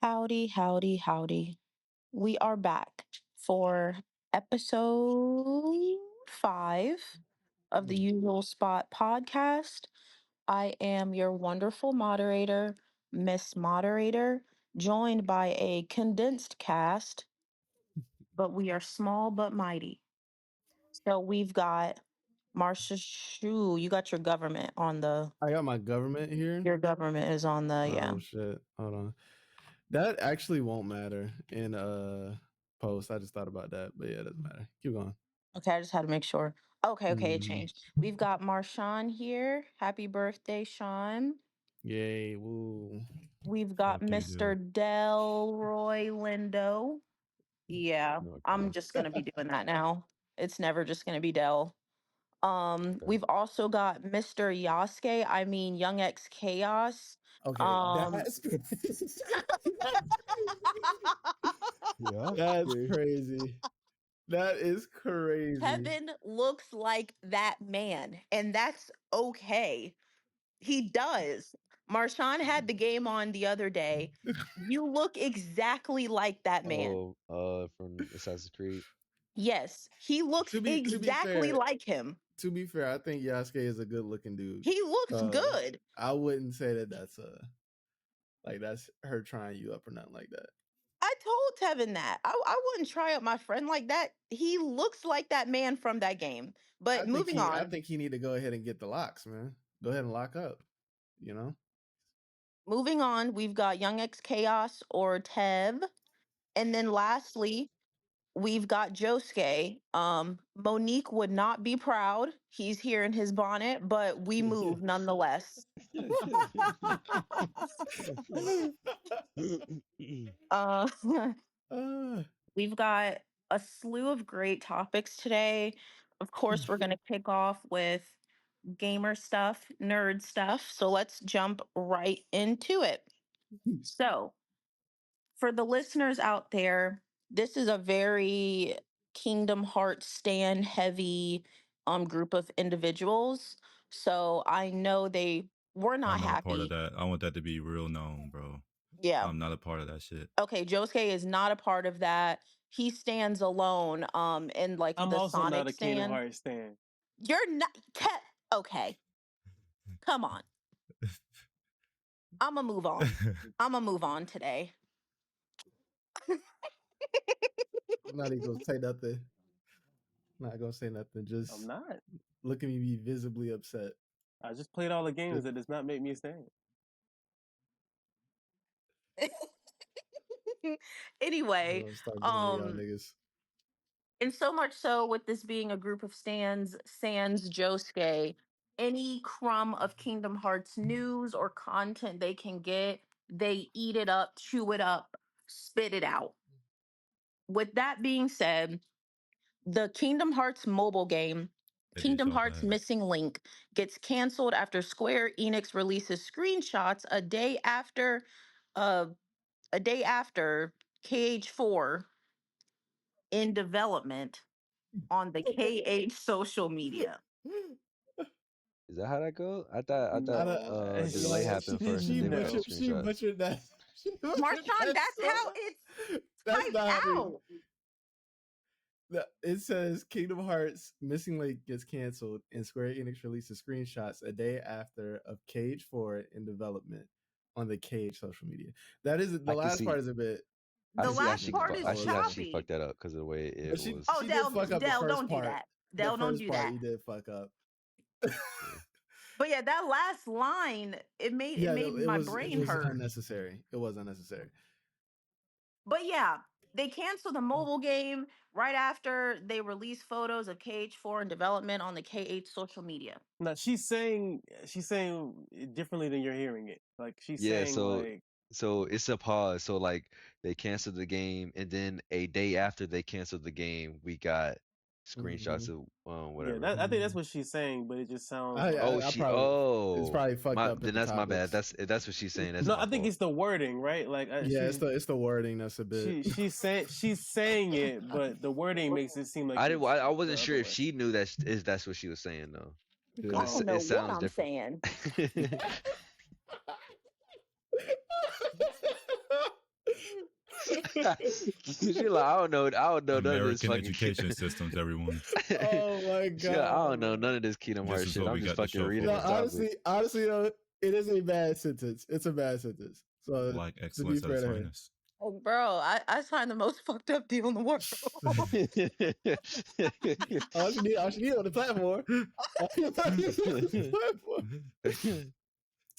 Howdy, howdy, howdy. We are back for episode 5 of the Usual Spot podcast. I am your wonderful moderator, Miss Moderator, joined by a condensed cast, but we are small but mighty. So we've got Marsha Shue. You got your government on the. I got my government here. Your government is on the. Yeah. Oh shit. Hold on. That actually won't matter in post. I just thought about that, but yeah, it doesn't matter. Keep going. Okay, I just had to make sure. Okay, it changed. We've got Marshawn here. Happy birthday, Sean. Yay, woo. We've got Fuck you, Mr. Delroy Lindo. Yeah, I'm just gonna be doing that now. It's never just gonna be Del. We've also got Mr. Yasuke, I mean Young X Chaos. Okay, that's Yeah. that's crazy. That is crazy. Kevin looks like that man, and that's okay. He does. Marshawn had the game on the other day. You look exactly like that man. From Assassin's Creed. Yes, he looks exactly fair, like him. To be fair, I think Yasuke is a good looking dude. He looks good. I wouldn't say that that's that's her trying you up or nothing like that. I told Tevin that. I wouldn't try up my friend like that. He looks like that man from that game. But moving on. I think he need to go ahead and get the locks, man. Go ahead and lock up, you know? Moving on, we've got Young X Chaos or Tev. And then lastly, we've got Josuke. Monique would not be proud. He's here in his bonnet, but we move nonetheless. We've got a slew of great topics today. Of course, we're going to kick off with gamer stuff, nerd stuff. So let's jump right into it. So, for the listeners out there, this is a very Kingdom Hearts stan heavy group of individuals. So I know they were not happy. I'm not a part of that. I want that to be real known, bro. Yeah. I'm not a part of that shit. Okay, Josuke is not a part of that. He stands alone in like I'm the also Sonic not a Kingdom Hearts stan. You're not okay. Come on. I'm gonna move on today. I'm not even gonna say nothing. Not gonna say nothing. Just I'm not. Look at me be visibly upset. I just played all the games. That does not make me a stan. Anyway, and so much so with this being a group of sans Josuke, any crumb of Kingdom Hearts news or content they can get, they eat it up, chew it up, spit it out. With that being said, the Kingdom Hearts mobile game, Kingdom Hearts Missing Link, gets canceled after Square Enix releases screenshots a day after KH4 in development on the KH social media. Is that how that goes? I thought the delay happened first. She butchered that. Marshawn, that's how it's typed out. It says Kingdom Hearts Missing Link gets canceled and Square Enix releases screenshots a day after of KH4 in development on the KH social media. That is the last part is a bit. The last part is I see how she fucked that up because of the way it was. Oh, Del, don't do that. Del, don't do that. You did fuck up. But yeah, that last line, it made my brain hurt. Unnecessary. It was unnecessary. But yeah, they canceled the mobile game right after they released photos of KH4 in development on the KH social media. No, she's saying it differently than you're hearing it. Like she's saying so it's a pause. So like they canceled the game, and then a day after they canceled the game, we got screenshots of whatever. Yeah, I think that's what she's saying, but it just sounds. It's probably fucked up. Then that's my bad. That's what she's saying. That's no, I think it's the wording, right? Like it's the wording that's a bit. She's saying it, but the wording makes it seem like I wasn't sure if she knew that's what she was saying though. I don't know what I'm saying. She like, I don't know none of this American fucking. education systems, everyone. Oh my She like, I god, don't know bro. none of this Kingdom This Hearts is shit. what I'm we just got to fucking show reading No, for the it. topic. honestly, though, it is a bad sentence. It's a bad sentence. So Black to be excellence at fair its to her. finest. Oh, bro, I signed the most fucked up deal in the world. All she need on the platform. All she need on the platform.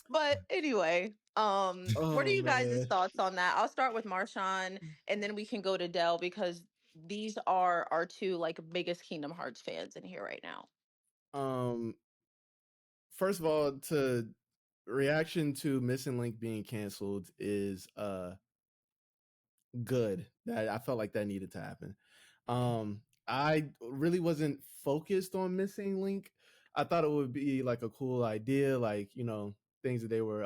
But anyway, what are Oh you guys' man. thoughts on that? I'll start with Marshawn, and then we can go to Dell because these are our two like biggest Kingdom Hearts fans in here right now. Um, first of all, to reaction to Missing Link being canceled is good. That I felt like that needed to happen. I really wasn't focused on Missing Link. I thought it would be like a cool idea, like, you know, things that they were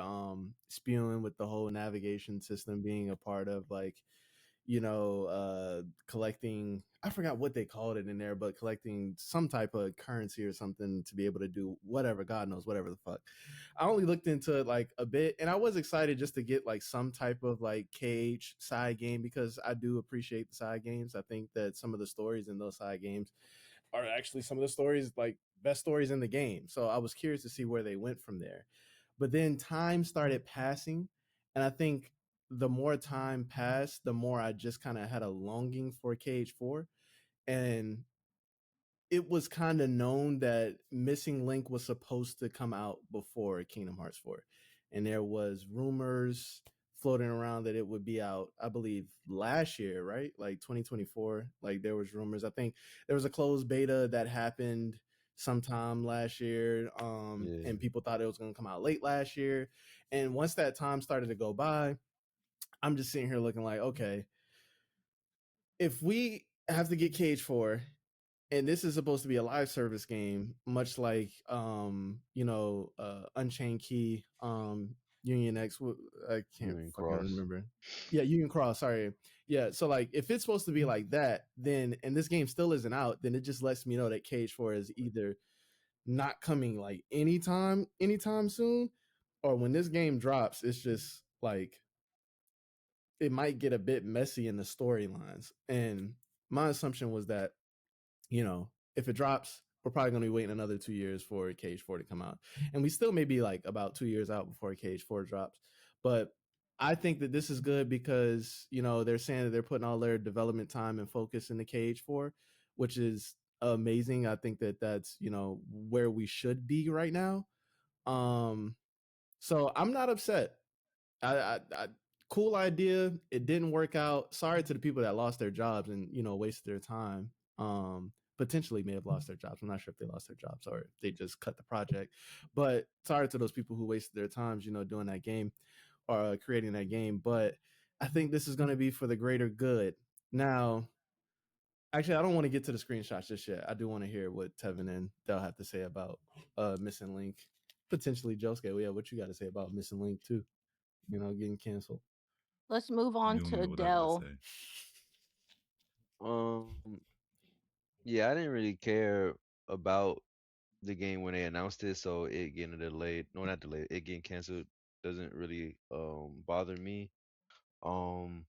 spewing with the whole navigation system being a part of, like, you know, collecting, I forgot what they called it in there, but collecting some type of currency or something to be able to do whatever, God knows, whatever the fuck. I only looked into it like a bit, and I was excited just to get like some type of like cage side game, because I do appreciate the side games. I think that some of the stories in those side games are actually some of the stories, like best stories in the game. So I was curious to see where they went from there. But then time started passing, and I think the more time passed, the more I just kind of had a longing for KH4. And it was kind of known that Missing Link was supposed to come out before Kingdom Hearts 4. And there was rumors floating around that it would be out, I believe, last year, right? Like 2024. Like there was rumors. I think there was a closed beta that happened sometime last year. Yeah. And people thought it was going to come out late last year. And once that time started to go by, I'm just sitting here looking like, okay, if we have to get KH4, and this is supposed to be a live service game, much like you know, Unchained Key, Union X, I can't Union fucking Cross. remember. Yeah, Union Cross, sorry. Yeah, so like if it's supposed to be like that, then, and this game still isn't out, then it just lets me know that KH4 is either not coming like anytime soon, or when this game drops, it's just like it might get a bit messy in the storylines. And my assumption was that, you know, if it drops, we're probably going to be waiting another 2 years for KH4 to come out. And we still may be like about 2 years out before KH4 drops. But I think that this is good because, you know, they're saying that they're putting all their development time and focus into KH4, which is amazing. I think that that's, you know, where we should be right now. So I'm not upset. I cool idea. It didn't work out. Sorry to the people that lost their jobs and, you know, wasted their time. Potentially may have lost their jobs. I'm not sure if they lost their jobs or if they just cut the project. But sorry to those people who wasted their times, you know, doing that game or creating that game. But I think this is going to be for the greater good. Now, actually, I don't want to get to the screenshots just yet. I do want to hear what Tevin and they'll have to say about Missing Link. Potentially Josuke. Well, yeah, what you got to say about Missing Link too? You know, getting canceled. Let's move on Do me to whatever I Dell. say. Yeah, I didn't really care about the game when they announced it, so it getting delayed, no, not delayed, it getting canceled doesn't really bother me. Um,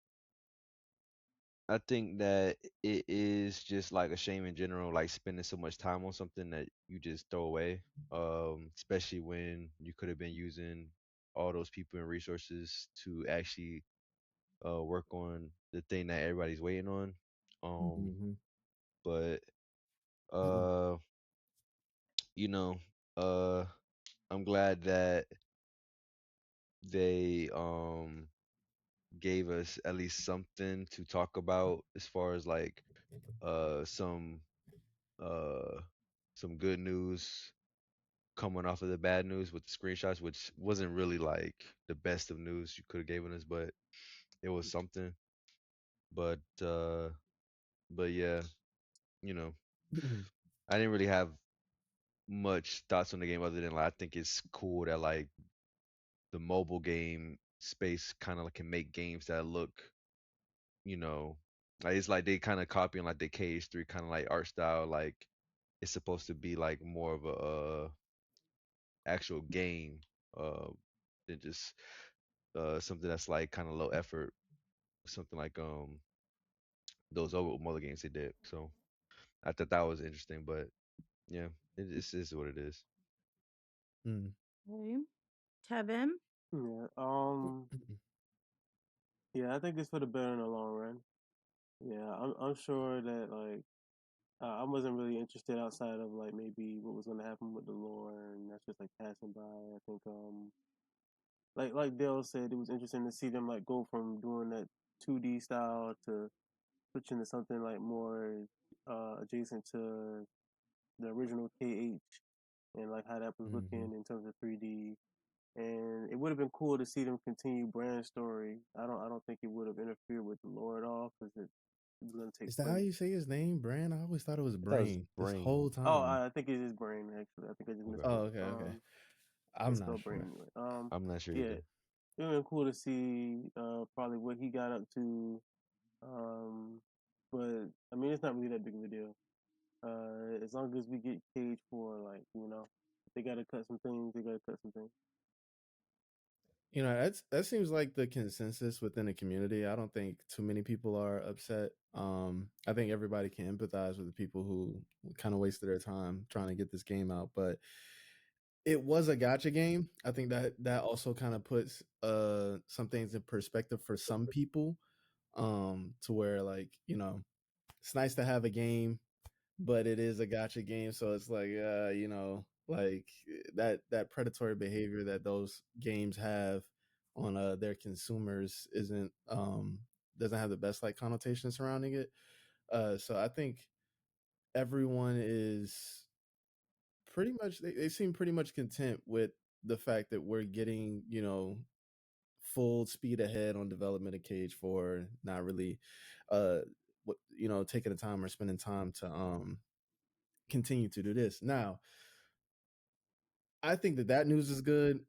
I think that it is just like a shame in general, like spending so much time on something that you just throw away. Especially when you could have been using all those people and resources to actually work on the thing that everybody's waiting on. Um, Mm-hmm. but uh, you know, uh, I'm glad that they gave us at least something to talk about as far as like uh some uh some good news coming off of the bad news with the screenshots, which wasn't really like the best of news you could have given us, but it was something. But but yeah, you know, I didn't really have much thoughts on the game other than like I think it's cool that like the mobile game space kind of like can make games that look, you know, like it's like they kind of copying like the KH3 kind of like art style. Like it's supposed to be like more of a actual game uh than just something that's like kind of low effort. something like those other games they did. So I thought that was interesting, but yeah, it is what it is. Mm. Okay. Kevin? Yeah. Yeah, I think it's for the better in the long run. Yeah, I'm sure that like I wasn't really interested outside of like maybe what was going to happen with the lore, and that's just like passing by. I think like Dale said, it was interesting to see them like go from doing that 2D style to switching to something like more adjacent to the original KH and like how that was looking in terms of 3D. And it would have been cool to see them continue Brand's story. I don't think it would have interfered with the lore at all because it was going to take Is that how place. you say his name, Bran? I always thought it was I thought it was Brain this Brain. whole Oh, time. I think it is Brain actually. I think I just Okay. Oh, misspoke. okay, okay. It's I'm not spelled Brain sure. anyway. I'm not sure Yeah, either. it would have been cool to see probably what he got up to. Um, but I mean, it's not really that big of a deal. As long as we get KH4, like if they gotta cut some things, they gotta cut some things. You know, that seems like the consensus within the community. I don't think too many people are upset. I think everybody can empathize with the people who kind of wasted their time trying to get this game out, but it was a gotcha game. I think that also kind of puts some things in perspective for some people. To where, like, it's nice to have a game, but it is a gotcha game, so it's like like that predatory behavior that those games have on their consumers isn't doesn't have the best like connotation surrounding it. So I think everyone is pretty much they seem pretty much content with the fact that we're getting full speed ahead on development of KH4, not really taking the time or spending time to continue to do this. Now, I think that news is good.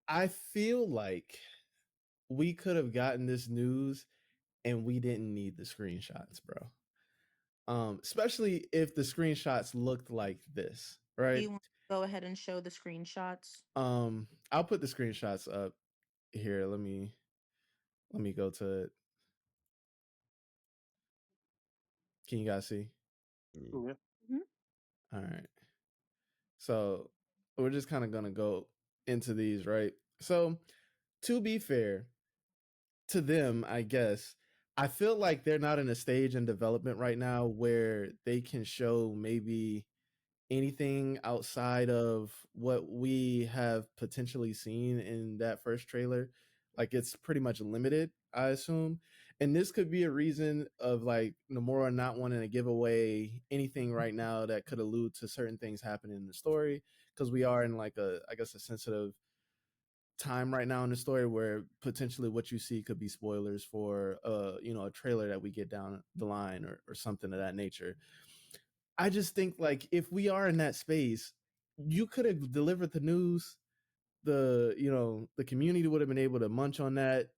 I feel like we could have gotten this news and we didn't need the screenshots, bro. Especially if the screenshots looked like this, Do right? you want to go ahead and show the screenshots? I'll put the screenshots up here. Let me go to it. Can you guys see? Yeah. Yeah. Mm-hmm. All right. So we're just kind of gonna go into these, right? So to be fair to them, I guess, I feel like they're not in a stage in development right now where they can show maybe anything outside of what we have potentially seen in that first trailer. Like, it's pretty much limited, I assume. And this could be a reason of like Nomura not wanting to give away anything right now that could allude to certain things happening in the story, because we are in like I guess a sensitive time right now in the story where potentially what you see could be spoilers for a trailer that we get down the line, or something of that nature. I just think, like, if we are in that space, you could have delivered the news. The community would have been able to munch on that,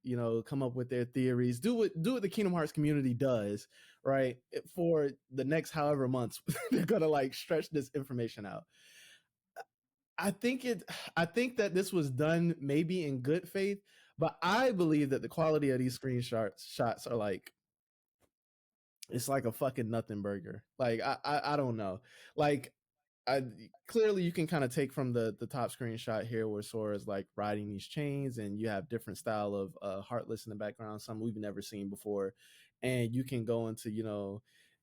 come up with their theories, do what the Kingdom Hearts community does, right? For the next however months, they're gonna like stretch this information out. I think that this was done maybe in good faith, but I believe that the quality of these shots are like, it's like a fucking nothing burger. Like, I don't know. Like, I clearly you can kind of take from the top screenshot here where Sora's like riding these chains, and you have different style of Heartless in the background, something we've never seen before, and you can go into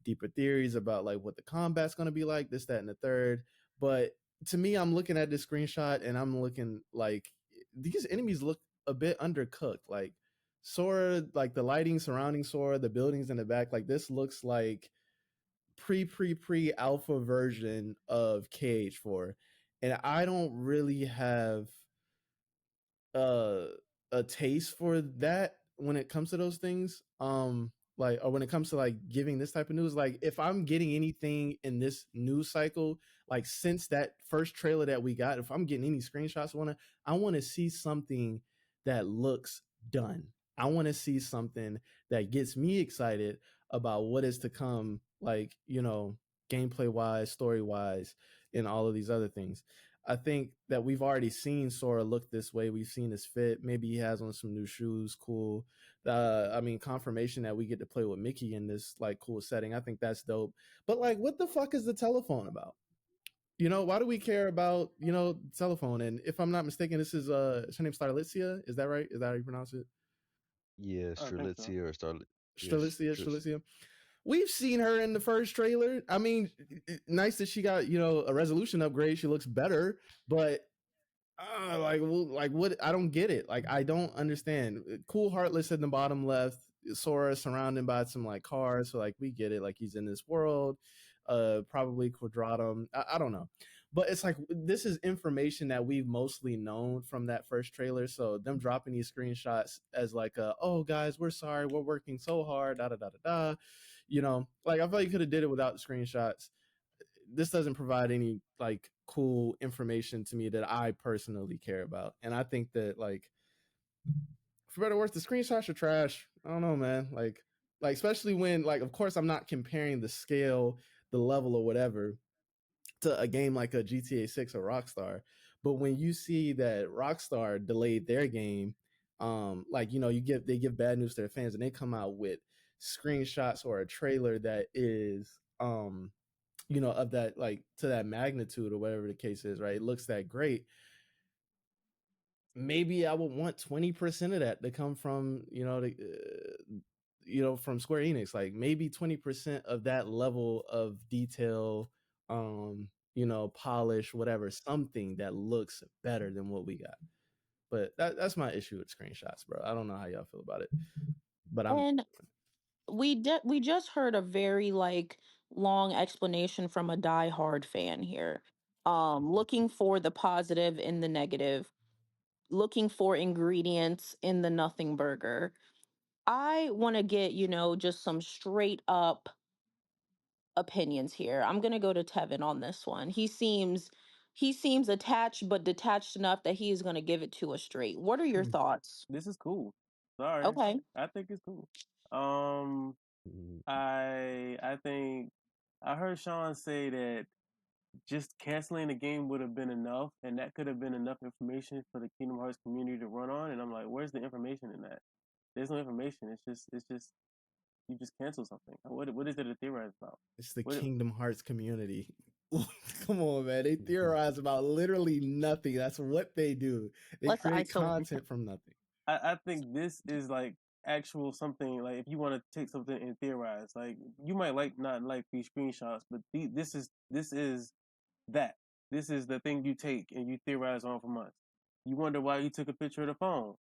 deeper theories about like what the combat's going to be like, this, that, and the third. But to me, I'm looking at this screenshot and I'm looking like these enemies look a bit undercooked. Like, Sora, like the lighting surrounding Sora, the buildings in the back, like this looks like pre alpha version of KH4. And I don't really have uh a taste for that when it comes to those things. Like, or when it comes to like giving this type of news, like if I'm getting anything in this news cycle, like since that first trailer that we got, if I'm getting any screenshots, I want to see something that looks done. I want to see something that gets me excited about what is to come, like, gameplay wise, story wise, and all of these other things. I think that we've already seen Sora look this way. We've seen his fit. Maybe he has on some new shoes. Cool. I mean, confirmation that we get to play with Mickey in this like cool setting. I think that's dope. But like, what the fuck is the telephone about? You know, why do we care about, you know, telephone? And if I'm not mistaken, this is her name's Starlitzia. Is that right? Is that how you pronounce it? Yeah, I think so. Strelitzia or Starlet. Yes, Strelitzia. We've seen her in the first trailer. I mean, nice that she got, you know, a resolution upgrade. She looks better, but like what? I don't get it. Like I don't understand. Cool Heartless in the bottom left. Sora surrounded by some like cars, so like we get it. Like he's in this world. Probably Quadratum. I don't know, but it's like this is information that we've mostly known from that first trailer. So them dropping these screenshots as like, oh guys, we're sorry, we're working so hard. Da da da da da. You know, like I felt you could have did it without the screenshots. This doesn't provide any like cool information to me that I personally care about. And I think that like for better or worse, the screenshots are trash. I don't know, man. Like especially when like of course I'm not comparing the scale, the level or whatever to a game like a GTA 6 or Rockstar. But when you see that Rockstar delayed their game, like you know, they give bad news to their fans and they come out with screenshots or a trailer that is you know, of that like to that magnitude or whatever the case is, right? It looks that great. Maybe I would want 20% of that to come from, you know, from Square Enix. Like maybe 20% of that level of detail, you know, polish, whatever, something that looks better than what we got. But that's my issue with screenshots, bro. I don't know how y'all feel about it, but I'm And we just heard a very like long explanation from a diehard fan here. Looking for the positive in the negative, looking for ingredients in the nothing burger. I want to get, you know, just some straight up opinions here. I'm going to go to Tevin on this one. He seems attached but detached enough that he is going to give it to us straight. What are your thoughts? This is cool. Sorry, Okay. I think it's cool. Um, Mhm. I think I heard Sean say that just canceling the game would have been enough, and that could have been enough information for the Kingdom Hearts community to run on. And I'm like, where's the information in that? There's no information. It's just you just cancel something. What is there to theorize about? It's the What Kingdom Hearts community. Come on, man. They Mhm. theorize about literally nothing. That's what they do. They Let's create isolate. content from nothing. I think this is like actual something like if you want to take something and theorize, like you might like not like these screenshots, but this is that. This is the thing you take and you theorize on for months. You wonder why you took a picture of the phone.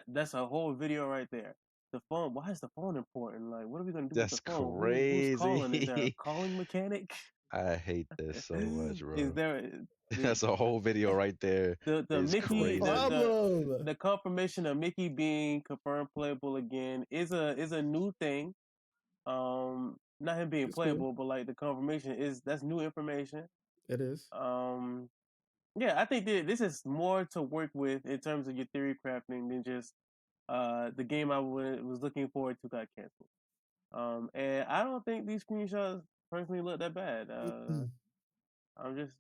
That's a whole video right there. The phone. Why is the phone important? Like, what are we gonna do with the That's phone? Who's calling? Is there a crazy. calling mechanic? I hate this so much, Is bro. there the That's a whole video right there. the It's That's the Mickey crazy. problem. the confirmation of Mickey being confirmed playable again is a new thing. Not him being It's cool. playable, but like the confirmation is that's new information. It is. Um, yeah, I think that this is more to work with in terms of your theory crafting than just the game I was looking forward to got canceled. And I don't think these screenshots personally look that bad. I'm just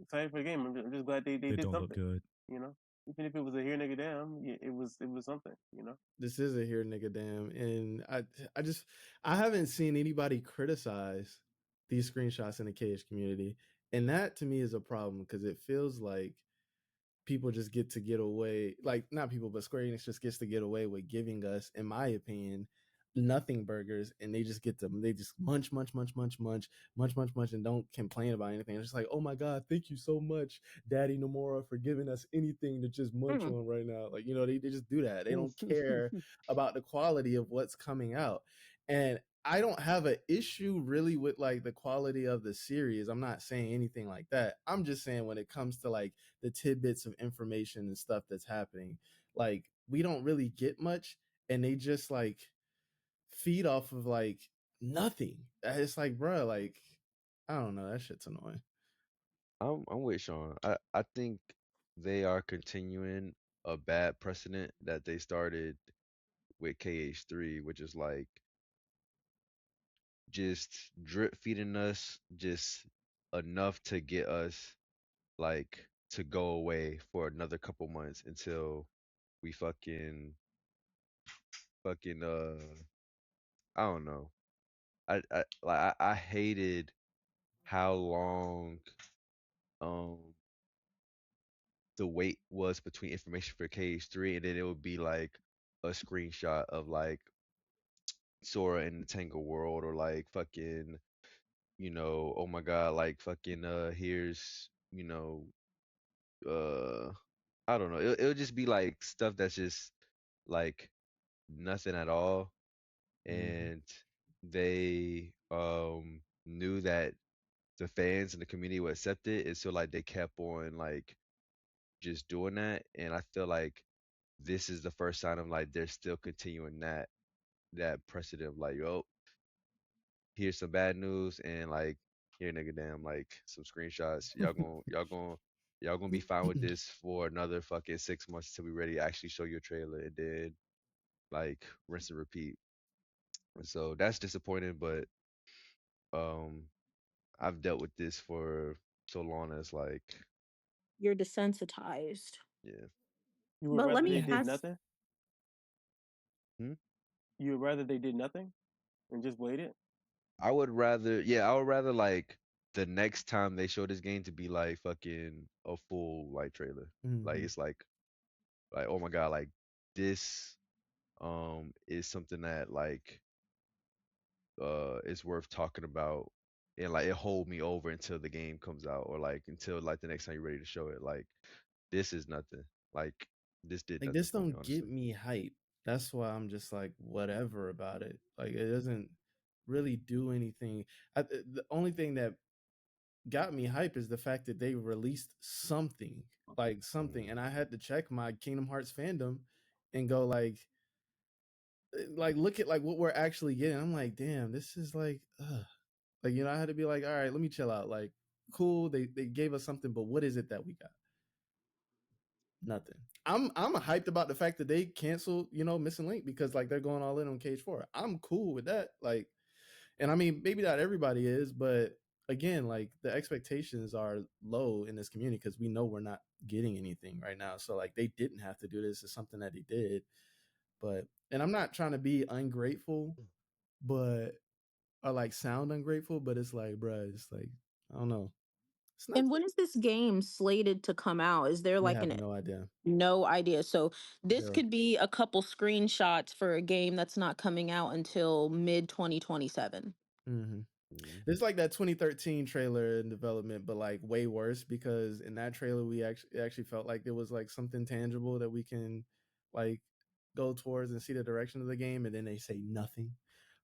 excited for the game. I'm just glad they They did don't look something. good. You know, even if it was a here nigga damn, yeah, it was something. This is a here nigga damn, and I just I haven't seen anybody criticize these screenshots in the KH community, and that to me is a problem because it feels like people just get away, like not people but Square Enix just gets to get away with giving us, in my opinion, nothing burgers, and they just get them, they just munch and don't complain about anything. It's just like, oh my god, thank you so much, Daddy Nomura, for giving us anything to just munch Mm. on right now. Like, you know, they just do that. They don't care about the quality of what's coming out. And I don't have an issue really with like the quality of the series. I'm not saying anything like that. I'm just saying when it comes to like the tidbits of information and stuff that's happening, like we don't really get much, and they just like feed off of like nothing. It's like, bro, like I don't know, that shit's annoying. I'm with Sean. I think they are continuing a bad precedent that they started with KH3, which is like just drip feeding us just enough to get us like to go away for another couple months until we fucking I don't know. I hated how long um the wait was between information for KH3, and then it would be like a screenshot of like Sora in the Tangle world, or like fucking, oh my god, like fucking here's, uh I don't know. It'll just be like stuff that's just like nothing at all. Mm-hmm. And they knew that the fans and the community would accept it, and so like they kept on like just doing that. And I feel like this is the first sign of like they're still continuing that precedent of like, yo, here's some bad news, and like here, nigga, damn, like some screenshots. Y'all gonna be fine with this for another fucking 6 months until we ready to actually show you a trailer, and then like rinse and repeat. And so that's disappointing, but um I've dealt with this for so long as like, You're desensitized. yeah. You would But let rather me they Yeah. did ask, nothing? Hmm? You would rather they did nothing and just waited? I would rather like the next time they show this game to be like fucking a full like trailer. Like Mm-hmm. it's like oh my god, like this is something that like is worth talking about, and like it hold me over until the game comes out, or like until like the next time you're ready to show it. Like this is nothing. Like this did Like nothing this for me, don't get honestly. me hype. That's why I'm just like whatever about it. Like it doesn't really do anything. The only thing that got me hype is the fact that they released something, like something, Mm. and I had to check my Kingdom Hearts fandom and go like look at like what we're actually getting. I'm like, damn, this is like, like I had to be like, all right, let me chill out. Like, cool, they gave us something, but what is it that we got? Nothing. I'm hyped about the fact that they canceled, Missing Link, because like they're going all in on KH4. I'm cool with that. Like, and I mean, maybe not everybody is, but again, like the expectations are low in this community because we know we're not getting anything right now. So like they didn't have to do this. It's something that they did. But and I'm not trying to be ungrateful, but or like sound ungrateful, but it's like, bruh, it's like I don't know. It's not. and when is this game slated to come out? Is there We like have an no idea. no idea? So this Zero. could be a couple screenshots for a game that's not coming out until mid 2027. Mm-hmm. Mm. It's like that 2013 trailer in development, but like way worse because in that trailer we actually felt like there was like something tangible that we can like go towards and see the direction of the game, and then they say nothing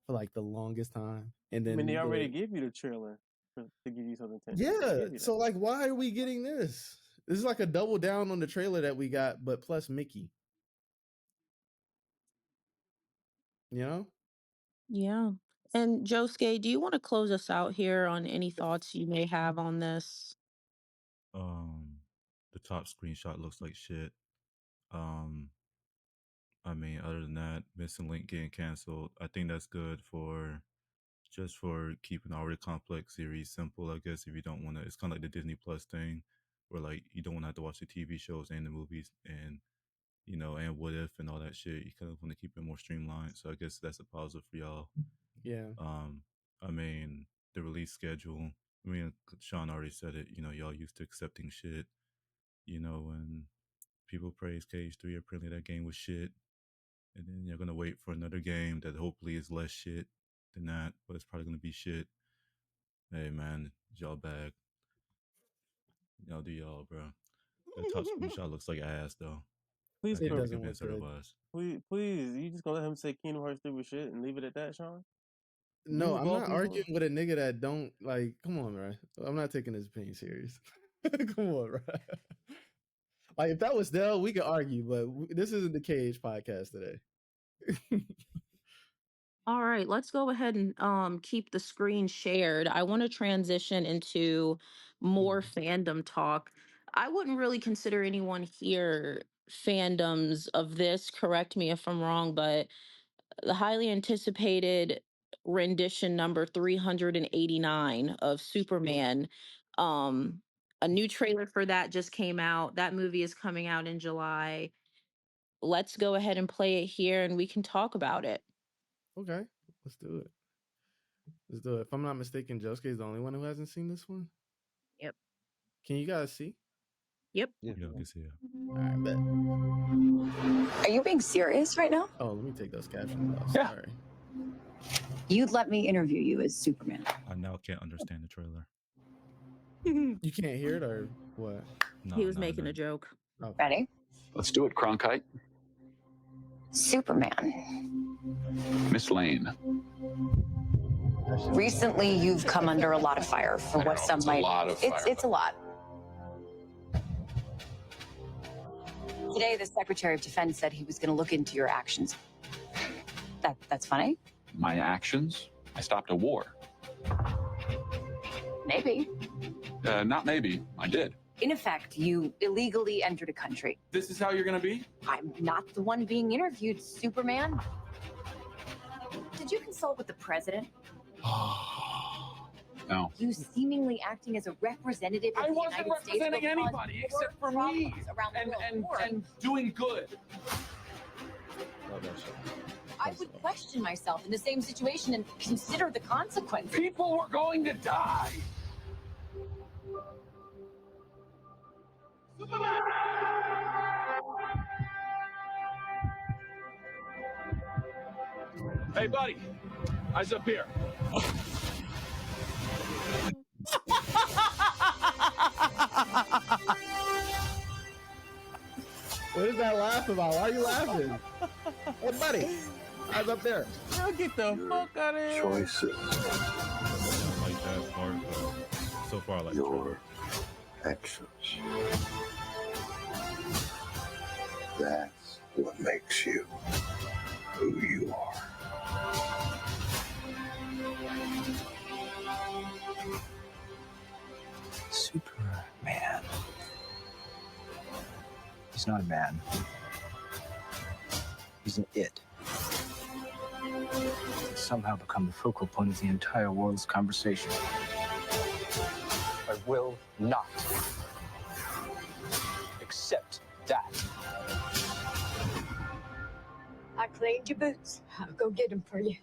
for like the longest time, and I mean, then they we get already it. gave you the trailer to give you something tangible. They Yeah, gave you that. so like, why are we getting this? This is like a double down on the trailer that we got, but plus Mickey. You know? Yeah. And Josuke, do you want to close us out here on any thoughts you may have on this? Um, the top screenshot looks like shit. Um, I mean, other than that, Missing Link getting canceled, I think that's good for just for keeping the already complex series simple. I guess if you don't want to, it's kind of like the Disney Plus thing, where like you don't want to have to watch the TV shows and the movies and and What If and all that shit. You kind of want to keep it more streamlined. So I guess that's a positive for y'all. Yeah. Um, I mean, the release schedule. I mean, Sean already said it. Y'all used to accepting shit. When people praise KH3, apparently that game was shit, and then you're gonna wait for another game that hopefully is less shit than that, but it's probably gonna be shit. Hey man, y'all bag. Y'all do y'all, bro. That top screenshot looks like ass though. Please, I It can't be doesn't look convinced good. otherwise. please, you just gonna let him say Kingdom Hearts 3 was shit and leave it at that, Sean? No, You of I'm all not arguing people, with a nigga that don't like. Come on, bro. I'm not taking his opinion serious. Come on, bro. Like if that was Dell, we could argue, but this isn't the KH podcast today. All right, let's go ahead and keep the screen shared. I want to transition into more fandom talk. I wouldn't really consider anyone here fandoms of this. Correct me if I'm wrong, but the highly anticipated rendition number 389 of Superman. Um A new trailer for that just came out. That movie is coming out in July. Let's go ahead and play it here and we can talk about it. Okay, let's do it. Let's do it. If I'm not mistaken, Josuke is the only one who hasn't seen this one. Yep. Can you guys see? Yep. Yeah, I can see it. All right, bet. Are you being serious right now? Oh, let me take those captions off. Yeah. Sorry. You'd let me interview you as Superman. I now can't understand the trailer. You can't hear it or what? No, He was making a joke. Oh. Ready? Let's do it, Cronkite. Superman. Miss Lane. Recently, you've come under a lot of fire for what some might. It's a lot. Today, the Secretary of Defense said he was going to look into your actions. That's funny. My actions? I stopped a war. Maybe. Not maybe. I did. In effect, you illegally entered a country. This is how you're gonna be? I'm not the one being interviewed, Superman. Did you consult with the president? No. You seemingly acting as a representative of I the wasn't United States representing will cause anybody more except for me. problems around the world. And doing good. Love that shit. I would question myself in the same situation and consider the consequences. People were going to die. Hey, buddy. Eyes up here. What is that laugh about? Why are you laughing? Hey, buddy. Eyes up there. Girl, get the fuck out of here. Choices. I like that part, but so far I like the Your trailer. actions. That's what makes you who you are. Superman. He's not a man. He's an it. He's somehow become the focal point of the entire world's conversation. I will not accept that. I cleaned your boots. I'll go get them for you.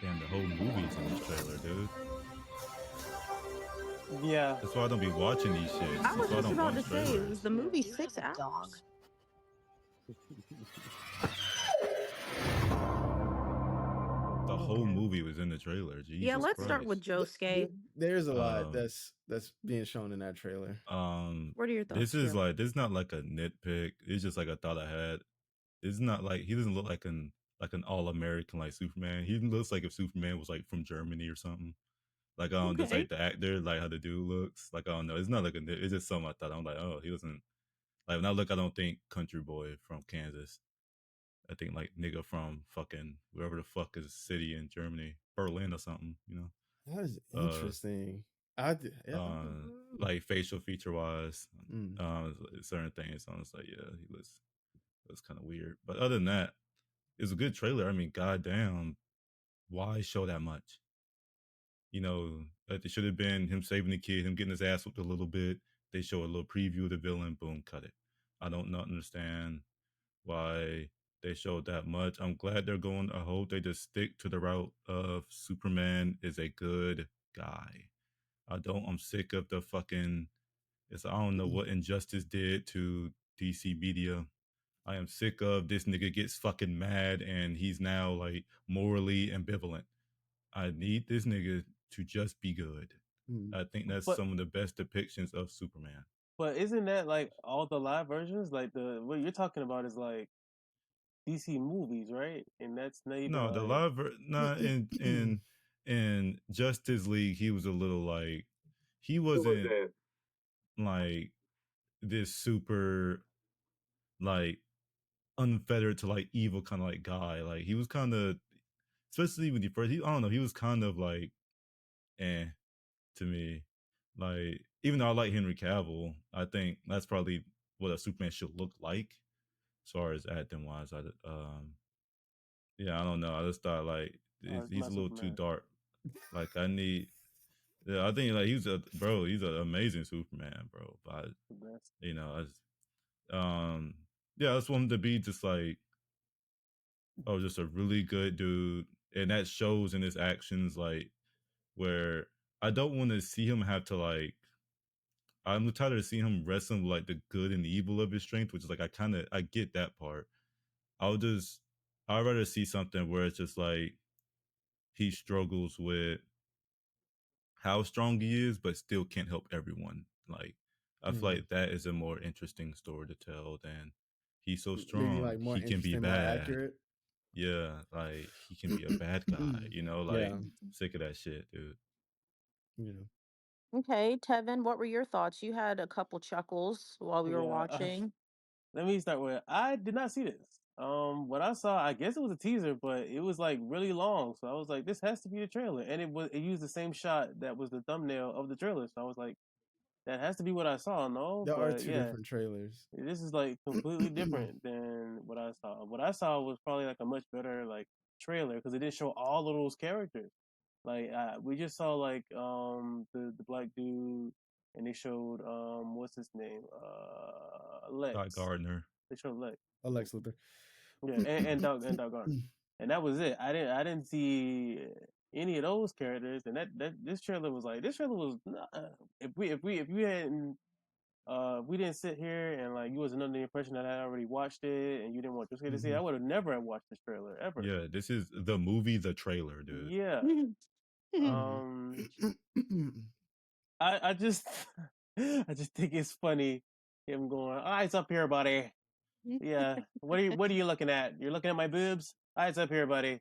Damn, the whole movie's in this trailer, dude. Yeah. That's why I don't be watching these shit. I was That's why I just don't about to watch say, trailers. the movie's 6 hours. Dog. The whole movie was in the trailer. Jesus Yeah, let's start Christ. with Josuke. There's a lot that's being shown in that trailer. What are your thoughts? This is Joe? like, this is not like a nitpick. It's just like a thought I had. It's not like, he doesn't look like an all-American like Superman. He looks like if Superman was like from Germany or something. Like, I don't know, just like the actor, like how the dude looks. Like, I don't know. It's not like it's just something I thought. I'm like, oh, he doesn't, like, when I look, I don't think country boy from Kansas. I think like nigga from fucking wherever the fuck is a city in Germany, Berlin or something, you know. That is interesting. Like facial feature wise, certain things. I was like, yeah, he was kind of weird. But other than that, it was a good trailer. I mean, goddamn, why show that much? You know, it should have been him saving the kid, him getting his ass whooped a little bit. They show a little preview of the villain, boom, cut it. I don't not understand why they showed that much. I'm glad they're going. I hope they just stick to the route of Superman is a good guy. I'm sick of the fucking. I don't know what Injustice did to DC media. I am sick of this nigga gets fucking mad and he's now like morally ambivalent. I need this nigga to just be good. I think that's some of the best depictions of Superman. But isn't that like all the live versions? Like what you're talking about is like DC movies, right? And that's not even No, the live in Justice League, he was a little like he wasn't like this super like unfettered to like evil kind of like guy. Like he was kind of, especially when I don't know, he was kind of like to me. Like, even though I like Henry Cavill, I think that's probably what a Superman should look like, as far as acting wise. Yeah, I don't know. I just thought like he's a little too dark. Like I need. Yeah, I think like he's an amazing Superman, bro. But yeah, I just want him to be just like, just a really good dude, and that shows in his actions. Like, where I don't want to see him have to like. I'm tired of seeing him wrestling with, like, the good and the evil of his strength, which is like I get that part. I'd rather see something where it's just like he struggles with how strong he is, but still can't help everyone. Like, I feel like that is a more interesting story to tell than he's so strong, like more he can be interesting, bad. more accurate. Yeah, like he can be a bad guy. Like sick of that shit, dude. Yeah. Okay, Tevin, what were your thoughts? You had a couple chuckles while we were watching. Let me start with, I did not see this. What I saw, I guess it was a teaser, but it was like really long. So I was like, this has to be the trailer. And it used the same shot that was the thumbnail of the trailer. So I was like, that has to be what I saw. No, there are two different trailers. This is like completely different than what I saw. What I saw was probably like a much better like trailer because it didn't show all of those characters. Like we just saw like the black dude, and they showed what's his name, Lex. Doc Gardner. They showed Lex. Lex Luthor. Yeah, and Doc Gardner, and that was it. I didn't see any of those characters, and this trailer was if we hadn't we didn't sit here and like you wasn't under the impression that I already watched it and you didn't want to see, I would have never watched this trailer ever. Yeah, this is the movie, the trailer, dude. Yeah. I just think it's funny him going, eyes up here, buddy. Yeah. What are you looking at? You're looking at my boobs? Eyes up here, buddy.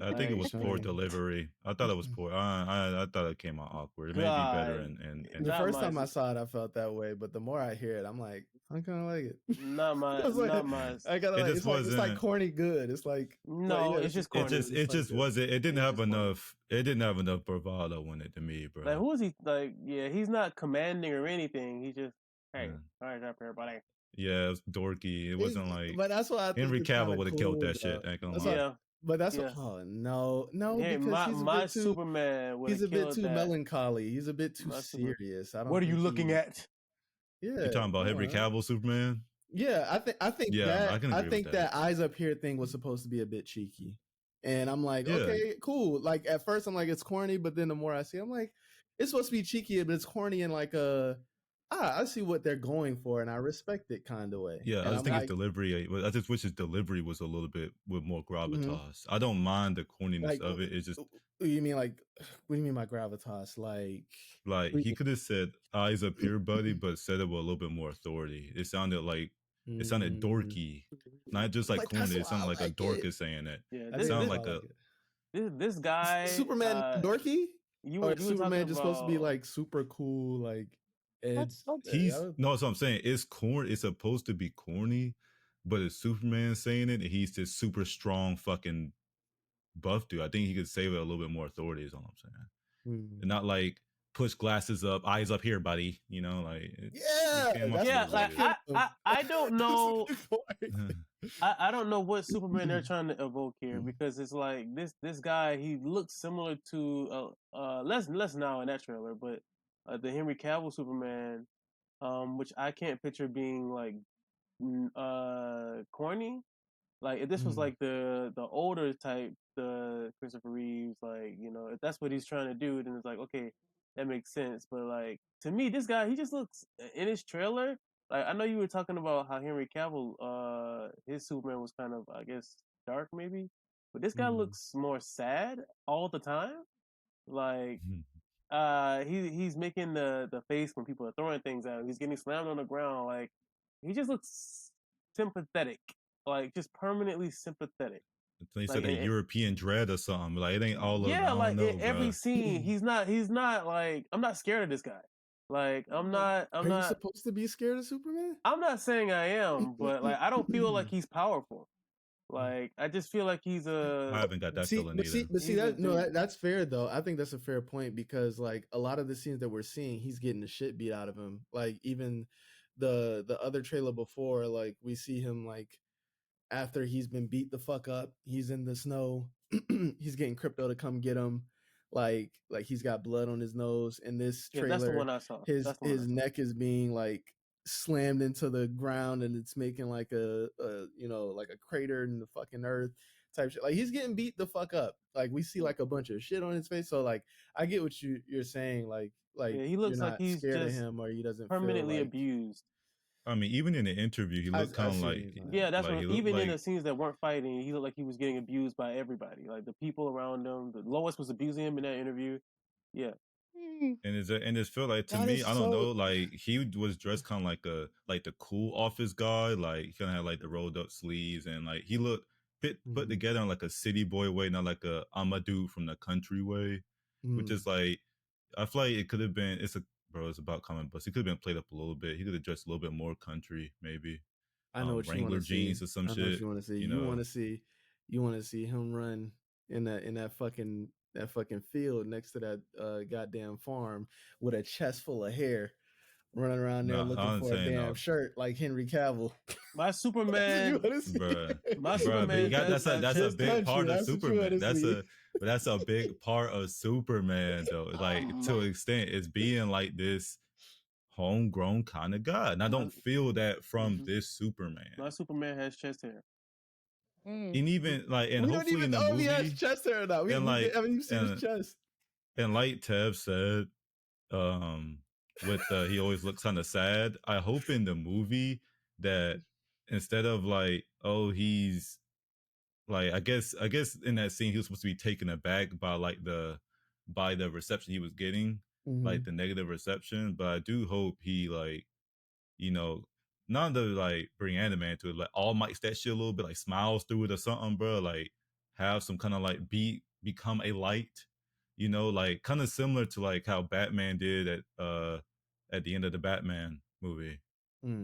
I think it was poor delivery. I thought it was poor. I thought it came out awkward. It may be better. And the first time I saw it, I felt that way. But the more I hear it, I'm like, I kind of like it. Not much. Not much. I gotta like. It's like corny good. It's like it's just corny. It just wasn't. It didn't have enough. It didn't have enough bravado in it to me, bro. Like, who is he? Like, yeah, he's not commanding or anything. He just, hey, all right, up here, buddy. Yeah, it was dorky. It wasn't like. But that's why I think Henry Cavill would have killed that shit. Yeah. But that's what, no, hey, because my Superman. He's a bit too melancholy. He's a bit too serious. I don't. What are you looking at? Yeah, you talking about Henry Cavill Superman? Yeah, I think that eyes up here thing was supposed to be a bit cheeky, and I'm like, okay, cool. Like at first, I'm like, it's corny, but then the more I see, I'm like, it's supposed to be cheeky, but it's corny in like I see what they're going for, and I respect it kind of way. Yeah, and I just think his delivery. I just wish his delivery was a little bit with more gravitas. I don't mind the corniness of it. It's just. You mean like? What do you mean by gravitas? Like he could have said "eyes up here, buddy," but said it with a little bit more authority. It sounded like it sounded dorky, not just like corny. It sounded like a dork is saying it. Yeah, it sounded like this guy Superman dorky. You Superman just supposed to be like super cool, like. That's what I'm saying. It's corny. It's supposed to be corny, but it's Superman saying it, and he's this super strong fucking buff dude. I think he could save it a little bit more authority. Is all I'm saying. And not like push glasses up, eyes up here, buddy. I don't know. I don't know what Superman they're trying to evoke here, because it's like this guy, he looks similar to less now in that trailer, but. The Henry Cavill Superman, which I can't picture being like corny. Like if this was like the older type, the Christopher Reeves, like, if that's what he's trying to do, then it's like, okay, that makes sense. But like to me, this guy, he just looks in his trailer. Like I know you were talking about how Henry Cavill, his Superman was kind of, I guess, dark maybe, but this guy looks more sad all the time. Like. He's making the face when people are throwing things at him. He's getting slammed on the ground. Like he just looks sympathetic, like just permanently sympathetic. They said a European dread or something. Like it ain't all of. Yeah, like in every scene, he's not like, I'm not scared of this guy. Like I'm not. Are you supposed to be scared of Superman? I'm not saying I am, but like I don't feel like he's powerful. Like, I just feel like he's a. I haven't got that feeling either. That's fair though. I think that's a fair point because like a lot of the scenes that we're seeing, he's getting the shit beat out of him. Like even the other trailer before, like we see him like after he's been beat the fuck up, he's in the snow, he's getting Crypto to come get him. Like he's got blood on his nose. In this trailer, that's the one I saw. His neck is being like slammed into the ground and it's making like a like a crater in the fucking earth type shit. Like he's getting beat the fuck up. Like we see like a bunch of shit on his face. So like I get what you're saying. Like he looks you're like not he's scared of just him or he doesn't permanently feel like, abused. I mean, even in the interview, he looked kind of like that's like, what, even in the scenes that weren't fighting, he looked like he was getting abused by everybody, like the people around him. The Lois was abusing him in that interview. Yeah. And it's felt like to me, I don't know, like he was dressed kind of like the cool office guy, like he kind of had like the rolled up sleeves and like he looked put together in like a city boy way, not like I'm a dude from the country way, which is like I feel like it could have been. It's about comic books. He could have been played up a little bit. He could have dressed a little bit more country, maybe. I know what Wrangler jeans see. or some I know shit. what you want to see. You want to see him run in that fucking field next to that goddamn farm with a chest full of hair, running around there looking for a damn shirt like Henry Cavill. My Superman, my Superman. That's a big part of Superman. That's a big part of Superman though. Like to an extent, it's being like this homegrown kind of guy, and I don't feel that from this Superman. My Superman has chest hair. And even like, and we hopefully don't even in the know movie, if he has chest hair or not. We haven't even seen his chest. And like Tev said, with he always looks kind of sad. I hope in the movie that instead of like, oh, he's like, I guess in that scene he was supposed to be taken aback by the reception he was getting, like the negative reception. But I do hope he like, not to like bring anime into it, like All Might's that shit a little bit, like smiles through it or something, bro. Like have some kind of like become a light, like kind of similar to like how Batman did at the end of the Batman movie,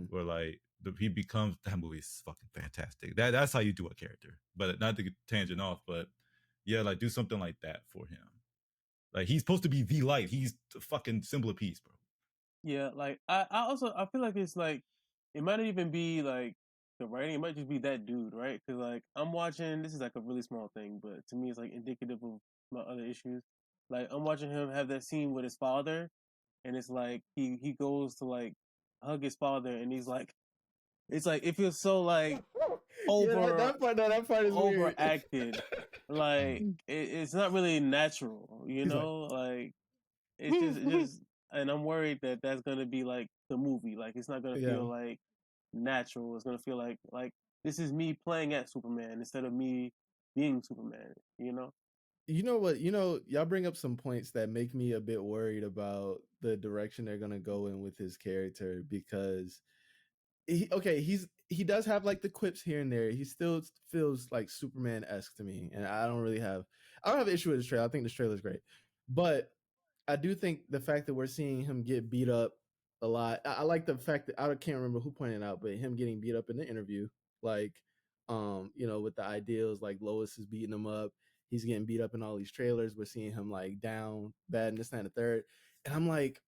where like he becomes, that movie's fucking fantastic. That's how you do a character, but not to get tangent off, but yeah, like do something like that for him. Like he's supposed to be the light. He's the fucking symbol of peace, bro. Yeah, like I feel like it's like it might not even be like the writing. It might just be that dude, right? Because like I'm watching. This is like a really small thing, but to me, it's like indicative of my other issues. Like I'm watching him have that scene with his father, and it's like he goes to like hug his father, and he's like, it's like it feels so like over that part is overacted. Like it's not really natural, like it's just and I'm worried that that's gonna be like the movie. Like it's not gonna feel like natural. It's gonna feel like this is me playing at Superman instead of me being Superman. You know what? Y'all bring up some points that make me a bit worried about the direction they're gonna go in with his character because he does have like the quips here and there. He still feels like Superman-esque to me, and I don't have an issue with this trailer. I think this trailer is great, but I do think the fact that we're seeing him get beat up a lot. I like the fact that I can't remember who pointed it out, but him getting beat up in the interview, like, with the ideals, like Lois is beating him up. He's getting beat up in all these trailers. We're seeing him like down bad and this, that, and the third. And I'm like,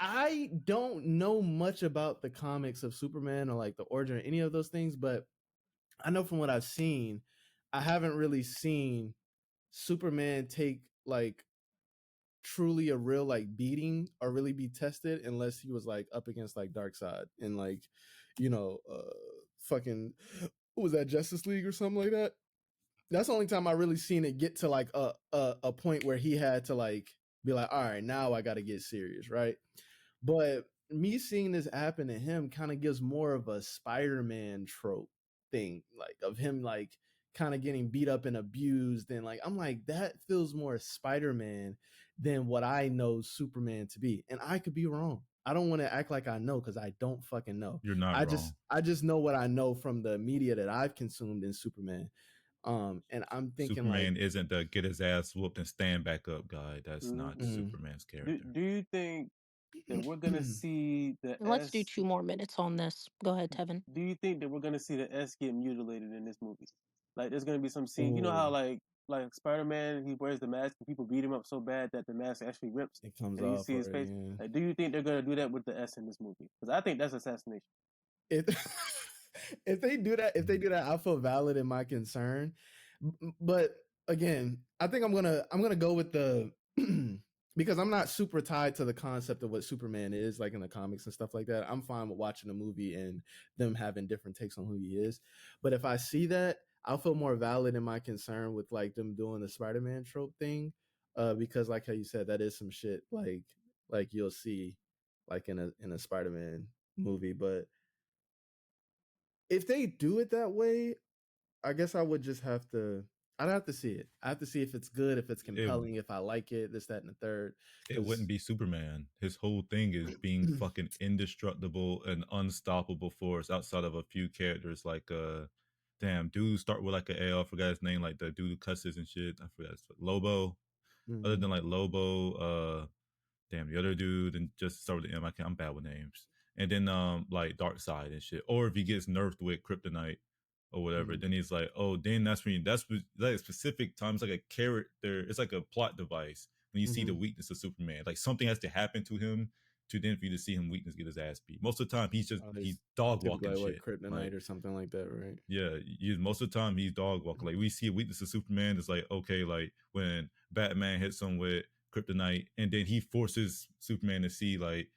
I don't know much about the comics of Superman or like the origin or any of those things, but I know from what I've seen, I haven't really seen Superman take like truly a real like beating or really be tested unless he was like up against like Darkseid and like fucking what was that, Justice League or something like that. That's the only time I really seen it get to like a point where he had to like be like, all right, now I got to get serious, right? But me seeing this happen to him kind of gives more of a Spider-Man trope thing, like of him like kind of getting beat up and abused, and like I'm like, that feels more Spider-Man than what I know Superman to be. And I could be wrong. I don't want to act like I know because I don't fucking know. You're not wrong. I just know what I know from the media that I've consumed in Superman. And I'm thinking Superman like, isn't the get his ass whooped and stand back up guy. That's not Superman's character. Do you think that we're gonna see the Let's do S? 2 more minutes on this. Go ahead, Tevin. Do you think that we're gonna see the S get mutilated in this movie? Like, there's gonna be some scene. You know how Ooh, like Spider-Man, he wears the mask and people beat him up so bad that the mask actually rips it comes and you off, see his or face. yeah. Like, do you think they're gonna do that with the S in this movie? Because I think that's assassination. If they do that, I feel valid in my concern. But again, I think I'm gonna go with the because I'm not super tied to the concept of what Superman is like in the comics and stuff like that. I'm fine with watching a movie and them having different takes on who he is. But if I see that, I'll feel more valid in my concern with like them doing the Spider-Man trope thing. Because like how you said, that is some shit like you'll see like in a Spider-Man movie. But if they do it that way, I guess I would just have to. I'd have to see it. I have to see if it's good, if it's compelling, if I like it, this, that, and the third. It wouldn't be Superman. His whole thing is being fucking indestructible and unstoppable force outside of a few characters like damn dude start with like an A. I forgot his name, like the dude who cusses and shit. I forgot Lobo. Mm-hmm. Other than like Lobo, damn the other dude, and just start with the M. I'm bad with names. And then like Darkseid and shit. Or if he gets nerfed with Kryptonite or whatever, then he's like, oh, then that's when that's like specific times like a character. It's like a plot device when you see the weakness of Superman. Like something has to happen to him to then for you to see him weakness get his ass beat. Most of the time he's just he's dog walking like shit. Kryptonite Like, or something like that, right? Yeah, most of the time he's dog walking. Like we see a weakness of Superman. It's like, okay, like when Batman hits him with Kryptonite, and then he forces Superman to see like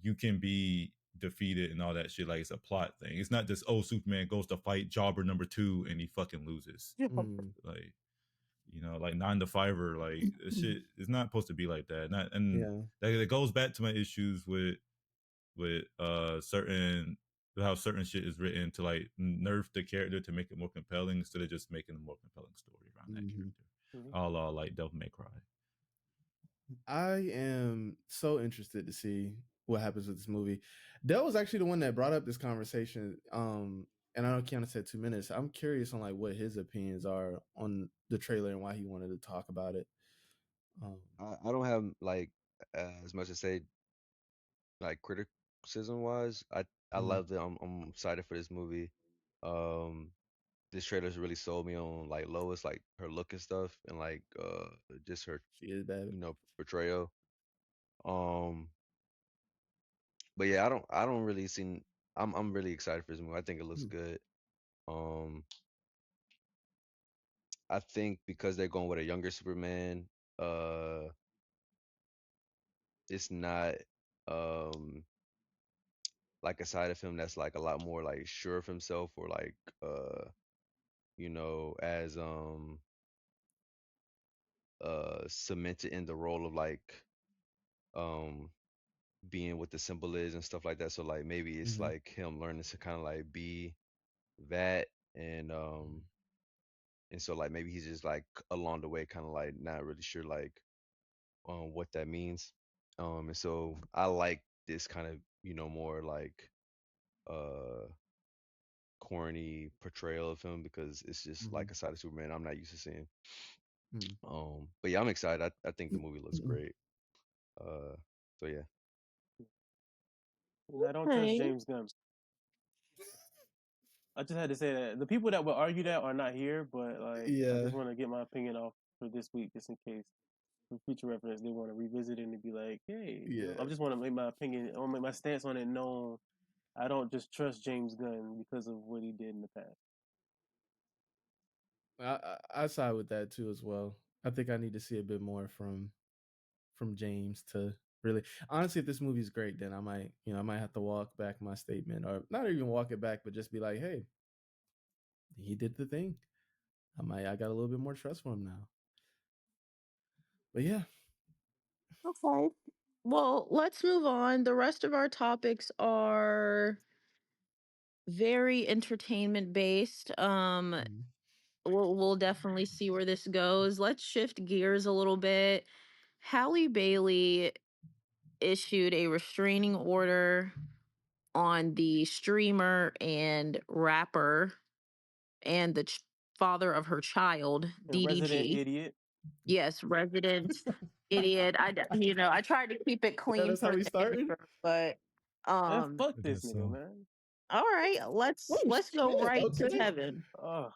you can be defeated and all that shit. Like it's a plot thing. It's not just Superman goes to fight Jobber number 2 and he fucking loses. Like like 9 to 5er. Like this shit is not supposed to be like that. That goes back to my issues with certain how certain shit is written to like nerf the character to make it more compelling instead of just making a more compelling story around that character. All like Devil May Cry. I am so interested to see what happens with this movie. Del was actually the one that brought up this conversation. And I know Keanu said 2 minutes. I'm curious on like what his opinions are on the trailer and why he wanted to talk about it. I don't have like as much to say like criticism wise. I loved it. I'm excited for this movie. This trailer's really sold me on like Lois, like her look and stuff, and like just her she is bad, portrayal. But yeah, I don't really see. I'm really excited for this movie. I think it looks good. I think because they're going with a younger Superman, it's not like a side of him that's like a lot more like sure of himself or like as cemented in the role of like being what the symbol is and stuff like that. So like maybe it's like him learning to kind of like be that and so like maybe he's just like along the way kind of like not really sure like what that means. And so I like this kind of more like corny portrayal of him because it's just like a side of Superman I'm not used to seeing. But yeah, I'm excited. I think the movie looks great. So yeah. I don't trust James Gunn. I just had to say that the people that would argue that are not here, but like I just want to get my opinion off for this week, just in case for future reference they want to revisit it and be like, hey, I just want to make my opinion, I want to make my stance on it known. I don't just trust James Gunn because of what he did in the past. I side with that too as well. I think I need to see a bit more from James to really honestly, if this movie's great, then I might have to walk back my statement, or not even walk it back, but just be like, hey, he did the thing. I got a little bit more trust for him now. But yeah. Okay. Well, let's move on. The rest of our topics are very entertainment based. We'll definitely see where this goes. Let's shift gears a little bit. Halle Bailey issued a restraining order on the streamer and rapper and the father of her child, resident DDG. idiot. Yes, resident idiot. I tried to keep it clean That's for how we the started. intro, but Man, fuck I this guess nigga, so. man. all right, let's go Shit, right to okay. heaven. Ugh.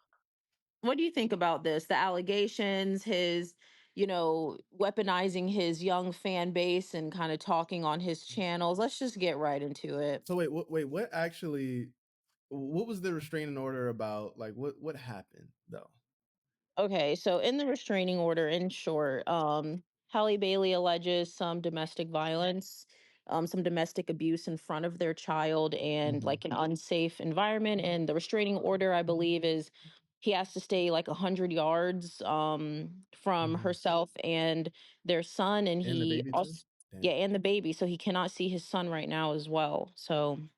What do you think about this? The allegations, his, weaponizing his young fan base and kind of talking on his channels. Let's just get right into it. So what actually? What was the restraining order about? Like, what happened though? Okay, so in the restraining order, in short, Halle Bailey alleges some domestic violence, some domestic abuse in front of their child, and Mhm. like an unsafe environment. And the restraining order, I believe, is he has to stay like 100 yards from Mhm. herself and their son, and And the he baby too. also, Damn. yeah, and the baby, so he cannot see his son right now as well. So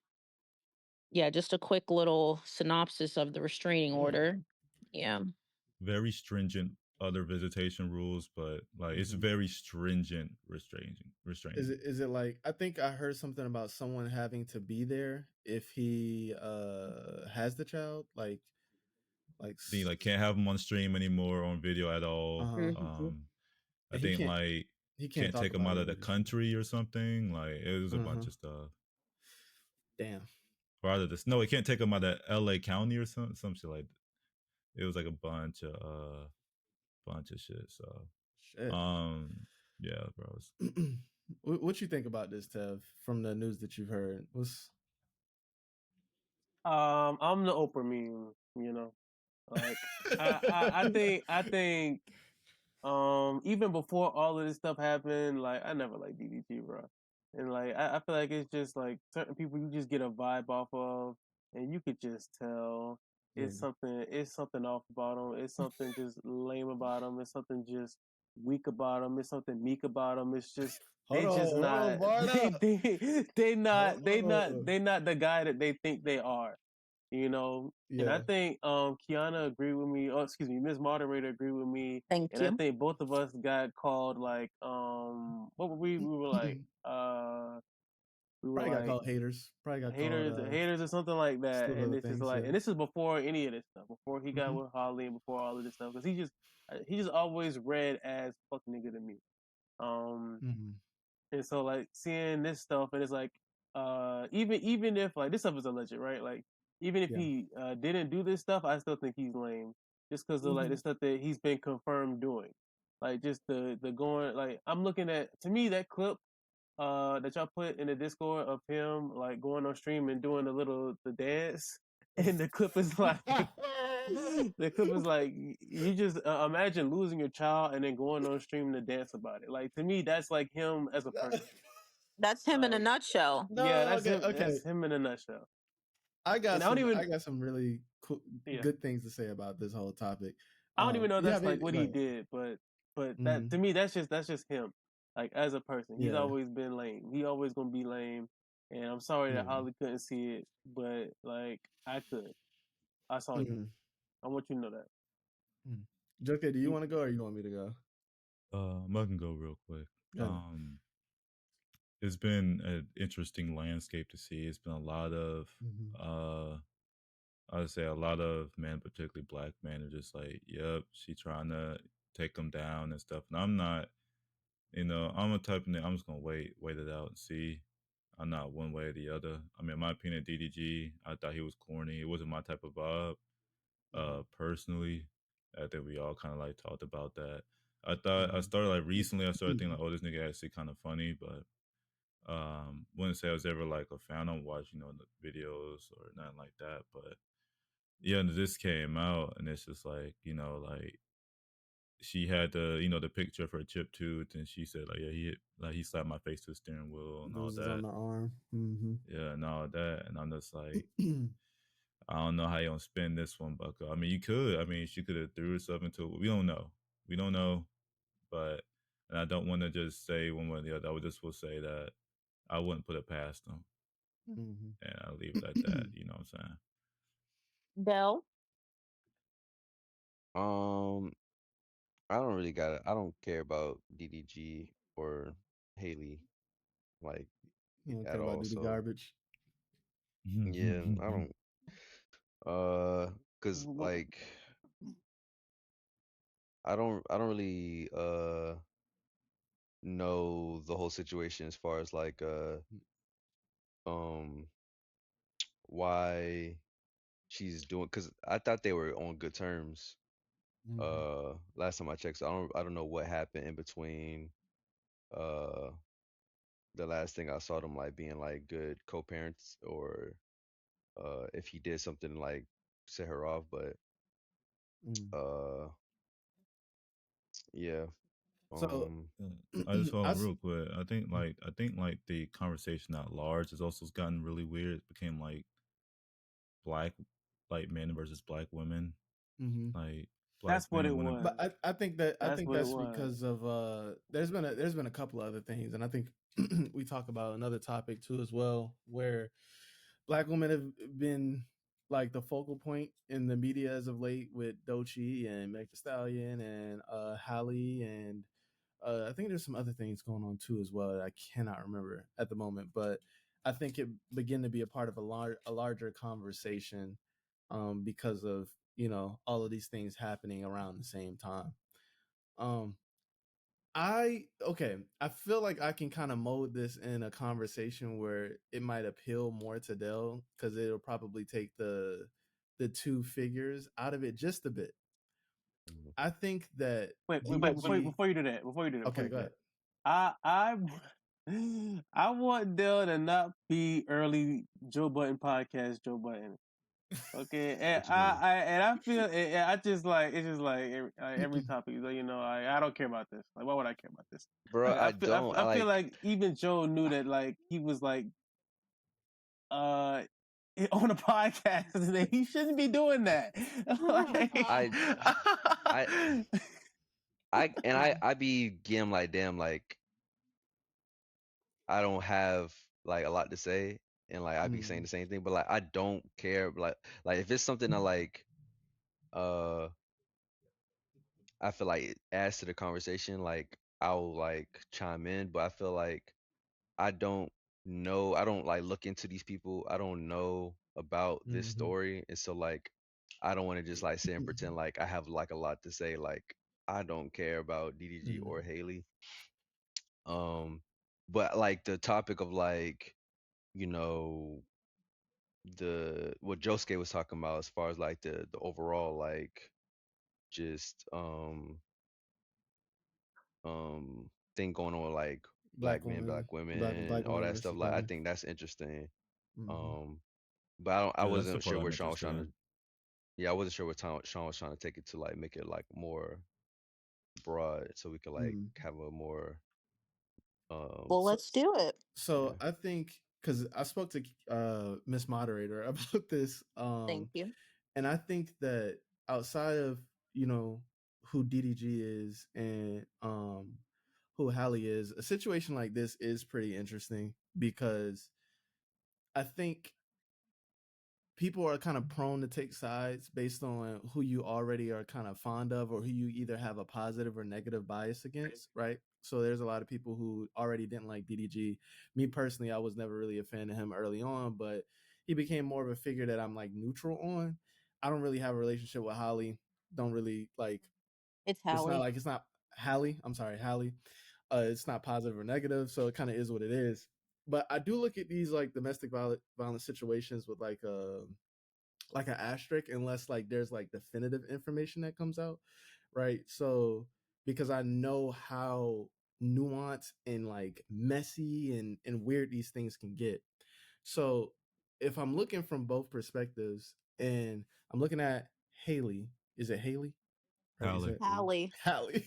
yeah, just a quick little synopsis of the restraining order. Yeah. Very stringent other visitation rules, but like it's Mhm. very stringent restraining. Is it like, I think I heard something about someone having to be there if he has the child, like They like can't have them on stream anymore or on video at all. Mhm. I he think can't like he can't can't talk take them about out it of the either. country or something. Like it was a bunch of stuff. Damn. Or out of this, no, it can't take them out of L.A. County or some shit like. It was like a bunch of shit. So, Shit. yeah, bro. What you think about this, Tev, from the news that you've heard? I'm the Oprah meme, you know. Like I think even before all of this stuff happened, like I never liked DDG, bro. And like I feel like it's just like certain people you just get a vibe off of, and you could just tell Yeah. it's something off about them. It's something just lame about them. It's something just weak about them. It's something meek about them. It's just they just hold on, not Varda. they not the guy that they think they are, you know. And I Yeah. think Kiana agreed with me. Oh, excuse me, Miss Moderator agreed with me. Thank And I you. think both of us got called like what were we were like we were Probably got like called haters. Probably got called haters or something like that. slew of And other this is things. like, Yeah. and this is before any of this stuff, before he got with Holly and before all of this stuff, because he just always read as fuck nigga to me. Um, and so like seeing this stuff, and it's like even if like this stuff is alleged, right? Like even if Yeah. he didn't do this stuff, I still think he's lame, just because of like the stuff that he's been confirmed doing. Like just the going, like I'm looking at, to me, that clip that y'all put in the Discord of him like going on stream and doing the dance, and the clip is like the clip is like you just imagine losing your child and then going on stream to dance about it. Like to me, that's like him as a person. That's him in a Like nutshell. yeah, No, that's okay, him. okay. That's him in a nutshell. I got And I don't even some really cool, yeah. good things to say about this whole topic. I don't even know Yeah, that's like what go he ahead. did, but that to me that's just him. Like as a person, he's Yeah. always been lame. He always gonna be lame. And I'm sorry that Holly couldn't see it, but like I could. I saw you. I want you to know that. Joker, do you want to go or you want me to go? I can go real quick. Go ahead. It's been an interesting landscape to see. It's been a lot of I would say a lot of men, particularly black men, are just like, yep, she trying to take them down and stuff. And I'm not, I'm a type of nigga, I'm just gonna wait it out and see. I'm not one way or the other. I mean, in my opinion, DDG, I thought he was corny. It wasn't my type of vibe. Personally, I think we all kind of like talked about that. I thought I started like recently. I started thinking like, oh, this nigga actually kind of funny, but wouldn't say I was ever like a fan. I don't watch the videos or nothing like that. But yeah, and this came out, and it's just like like she had the picture of her chip tooth, and she said like, yeah, he slapped my face to the steering wheel and all Bruises that. on the arm. Yeah, and all that, and I'm just like, I don't know how you gonna spin this one, Bucko. I mean, you could. I mean, she could have threw herself into it. We don't know. We don't know, but and I don't want to just say one way or the other. I would just will say that I wouldn't put it past them, and I'll leave it at that. You know what I'm saying? Bell. I don't really got it. I don't care about DDG or Haley like You don't at care about all. duty So garbage. yeah, I don't. Cause like I don't really know the whole situation as far as like um why she's doing, because I thought they were on good terms last time I checked. So I don't know what happened in between uh the last thing I saw them like being like good co-parents, or if he did something like set her off, but uh yeah. So I just I real quick. I think like the conversation at large has also gotten really weird. It became like black men versus black women. Like black That's what men it wouldn't. was. But I think That's what it that's was. because of there's been a couple of other things, and I think we talk about another topic too as well, where black women have been like the focal point in the media as of late with Doechii and Meg Thee Stallion and Halle, and I think there's some other things going on too as well that I cannot remember at the moment, but I think it began to be a part of a larger conversation because of, you know, all of these things happening around the same time. Um, I feel like I can kind of mold this in a conversation where it might appeal more to Dell, because it'll probably take the two figures out of it just a bit. I think that Wait, DDG. before you do that, Okay, go ahead. I I want Dell to not be early Joe Button podcast Joe Button. Okay, and What you mean? I feel I just like it's just like every topic. You know, I don't care about this. Like, why would I care about this? Bro, I don't. I feel like even Joe knew that like he was like on a podcast and he shouldn't be doing that. Like, I be getting like, damn, like I don't have like a lot to say, and like I be saying the same thing, but like I don't care. Like if it's something that like uh I feel like it adds to the conversation, like I'll like chime in, but I feel like I don't know, I don't like look into these people. I don't know about this story, and so like I don't want to just like sit and pretend like I have like a lot to say. Like I don't care about DDG or Haley. But like the topic of like, you know, the what Josuke was talking about as far as like the overall like just thing going on with like black men, black women, Black all women that stuff. versus Like I black. think that's interesting. But I Yeah, that's the wasn't part sure I'm where Sean was interested trying to. in. Yeah, I wasn't sure what Sean was trying to take it to, like make it like more broad, so we could like have a more Well, let's do it. So I think, because I spoke to Miss Moderator about this, Thank you. and I think that outside of, you know, who DDG is and who Halle is, a situation like this is pretty interesting, because I think people are kind of prone to take sides based on who you already are kind of fond of, or who you either have a positive or negative bias against, right? So there's a lot of people who already didn't like DDG. Me personally, I was never really a fan of him early on, but he became more of a figure that I'm like neutral on. I don't really have a relationship with Halle. Don't really like. It's Halle. It's not Halle. I'm sorry, Halle. It's not positive or negative, so it kind of is what it is. But I do look at these like domestic violence situations with like an asterisk, unless like there's like definitive information that comes out, right? So because I know how nuanced and like messy and weird these things can get. So if I'm looking from both perspectives, and I'm looking at Haley, is it Haley? Right? Is it Halle. Halle?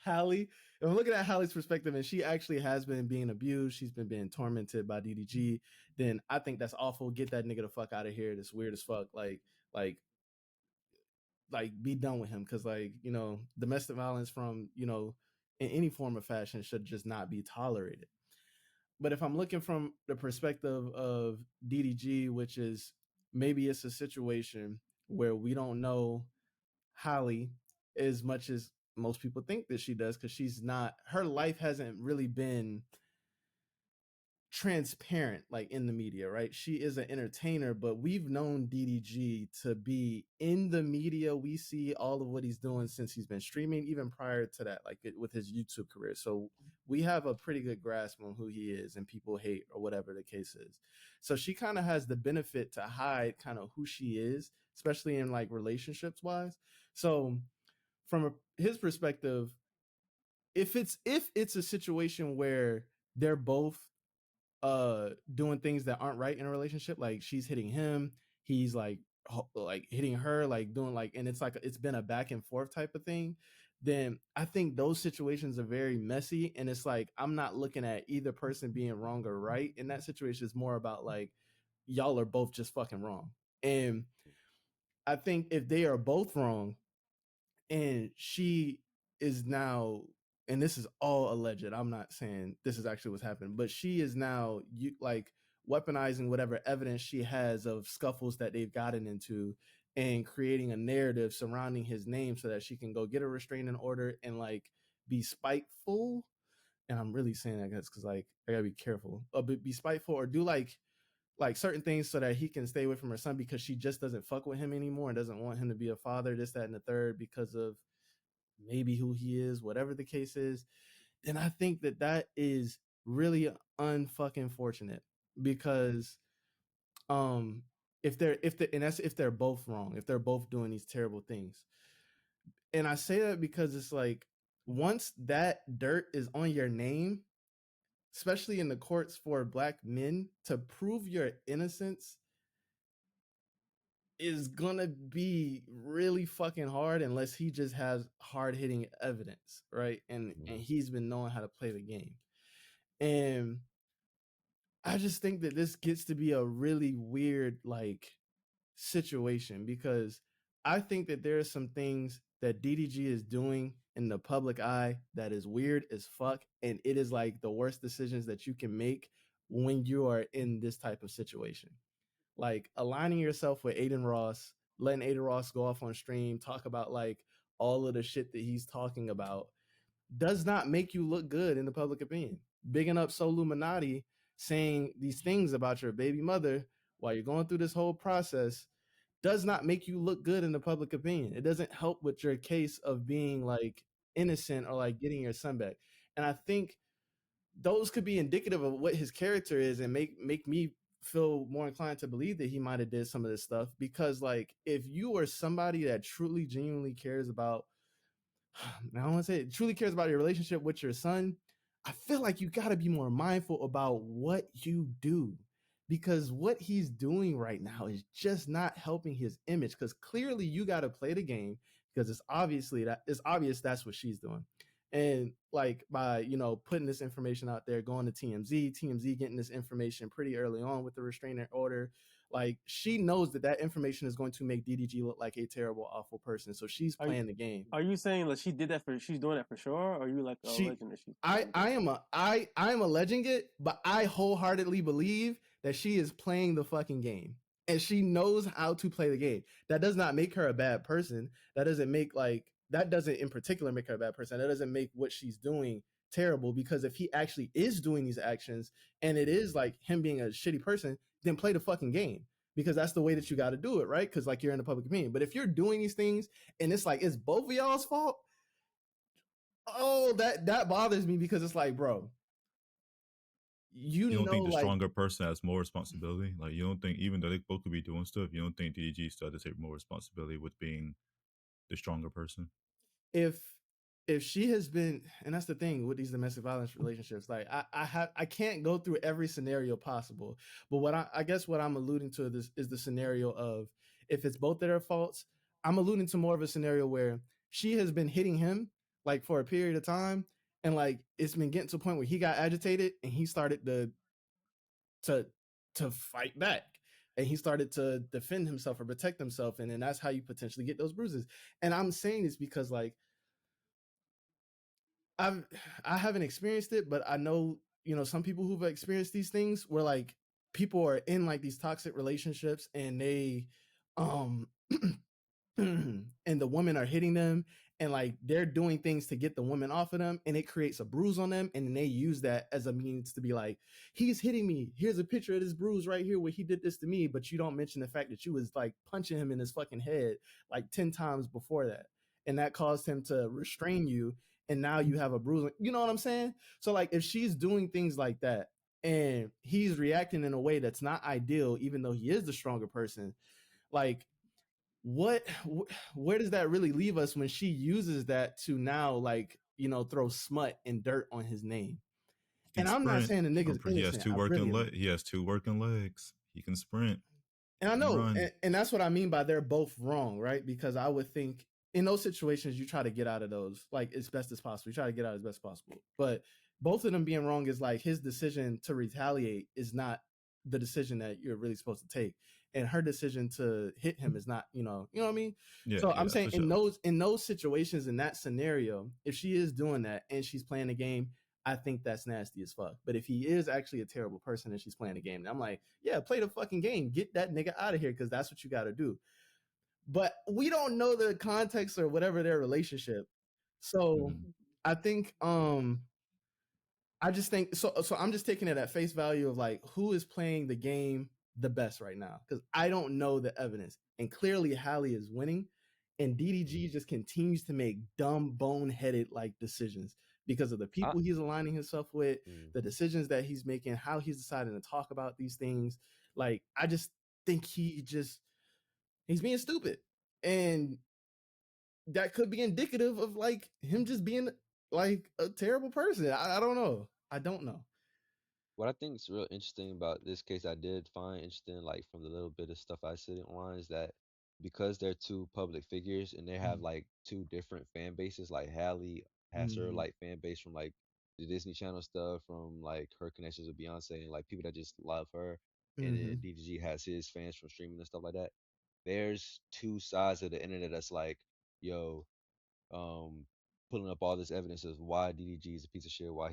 Halle. If I'm looking at Halle's perspective, and she actually has been being abused, she's been being tormented by DDG, then I think that's awful. Get that nigga the fuck out of here. That's weird as fuck. Like, be done with him. Cause like, you know, domestic violence from, you know, in any form of fashion should just not be tolerated. But if I'm looking from the perspective of DDG, which is maybe it's a situation where we don't know Halle as much as most people think that she does, because she's not, her life hasn't really been transparent like in the media, right? She is an entertainer, but we've known DDG to be in the media. We see all of what he's doing since he's been streaming, even prior to that, like with his YouTube career. So we have a pretty good grasp on who he is and people hate or whatever the case is. So she kind of has the benefit to hide kind of who she is, especially in like relationships wise. So from his perspective, if it's a situation where they're both doing things that aren't right in a relationship, like she's hitting him, he's like hitting her, like doing like, and it's like it's been a back and forth type of thing, then I think those situations are very messy. And it's like I'm not looking at either person being wrong or right in that situation. It's more about like y'all are both just fucking wrong. And I think if they are both wrong and she is now, and this is all alleged, I'm not saying this is actually what's happened, but she is now like weaponizing whatever evidence she has of scuffles that they've gotten into and creating a narrative surrounding his name so that she can go get a restraining order and like be spiteful. And I'm really saying that because like I gotta be careful, but be spiteful or do like certain things so that he can stay away from her son because she just doesn't fuck with him anymore and doesn't want him to be a father, this, that, and the third, because of maybe who he is, whatever the case is. Then I think that that is really unfucking fortunate because if they're both wrong, if they're both doing these terrible things. And I say that because it's like once that dirt is on your name, especially in the courts for Black men, to prove your innocence is gonna be really fucking hard unless he just has hard-hitting evidence, right? And he's been knowing how to play the game. And I just think that this gets to be a really weird like situation because I think that there are some things that DDG is doing in the public eye that is weird as fuck, and it is like the worst decisions that you can make when you are in this type of situation. Like aligning yourself with Aiden Ross, letting Aiden Ross go off on stream, talk about like all of the shit that he's talking about does not make you look good in the public opinion. Bigging up Soluminati, saying these things about your baby mother while you're going through this whole process does not make you look good in the public opinion. It doesn't help with your case of being like innocent or like getting your son back. And I think those could be indicative of what his character is and make me feel more inclined to believe that he might have did some of this stuff. Because like if you are somebody that truly genuinely cares about, I don't want to say it, truly cares about your relationship with your son, I feel like you got to be more mindful about what you do, because what he's doing right now is just not helping his image. Because clearly you got to play the game, because it's obvious that's what she's doing. And like by putting this information out there, going to TMZ getting this information pretty early on with the restraining order, like she knows that information is going to make DDG look like a terrible, awful person. So she's playing the game. Are you saying like she's doing that for sure? Or are you like alleging that she's I am alleging it, but I wholeheartedly believe that she is playing the fucking game. And she knows how to play the game. That does not make her a bad person. That doesn't in particular make her a bad person. That doesn't make what she's doing terrible, because if he actually is doing these actions and it is like him being a shitty person, then play the fucking game, because that's the way that you got to do it, right? Because like you're in the public opinion. But if you're doing these things and it's like it's both of y'all's fault, that bothers me, because it's like, bro, you don't think the stronger person has more responsibility? Like, you don't think, even though they both could be doing stuff, you don't think DDG still has to take more responsibility with being the stronger person? If she has been, and that's the thing with these domestic violence relationships, like I can't go through every scenario possible, but what I guess what I'm alluding to this is the scenario of, if it's both of their faults, I'm alluding to more of a scenario where she has been hitting him like for a period of time, and like it's been getting to a point where he got agitated and he started to fight back, and he started to defend himself or protect himself, and then that's how you potentially get those bruises. And I'm saying this because like I haven't experienced it, but I know some people who've experienced these things where like people are in like these toxic relationships and they and the women are hitting them, and like they're doing things to get the woman off of them, and it creates a bruise on them, and then they use that as a means to be like, he's hitting me, here's a picture of this bruise right here where he did this to me, but you don't mention the fact that you was like punching him in his fucking head like 10 times before that, and that caused him to restrain you, and now you have a bruise. You know what I'm saying? So like, if she's doing things like that and he's reacting in a way that's not ideal, even though he is the stronger person, like, where does that really leave us when she uses that to now, like, you know, throw smut and dirt on his name? And I'm not saying the nigga's He has innocent. two working legs. He has two working legs. He can sprint. And I know, and that's what I mean by they're both wrong, right? Because I would think in those situations, you try to get out of those like as best as possible. You try to get out as best as possible. But both of them being wrong is like his decision to retaliate is not the decision that you're really supposed to take. And her decision to hit him is not, you know what I mean? Yeah, so I'm saying in those situations, in that scenario, if she is doing that and she's playing the game, I think that's nasty as fuck. But if he is actually a terrible person and she's playing the game, I'm like, yeah, play the fucking game. Get that nigga out of here, because that's what you got to do. But we don't know the context or whatever their relationship. So I think I just think so I'm just taking it at face value of like, who is playing the game the best right now, because I don't know the evidence. And clearly Halle is winning, and DDG just continues to make dumb, boneheaded like decisions because of the people he's aligning himself with, the decisions that he's making, how he's deciding to talk about these things. Like, I just think he's being stupid, and that could be indicative of like him just being like a terrible person. I don't know. I don't know. What I think is real interesting about this case, I did find interesting, like from the little bit of stuff I see online, is that because they're two public figures and they have like two different fan bases, like Halle has her like fan base from like the Disney Channel stuff, from like her connections with Beyonce and like people that just love her, and then DDG has his fans from streaming and stuff like that. There's two sides of the internet that's like, yo, pulling up all this evidence of why DDG is a piece of shit, why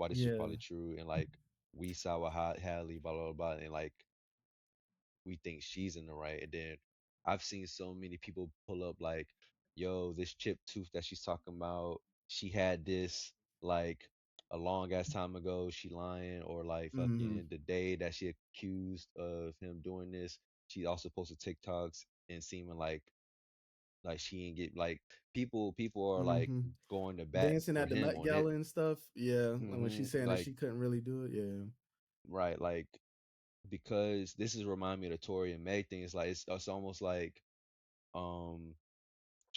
this is probably true, and like we saw with Halle, blah blah blah, and like we think she's in the right. And then I've seen so many people pull up like, yo, this chipped tooth that she's talking about, she had this like a long ass time ago, she lying, or like fucking the day that she accused of him doing this, she also posted TikToks and seeming like she ain't get like people are like going to bat dancing for at the him Met on Gala it. and stuff. Yeah, like when she's saying like, that she couldn't really do it. Yeah, right. Like, because this is remind me of the Tory and Meg thing. It's like it's almost like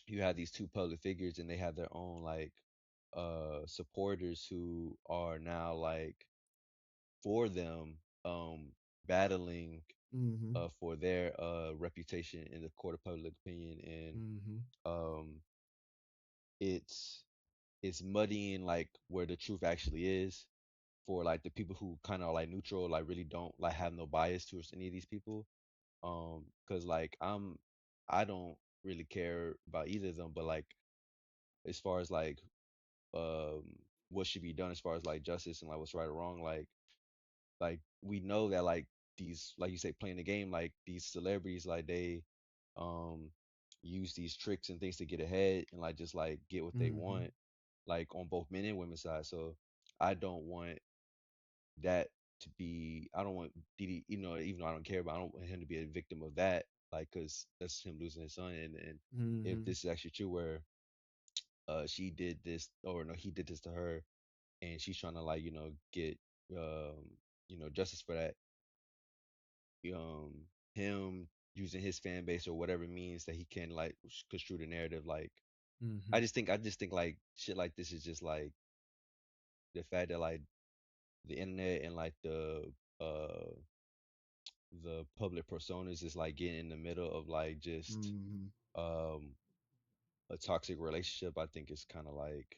you have these two public figures and they have their own like supporters who are now like for them battling for their reputation in the court of public opinion, and it's muddying like where the truth actually is for like the people who kind of like neutral, like really don't like have no bias towards any of these people. Because like I don't really care about either of them, but like as far as like um what should be done as far as like justice and like what's right or wrong, like we know that like these, like you say, playing the game, like these celebrities, like they um use these tricks and things to get ahead and like just like get what they want, like on both men and women's side. So I don't want that to be, I don't want Didi, you know, even though I don't care, but I don't want him to be a victim of that, like, because that's him losing his son. And if this is actually true, where she did this, or no, he did this to her, and she's trying to like, you know, get you know, justice for that, him using his fan base or whatever means that he can like construe the narrative, like I just think like shit like this is just like the fact that like the internet and like uh the public personas is like getting in the middle of like just um a toxic relationship. I think is kind of like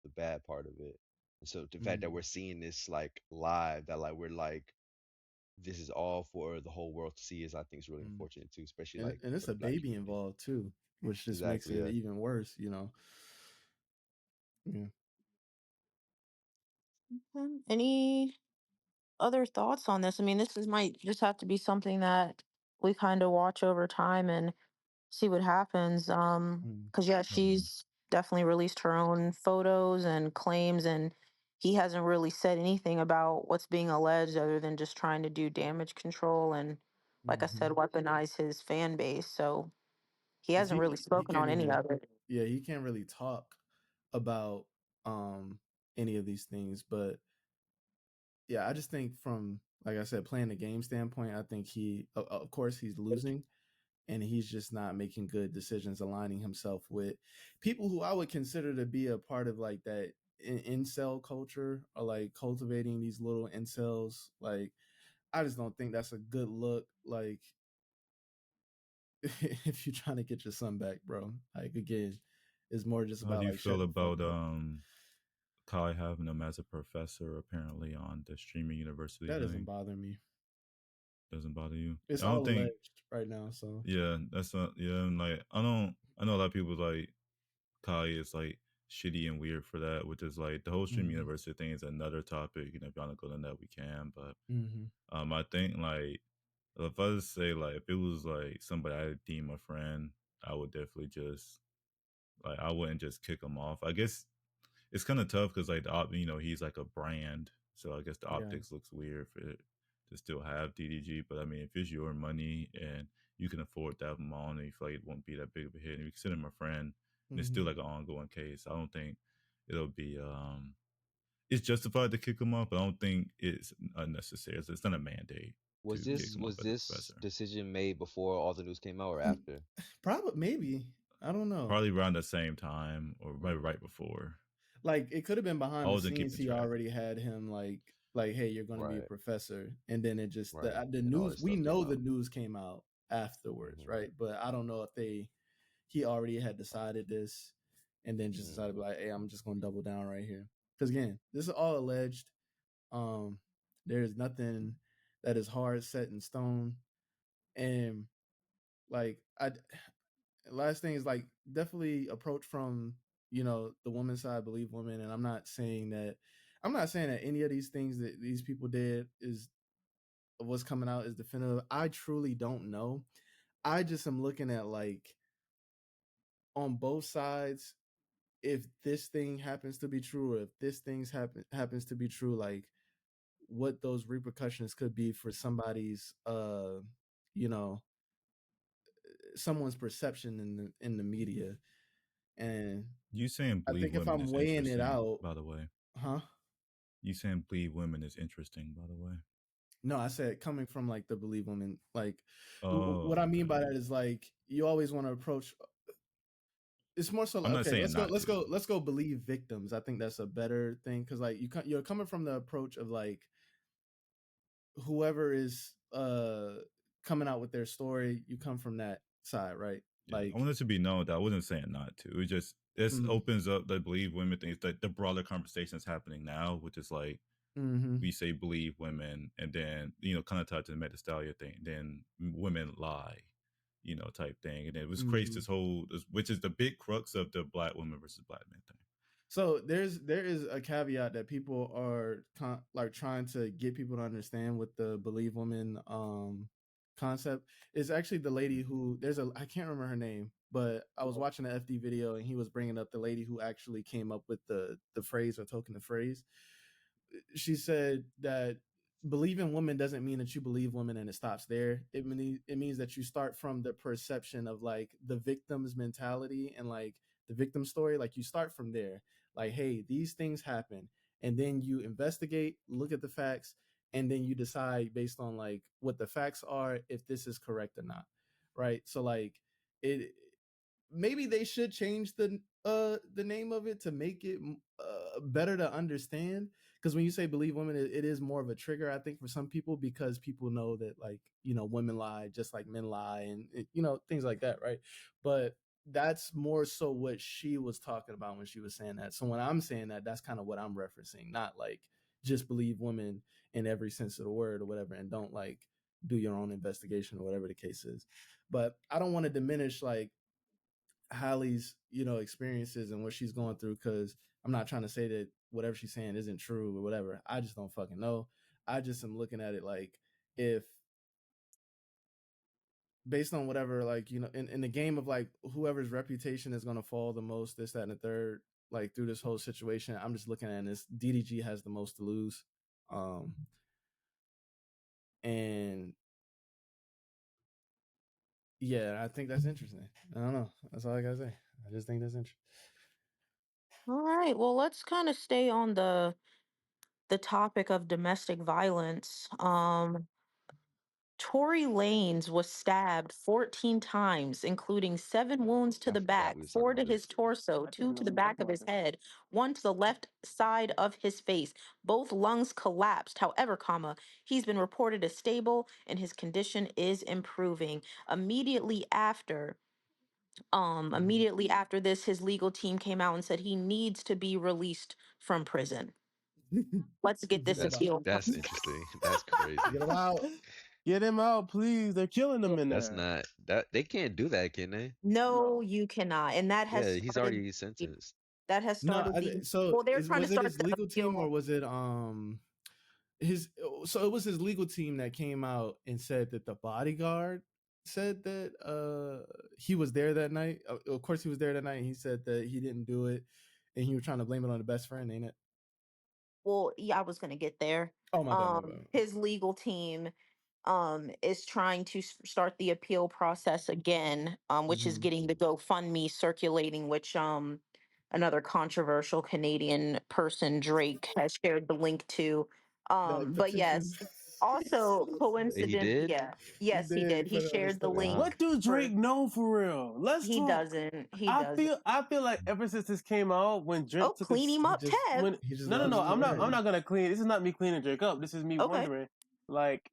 the bad part of it. And so the fact that we're seeing this like live, that like we're like this is all for the whole world to see, is I think is really unfortunate too, especially like and it's a baby involved too, which just makes it even worse, you know. Yeah. Any other thoughts on this? I mean, might just have to be something that we kind of watch over time and see what happens. Because yeah, she's definitely released her own photos and claims, and he hasn't really said anything about what's being alleged other than just trying to do damage control and, like I said, weaponize his fan base. So he hasn't really He spoken can't on any even, of it. yeah, he can't really talk about any of these things. But yeah, I just think from, like I said, playing the game standpoint, I think he, of course, he's losing, and he's just not making good decisions, aligning himself with people who I would consider to be a part of like that incel culture, or like cultivating these little incels. Like, I just don't think that's a good look. Like, if you're trying to get your son back, bro, like, again, it's more just How about do you like shut feel the fuck about up. Kai having him as a professor apparently on the streaming university That doesn't thing? bother me. Doesn't bother you? It's I all don't think. alleged right now, so Yeah, that's not. Yeah, and like I don't. I know a lot of people like Kai is like shitty and weird for that, which is like the whole streaming mm-hmm. university thing is another topic. You know, if you want to go into that, we can. But Mm-hmm. I think like if I just say like if it was like somebody I deem a friend, I would definitely just like I wouldn't just kick him off. I guess it's kind of tough because like you know, he's like a brand, so I guess the Yeah. optics looks weird for it to still have DDG. But I mean, if it's your money and you can afford to have him on, and you feel like it won't be that big of a hit, and you consider him a friend, and it's Mm-hmm. still like an ongoing case, I don't think it'll be it's justified to kick him off, but I don't think it's unnecessary. It's not a mandate to Was kick this him off was as a this professor. decision made before all the news came out or after? Probably, maybe, I don't know. Probably around the same time or right before. Like, it could have been I behind the wasn't scenes. keeping He track. already had him like, hey, you're going to be a Right, professor, and then it just right. the And all news. this We stuff came know the out. news came out afterwards, Mm-hmm. right? But I don't know if he already had decided this, and then just Mm-hmm. decided like, hey, I'm just going to double down right here. Because again, this is all alleged. Um, there is nothing that is hard set in stone, and like I last thing is like definitely approach from the woman's side, believe women, and I'm not saying that any of these things that these people did is what's coming out is definitive. I truly don't know. I just am looking at like on both sides, if this thing happens to be true, or if this happens to be true, like what those repercussions could be for somebody's you know someone's perception in the media. And You saying I believe think if women I'm is weighing it interesting, out, by the way. huh? You saying believe women is interesting, by the way. No, I said coming from like the believe women. Like, Oh, what I mean okay. by that is like you always want to approach. It's more so I'm like, not okay, saying not to. let's go believe victims. I think that's a better thing because like you're coming from the approach of like whoever is coming out with their story. You come from that side, right? Yeah, I Like, want it to be known that I wasn't saying not to. It just this mm, opens up the believe women things, that the broader conversation is happening now, which is like mm-hmm, we say believe women, and then kind of tied to the Meta Stallion thing, then women lie, type thing, and it was creates mm-hmm. this whole, which is the big crux of the black women versus black men thing. So there is a caveat that people are like trying to get people to understand with the believe woman concept. Is actually the lady who I can't remember her name, but I was watching the FD video and he was bringing up the lady who actually came up with the phrase or token the phrase. She said that believe in women doesn't mean that you believe women and it stops there. It means that you start from the perception of like the victim's mentality and like the victim story. Like you start from there. Like, hey, these things happen, and then you investigate, look at the facts, and then you decide based on like what the facts are if this is correct or not. Right. So like it maybe they should change the name of it to make it better to understand, because when you say believe women, it is more of a trigger, I think, for some people, because people know that like women lie just like men lie, and things like that, right? But that's more so what she was talking about when she was saying that. So when I'm saying that, that's kind of what I'm referencing, not like just believe women in every sense of the word or whatever, and don't like do your own investigation or whatever the case is. But I don't want to diminish like Halle's, experiences and what she's going through, because I'm not trying to say that whatever she's saying isn't true or whatever. I just don't fucking know. I just am looking at it like, if based on whatever, like, in the game of like whoever's reputation is going to fall the most, this, that, and the third, like through this whole situation, I'm just looking at this. DDG has the most to lose. And yeah, I think that's interesting. I don't know. That's all I gotta say. I just think that's interesting. All right. Well, let's kind of stay on the topic of domestic violence. Tory Lanez was stabbed 14 times, including 7 wounds to I the forgot back, we was 4 talking to about his this. torso, I 2 didn't to know the we were back talking of about his this. head, 1 to the left side of his face. Both lungs collapsed. However, he's been reported as stable and his condition is improving. Immediately after this, his legal team came out and said he needs to be released from prison. Let's get this Get him appeal. That's interesting. That's crazy. Get him out. Get him out, please. They're killing them in That's there. not that they can't do that, can they? No, No. you cannot. And that has Yeah, he's started already sentenced. No, the so well, they're is trying to was it start his the legal team or appeal. was it his? So it was his legal team that came out and said that the bodyguard said that he was there that night. Of course, he was there that night. And he said that he didn't do it, and he was trying to blame it on the best friend, ain't it? Well, yeah, I was gonna get there. Oh my bad, my bad. His legal team is trying to start the appeal process again, which is Mm-hmm. getting the GoFundMe circulating, which another controversial Canadian person, Drake, has shared the link to. That But petition. yes, also He coincident, did? yeah, He yes, he did. did. He He put it on his shared the story. link Wow. What do for Drake know for real? Let's he talk. doesn't. He doesn't. I feel like ever since this came out, when Oh, Drake took clean him He up, just Tev. when he just no no loves no, I'm Tory. not gonna clean. This is not me cleaning Drake up. This is me Okay. wondering, like,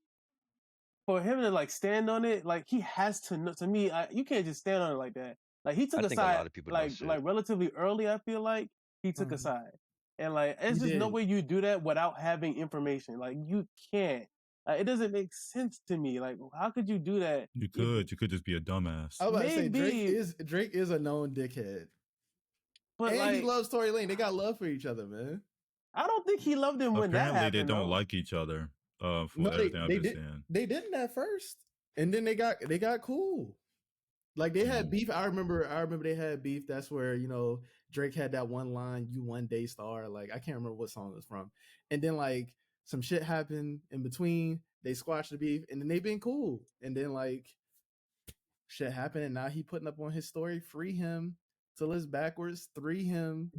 for him to like stand on it, like he has to know. To me, you can't just stand on it like that. Like he took I a think a side, lot of people know shit. like relatively early. I feel like he took a Uh-huh. side, and like He there's just no did. way you do that without having information. Like you can't. It doesn't make sense to me. Like how could you do that? You If could just be a dumbass. I was about to say maybe, Drake is a known dickhead, but and he like loves Tory Lane. They got love for each other, man. I don't think he loved him when that Apparently, they happened don't though. like each other. No, For everything I've been did seeing. they didn't at first, and then they got cool. Like they had beef. I remember they had beef. That's where Drake had that one line, "You one day star." Like I can't remember what song it was from, and then like some shit happened in between. They squashed the beef, and then they been cool. And then like shit happened, and now he putting up on his story, free him till it's backwards, three him.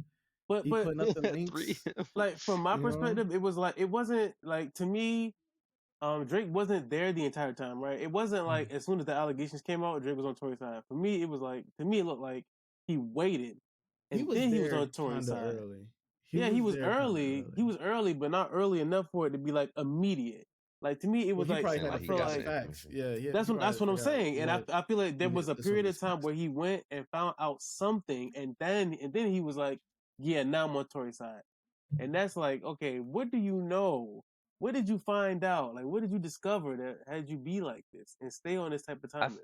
But He putting up the Three. links, like from my you know. perspective, it wasn't like to me. Drake wasn't there the entire time, right? It wasn't like as soon as the allegations came out, Drake was on Tory's side. For me, it was like to me it looked like he waited, He and was then he was there on Tory's kind of side. early. He Yeah, he was was there kind of early. He early. was early, but not early enough for it to be like immediate. Like to me, it Well, was he like probably Saying had I to like he feel figure got out the like facts. information. Yeah, that's he probably had to what I'm figure out saying, and what I feel like there was a this one period of was time facts. where he went and found out something, and then he was like, yeah, now I'm on Tory's side. And that's like, okay, what do you know? What did you find out? Like, what did you discover that had you be like this and stay on this type of I timing?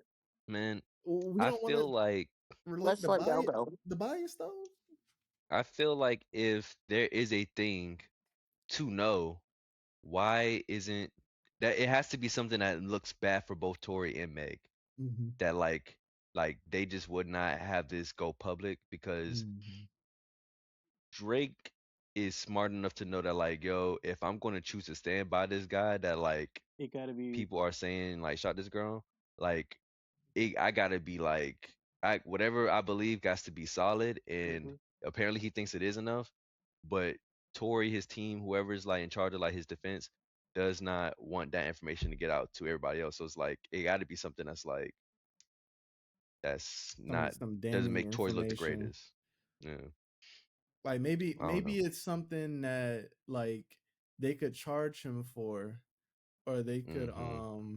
man, We I don't want to feel like relate Let's let Bell go. the bias though. if there is a thing to know, why isn't that it has to be something that looks bad for both Tory and Meg. Mm-hmm. That like they just would not have this go public because Mm-hmm. Drake is smart enough to know that like, yo, if I'm going to choose to stand by this guy that like It gotta be. people are saying like shot this girl, like I gotta be like I whatever I believe got to be solid, and Hmm. apparently he thinks it is enough. But Tory, his team, whoever's like in charge of like his defense, does not want that information to get out to everybody else. So it's like it got to be something that's not Some doesn't damning make Tory look the information. greatest. Yeah, Like I don't know. it's something that like they could charge him for, or they could Mm-hmm.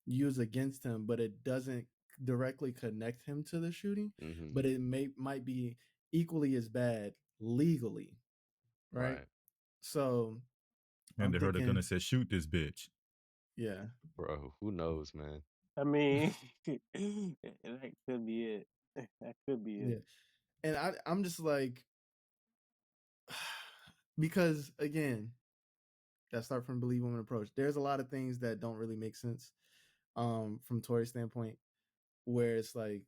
use against him, but it doesn't directly connect him to the shooting. Mm-hmm. But it might be equally as bad legally, right? Right, So And I'm they heard a gun thinking, and said, "Shoot this bitch." yeah. bro. Who knows, man? I mean, that could be it. That could be Yeah. it. And I'm just like, because again, that start from believe woman approach. There's a lot of things that don't really make sense from Tory's standpoint, where it's like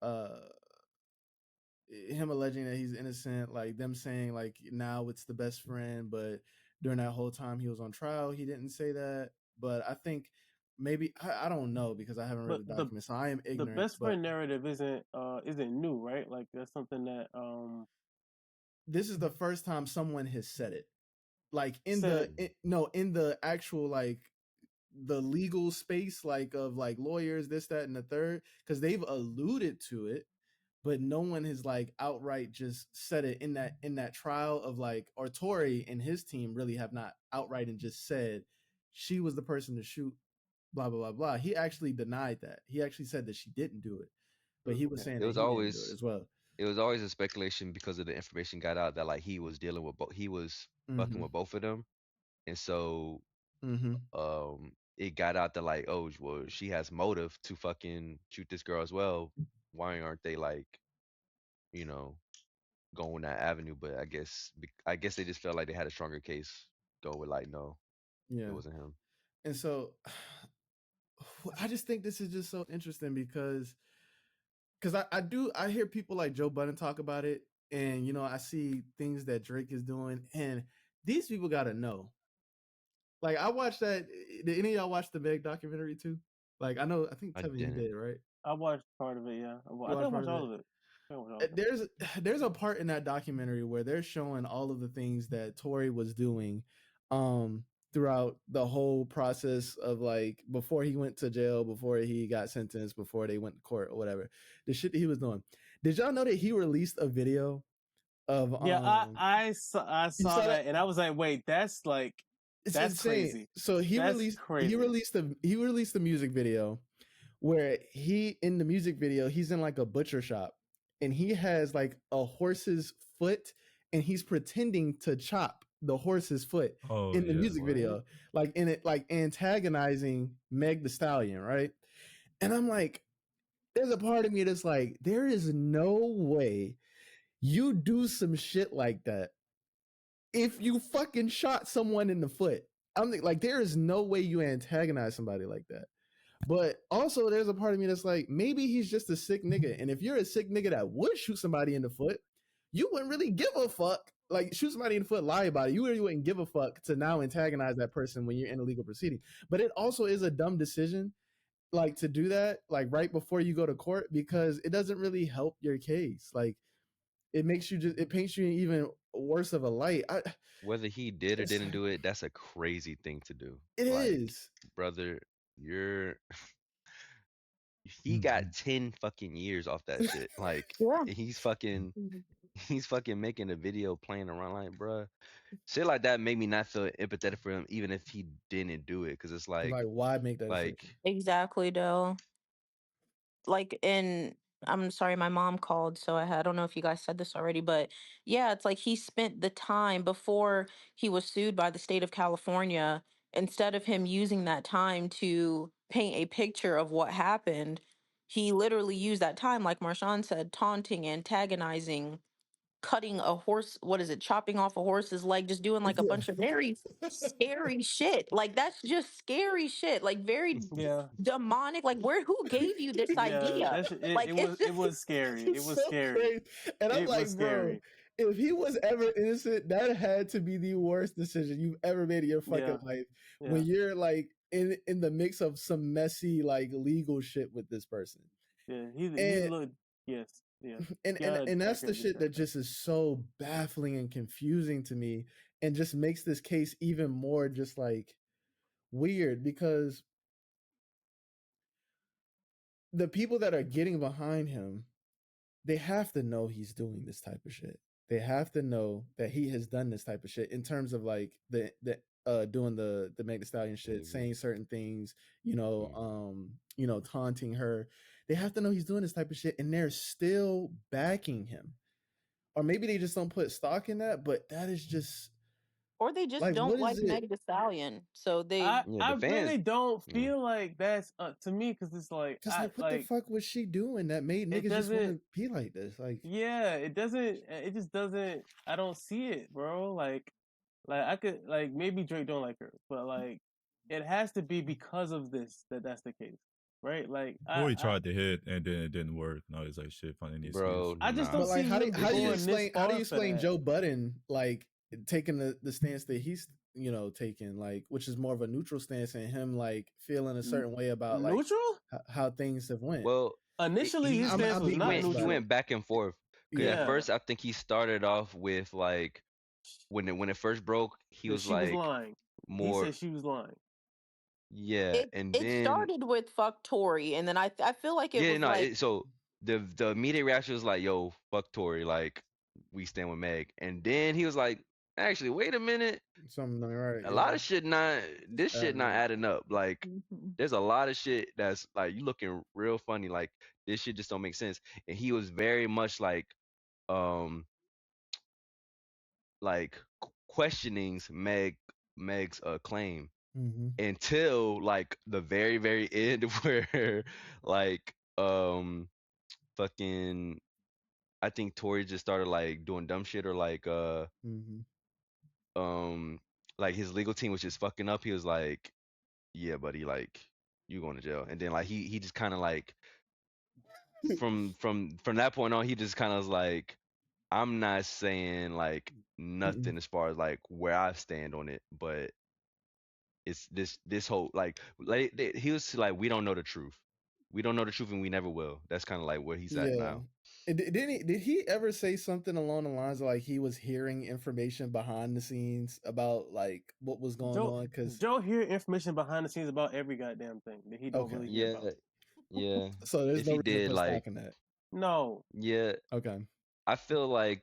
uh him alleging that he's innocent, like them saying like now it's the best friend, but during that whole time he was on trial, he didn't say that. But I think maybe I don't know because I haven't read But the document, so I am the ignorant. best But friend narrative isn't new, right? Like that's something that this is the first time someone has said it. Like in the actual like the legal space, like of like lawyers, this, that, and the third, because they've alluded to it, but no one has like outright just said it in that trial of like, or Tory and his team really have not outright and just said she was the person to shoot, blah blah blah blah. He actually denied that. He actually said that she didn't do it, but he was saying It that was he didn't do it as well. It was always a speculation because of the information got out that like he was dealing with he was fucking with both of them, and so it got out that like, oh well, she has motive to fucking shoot this girl as well. Why aren't they like, you know, going that avenue? But I guess they just felt like they had a stronger case. Go with like, no, it wasn't him. And so I just think this is just so interesting because I hear people like Joe Budden talk about it, and you know, I see things that Drake is doing, and these people gotta know. Like I watched that. Did any of y'all watch the Meg documentary too? Like I think Tevin, you did, right? I watched part of it. Yeah, I didn't watch all of it. There's a part in that documentary where they're showing all of the things that Tory was doing throughout the whole process of like before he went to jail, before he got sentenced, before they went to court or whatever, the shit that he was doing. Did y'all know that he released a video of I saw that and I was like, wait, that's insane. Crazy. So he released a music video where in the music video he's in like a butcher shop and he has like a horse's foot and he's pretending to chop the horse's foot in the music video, like in it, like antagonizing Meg the Stallion, right? And I'm like, there's a part of me that's like, there is no way you do some shit like that if you fucking shot someone in the foot. I'm like, there is no way you antagonize somebody like that. But also there's a part of me that's like, maybe he's just a sick nigga. And if you're a sick nigga that would shoot somebody in the foot, you wouldn't really give a fuck. Like shoot somebody in the foot, lie about it. You really wouldn't give a fuck to now antagonize that person when you're in a legal proceeding. But it also is a dumb decision, like to do that, like right before you go to court, because it doesn't really help your case. Like it paints you in even worse of a light. Whether he did or didn't do it, that's a crazy thing to do. It is, brother. He got 10 fucking years off that shit. Like he's fucking making a video playing around like, bruh. Shit like that made me not feel empathetic for him, even if he didn't do it, because it's like why make that like decision? Exactly, though. Like I'm sorry, my mom called, so I don't know if you guys said this already, but yeah, it's like he spent the time before he was sued by the state of California. Instead of him using that time to paint a picture of what happened, he literally used that time, like Marshawn said, taunting, antagonizing, cutting a horse, chopping off a horse's leg, just doing like a bunch of very scary shit. Like that's just scary shit, like very demonic. Like who gave you this idea? It was scary. It was so scary. Crazy. And I'm like, bro, if he was ever innocent, that had to be the worst decision you've ever made in your fucking life. When you're like in the mix of some messy like legal shit with this person. Yeah, he looked and that's the shit that just is so baffling and confusing to me, and just makes this case even more just like weird, because the people that are getting behind him, they have to know he's doing this type of shit. They have to know that he has done this type of shit in terms of like the doing the Meg Thee Stallion shit, saying certain things, taunting her. They have to know he's doing this type of shit, and they're still backing him. Or maybe they just don't put stock in that, but that is just... Or they just don't like Meg Thee Stallion, so they... I really don't feel like that's to me, because it's like... Because what the fuck was she doing that made niggas just want to be like this? Like, yeah, it just doesn't... I don't see it, bro. Like I could... Like, maybe Drake don't like her, but like, it has to be because of this that's the case. Right, like Tory tried to hit and then it didn't work. Now he's like, shit, finding these. Bro, I just don't see. How do you explain Joe Budden like taking the stance that he's taking, like, which is more of a neutral stance, and him like feeling a certain way about like how things have went? Well, initially his stance was not neutral. He went back and forth. At first, I think he started off with like when it first broke, he was she was like lying. more. He said she was lying. Yeah, and It then started with fuck Tory, and then I feel like it was like so the immediate reaction was like, "Yo, fuck Tory," like we stand with Meg, and then he was like, "Actually, wait a minute, something right. a lot of shit this shit not adding up. Like, there's a lot of shit that's like you looking real funny. Like this shit just don't make sense." And he was very much um like questionings Meg's claim until like the very very end where like fucking I think Tory just started like doing dumb shit or like his legal team was just fucking up. He was like, "Yeah, buddy, like you going to jail." And then like he just kind of like from that point on, he just kind of was like, "I'm not saying like nothing as far as like where I stand on it, but it's this whole like he was like, we don't know the truth. We don't know the truth and we never will." That's kind of like where he's at now. Did he ever say something along the lines of like he was hearing information behind the scenes about like what was going on? Because Joe hear information behind the scenes about every goddamn thing that he don't really hear about. Yeah. So there's if no he reason did for like stocking that. No. Yeah. Okay. I feel like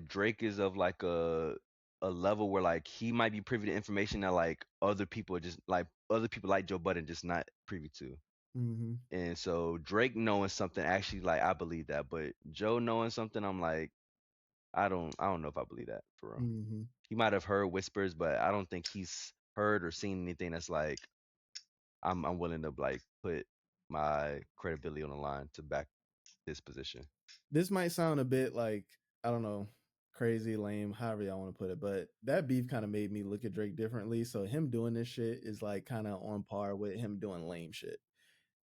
Drake is of like a level where like he might be privy to information that like other people like Joe Budden just not privy to. And so Drake knowing something, actually, like I believe that, but Joe knowing something, I'm like, I don't know if I believe that for real. He might have heard whispers, but I don't think he's heard or seen anything that's like I'm willing to like put my credibility on the line to back this position. This might sound a bit like, I don't know, crazy, lame, however y'all want to put it, but that beef kind of made me look at Drake differently. So him doing this shit is like kind of on par with him doing lame shit.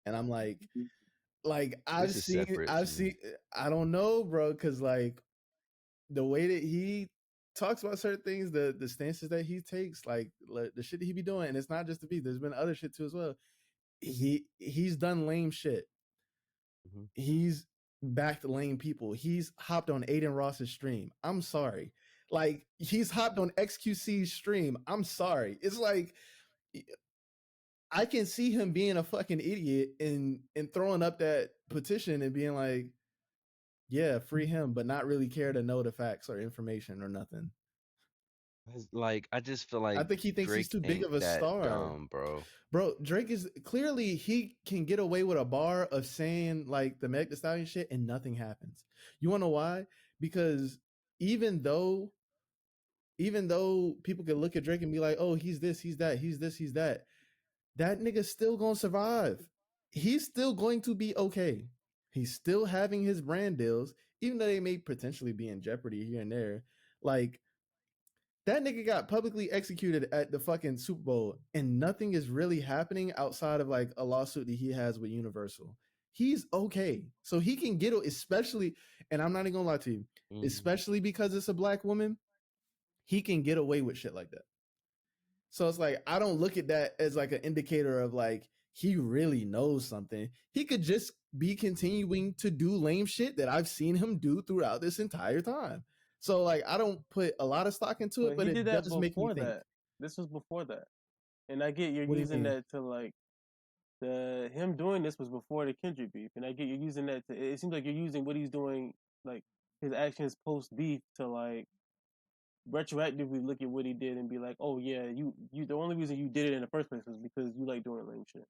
And I'm like I've seen, I don't know, bro, because like the way that he talks about certain things, the stances that he takes, like the shit that he be doing, and it's not just the beef. There's been other shit too as well. He's done lame shit. He's backed lame people. He's hopped on Aiden Ross's stream. I'm sorry. Like he's hopped on XQC's stream. I'm sorry. It's like I can see him being a fucking idiot and throwing up that petition and being like, yeah, free him, but not really care to know the facts or information or nothing. Like I just feel like I think he thinks Drake he's too big of a star, dumb, bro. Bro, Drake is clearly, he can get away with a bar of saying like the Meg Thee Stallion shit and nothing happens. You want to know why? Because even though people can look at Drake and be like, oh, he's this, he's that, he's this, he's that, that nigga's still gonna survive. He's still going to be okay. He's still having his brand deals, even though they may potentially be in jeopardy here and there. Like, that nigga got publicly executed at the fucking Super Bowl, and nothing is really happening outside of like a lawsuit that he has with Universal. He's okay. So he can get, especially, and I'm not even gonna lie to you, especially because it's a black woman, he can get away with shit like that. So it's like, I don't look at that as like an indicator of like, he really knows something. He could just be continuing to do lame shit that I've seen him do throughout this entire time. So like, I don't put a lot of stock into it, but it does make me think. This was before that, and I get you're using that to like him doing this was before the Kendrick beef, and I get you're using that to. It seems like you're using what he's doing, like his actions post beef, to like retroactively look at what he did and be like, oh yeah, you the only reason you did it in the first place was because you like doing lame shit,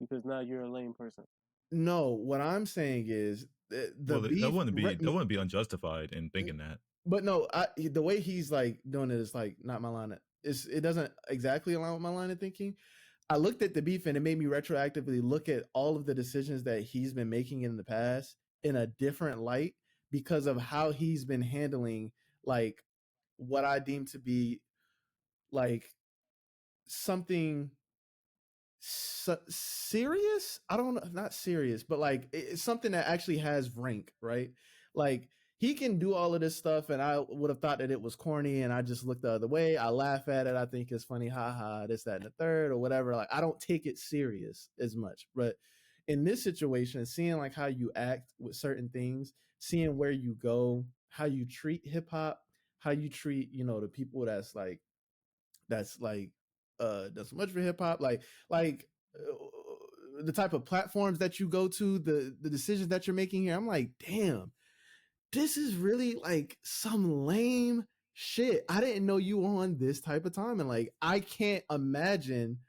because now you're a lame person. No, what I'm saying is beef, that wouldn't be unjustified in thinking that. But no, the way he's like doing it is like not my line. It doesn't exactly align with my line of thinking. I looked at the beef and it made me retroactively look at all of the decisions that he's been making in the past in a different light because of how he's been handling like what I deem to be like something serious. I don't know, not serious, but like it's something that actually has rank, right? Like he can do all of this stuff and I would have thought that it was corny and I just looked the other way. I laugh at it. I think it's funny. Ha ha, this, that, and the third or whatever. Like I don't take it serious as much, but in this situation, seeing like how you act with certain things, seeing where you go, how you treat hip hop, how you treat, you know, the people that's much for hip hop, the type of platforms that you go to, the decisions that you're making here. I'm like, damn, this is really like some lame shit. I didn't know you were on this type of time. And like, I can't imagine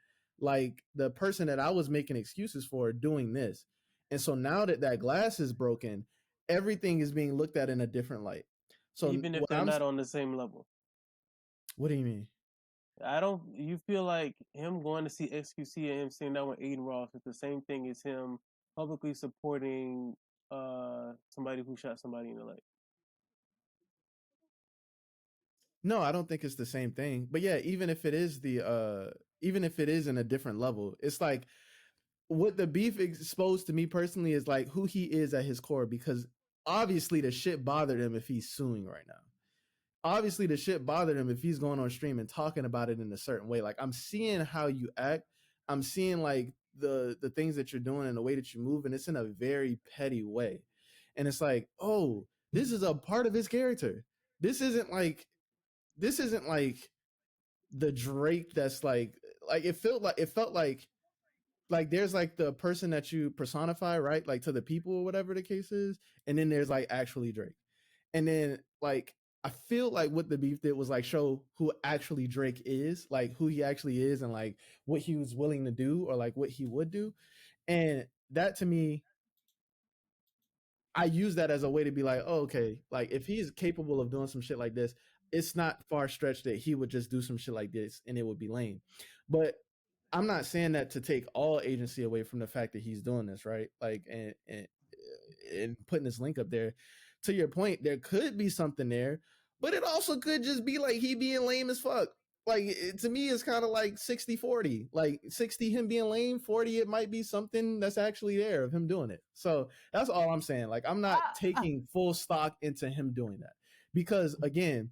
like the person that I was making excuses for doing this. And so now that that glass is broken, everything is being looked at in a different light. So even if they're not on the same level. What do you mean? You feel like him going to see XQC and him sitting down with Aiden Ross is the same thing as him publicly supporting somebody who shot somebody in the leg? No, I don't think it's the same thing. But yeah, even if it is in a different level, it's like what the beef exposed to me personally is like who he is at his core, because obviously the shit bothered him if he's suing right now. Obviously the shit bothered him if he's going on stream and talking about it in a certain way. Like, I'm seeing how you act. I'm seeing like the things that you're doing and the way that you move, and it's in a very petty way. And it's like, oh, this is a part of his character. This isn't like the Drake that's like it felt like there's like the person that you personify, right? Like to the people or whatever the case is. And then there's like actually Drake. And then like, I feel like what the beef did was like show who actually Drake is, like who he actually is and like what he was willing to do or like what he would do. And that to me, I use that as a way to be like, oh, okay, like if he's capable of doing some shit like this, it's not far stretched that he would just do some shit like this and it would be lame. But I'm not saying that to take all agency away from the fact that he's doing this, right? Like, and putting this link up there. To your point, there could be something there, but it also could just be like he being lame as fuck. Like, to me, it's kind of like 60-40. Like 60 him being lame, 40 it might be something that's actually there of him doing it. So that's all I'm saying. Like, I'm not taking full stock into him doing that, because again,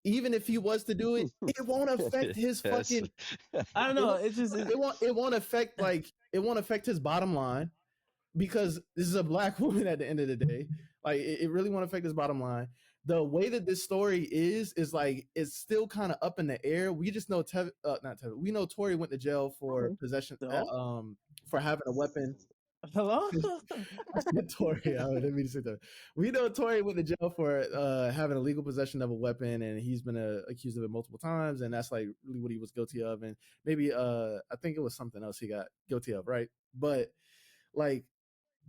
even if he was to do it, it won't affect his fucking. I don't know. It's just it won't affect his bottom line, because this is a black woman at the end of the day. Like, it really won't affect his bottom line. The way that this story is like it's still kind of up in the air. We just know we know Tory went to jail for possession, for having a weapon. Hello? Tory, I didn't mean to say that. We know Tory went to jail for having illegal possession of a weapon, and he's been accused of it multiple times, and that's like really what he was guilty of. And maybe I think it was something else he got guilty of, right? But like,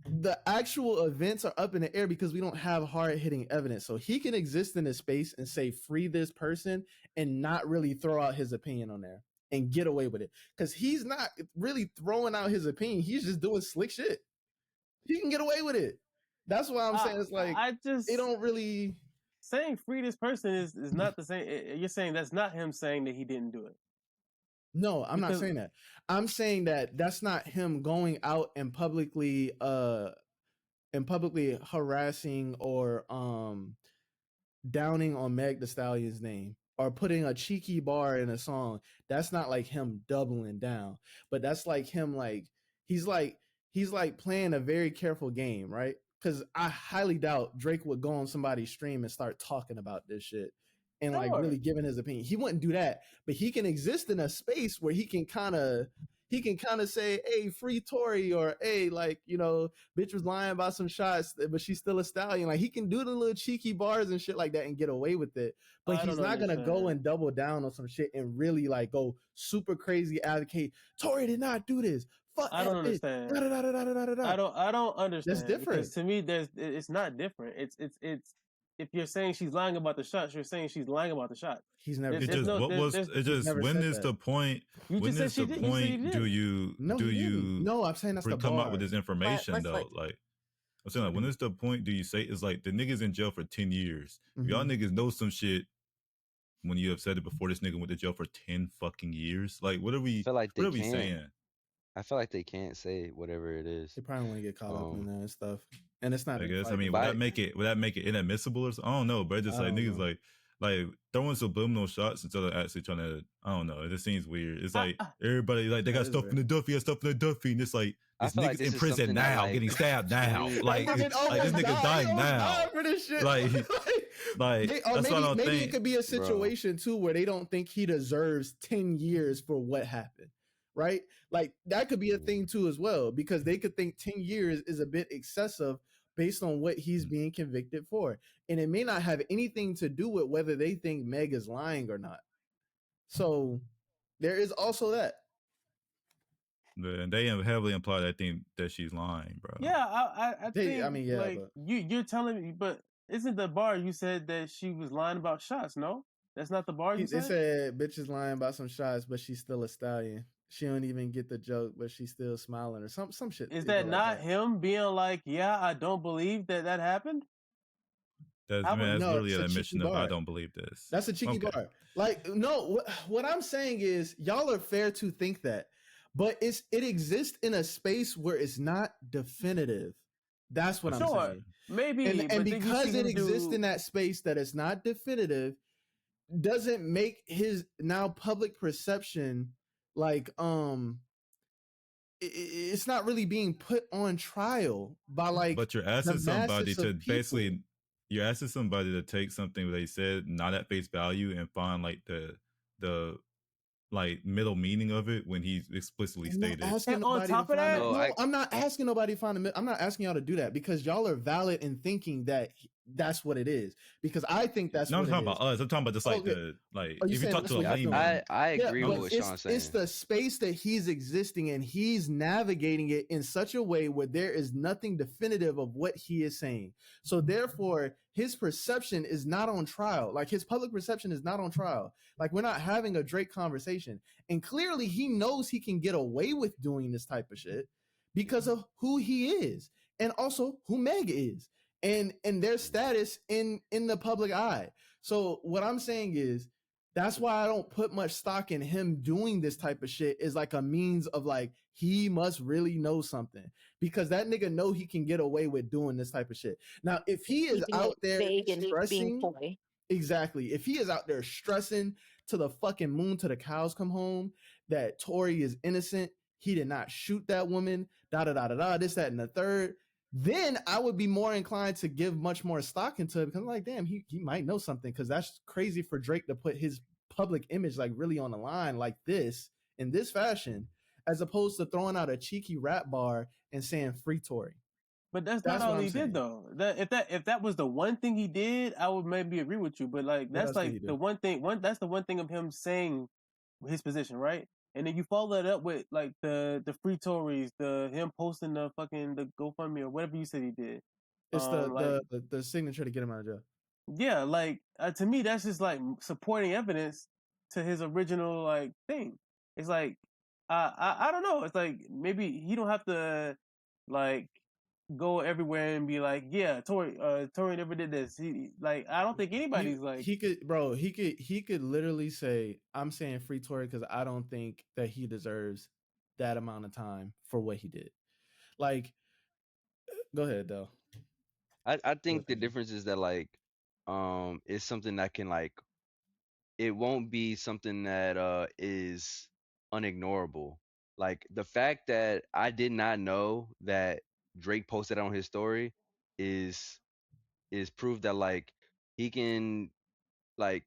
the actual events are up in the air because we don't have hard-hitting evidence. So he can exist in this space and say free this person and not really throw out his opinion on there and get away with it, because he's not really throwing out his opinion. He's just doing slick shit. He can get away with it. That's why I'm saying it's like it don't really. Saying free this person is not the same. You're saying that's not him saying that he didn't do it. No, I'm not saying that. I'm saying that that's not him going out and publicly harassing or downing on Meg Thee Stallion's name or putting a cheeky bar in a song. That's not like him doubling down, but that's like him, like he's like playing a very careful game, right? Because I highly doubt Drake would go on somebody's stream and start talking about this shit and like really giving his opinion. He wouldn't do that, but he can exist in a space where he can kind of say, hey, free Tory, or hey, like, you know, bitch was lying about some shots, but she's still a stallion. Like, he can do the little cheeky bars and shit like that and get away with it. But he's not going to go and double down on some shit and really like go super crazy advocate. Tory did not do this. Fuck, I don't understand. I don't understand. That's different. Because to me, it's not different. It's if you're saying she's lying about the shots, you're saying she's lying about the shots. He's never. When is the point? When is the point? Do you? No, I'm saying that's the bar. Come up with this information though. Like, I'm saying, like, when is the point? Do you say it's like the nigga's in jail for 10 years? Mm-hmm. Y'all niggas know some shit. When you have said it before, this nigga went to jail for 10 fucking years. Like, what are we? What are we saying? I feel like they can't say whatever it is. They probably want to get caught up in that and stuff. And it's not. I guess. I mean, would that make it inadmissible or something? I don't know, but it's just like niggas like, like throwing subliminal shots instead of actually trying to. I don't know. It just seems weird. It's like everybody like they got stuff in the Duffy, got stuff in the Duffy, and it's like I this feel like nigga's this in is prison something that, now, like, getting stabbed now. Like That nigga this almost nigga's died. dying He almost now. died for this shit. Like that's what I don't maybe think. it could be a situation too where they don't think he deserves 10 years for what happened, right? Like that could be a thing too as well, because they could think 10 years is a bit excessive based on what he's being convicted for, and it may not have anything to do with whether they think Meg is lying or not. So there is also that. And they heavily imply that think that she's lying, bro. Yeah, I think. I mean, yeah, like but you're telling me, but isn't the bar you said that she was lying about shots? No, that's not the bar you they said. said bitches lying about some shots, but she's still a stallion. She don't even get the joke, but she's still smiling or some shit. Is that not him being like, yeah, I don't believe that happened? That's literally an admission of I don't believe this. That's a cheeky bar. Like, no, what I'm saying is y'all are fair to think that, but it exists in a space where it's not definitive. That's what I'm saying. Maybe, and because it exists in that space that it's not definitive, doesn't make his now public perception like it's not really being put on trial by like. But you're asking somebody to basically, you're asking somebody to take something they said not at face value and find like the like middle meaning of it when he's explicitly stated. And on top of that, I'm not asking nobody to find I'm not asking y'all to do that, because y'all are valid in thinking that that's what it is, because I think that's no, what I'm talking about us. I'm talking about just like if you talk to a layman. I agree with what Sean's saying. It's the space that he's existing in. He's navigating it in such a way where there is nothing definitive of what he is saying. So therefore, his perception is not on trial. Like his public perception is not on trial. Like we're not having a Drake conversation. And clearly he knows he can get away with doing this type of shit because of who he is and also who Meg is and their status in the public eye. So what I'm saying is that's why I don't put much stock in him doing this type of shit is like a means of like, he must really know something, because that nigga know he can get away with doing this type of shit. Now, if he is out there stressing, exactly, if he is out there stressing to the fucking moon till the cows come home that Tory is innocent, he did not shoot that woman, this, that, and the third, then I would be more inclined to give much more stock into it, because I'm like, damn, he might know something, because that's crazy for Drake to put his public image like really on the line like this in this fashion, as opposed to throwing out a cheeky rap bar and saying free Tory. But that's not all he did though. If that was the one thing he did, I would maybe agree with you. But like that's like the one thing. That's the one thing of him saying his position, right? And then you follow that up with like the free Tories, him posting the GoFundMe or whatever you said he did. It's the signature to get him out of jail. Yeah, like to me, that's just like supporting evidence to his original like thing. It's like I don't know. It's like maybe he don't have to like go everywhere and be like, yeah, Tory never did this. He like I don't think anybody's he could literally say, I'm saying free Tory because I don't think that he deserves that amount of time for what he did. Like, go ahead though. I think the difference is that like it's something that can like, it won't be something that is unignorable. Like the fact that I did not know that Drake posted on his story is proof that like he can like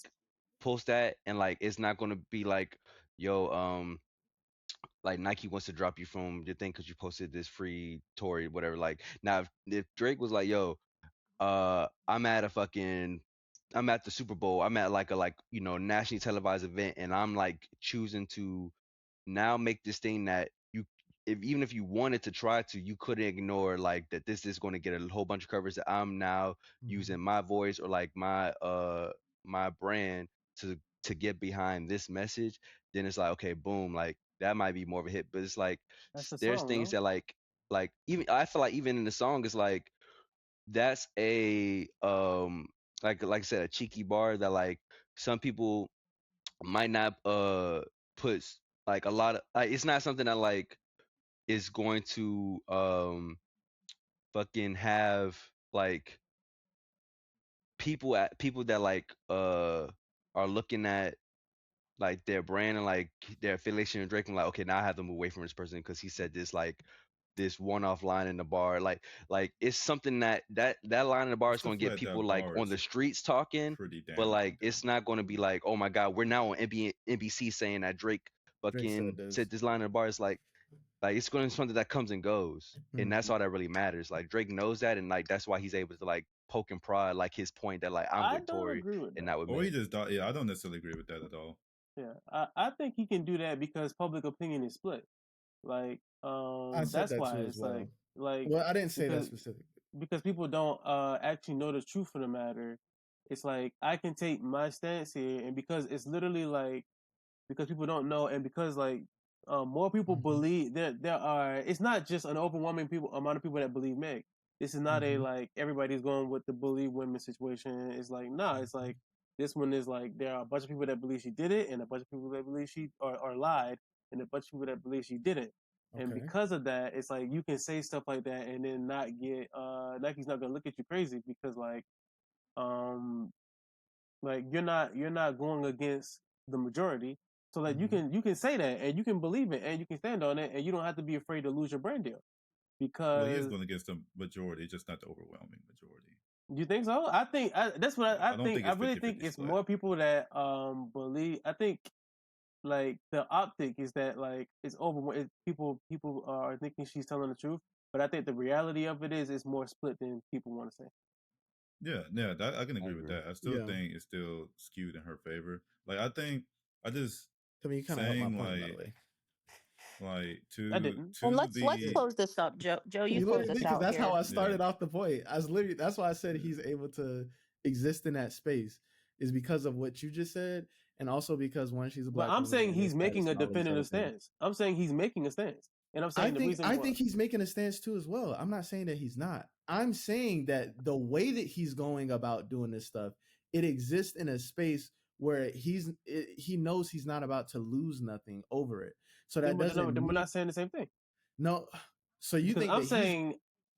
post that and like it's not gonna be like, yo, like Nike wants to drop you from your thing because you posted this free Tory, whatever. Like now if Drake was like, yo, I'm at the Super Bowl, I'm at like a nationally televised event, and I'm like choosing to now make this thing that even if you wanted to try to, you couldn't ignore like that this is going to get a whole bunch of covers, that I'm now using my voice or like my brand to get behind this message, then it's like, okay, boom, like that might be more of a hit. But it's like there's things that like even I feel like even in the song it's like that's a like I said, a cheeky bar that like some people might not put like a lot of like, it's not something that like is going to fucking have like people that like are looking at like their brand and like their affiliation with Drake and like, okay, now I have to move away from this person because he said this like this one-off line in the bar, like it's something that line in the bar is going to get people like on the streets talking, but like it's not going to be like, oh my god, we're now on NBC saying that Drake fucking said this line in the bar. It's like it's going to be something that comes and goes, and that's all that really matters. Like Drake knows that, and like that's why he's able to like poke and prod like his point that like I'm with Tory and not with me. Or he just yeah, I don't necessarily agree with that at all. Yeah, I think he can do that because public opinion is split. Like, that's why it's well. like. Well, I didn't say that specifically because people don't actually know the truth of the matter. It's like I can take my stance here, and because it's literally like because people don't know, and because like more people believe there are. It's not just an overwhelming amount of people that believe Meg. This is not a like everybody's going with the believe women situation. It's like it's like this one is like there are a bunch of people that believe she did it, and a bunch of people that believe she or lied, and a bunch of people that believe she didn't. And because of that, it's like you can say stuff like that and then not get Nike's not gonna look at you crazy because like you're not going against the majority. So like you can say that and you can believe it and you can stand on it and you don't have to be afraid to lose your brand deal. Because he is going against the majority, just not the overwhelming majority. You think so? I think that's what I think. I really think it's more people that believe. I think like the optic is that like it's over. People are thinking she's telling the truth, but I think the reality of it is it's more split than people want to say. Yeah, I can agree with that. I still think it's still skewed in her favor. Like I think I just you kind of helped my point, by the way. Like to and let's close this up, Joe. Joe, you close this out. That's how I started off the point. I was literally that's why I said he's able to exist in that space is because of what you just said, and also because when she's a black. But I'm saying he's making a definitive stance. I'm saying he's making a stance, and I'm saying I think he's making a stance too as well. I'm not saying that he's not. I'm saying that the way that he's going about doing this stuff, it exists in a space where he knows he's not about to lose nothing over it. So that doesn't. Then we're not saying the same thing. No. So you think I'm saying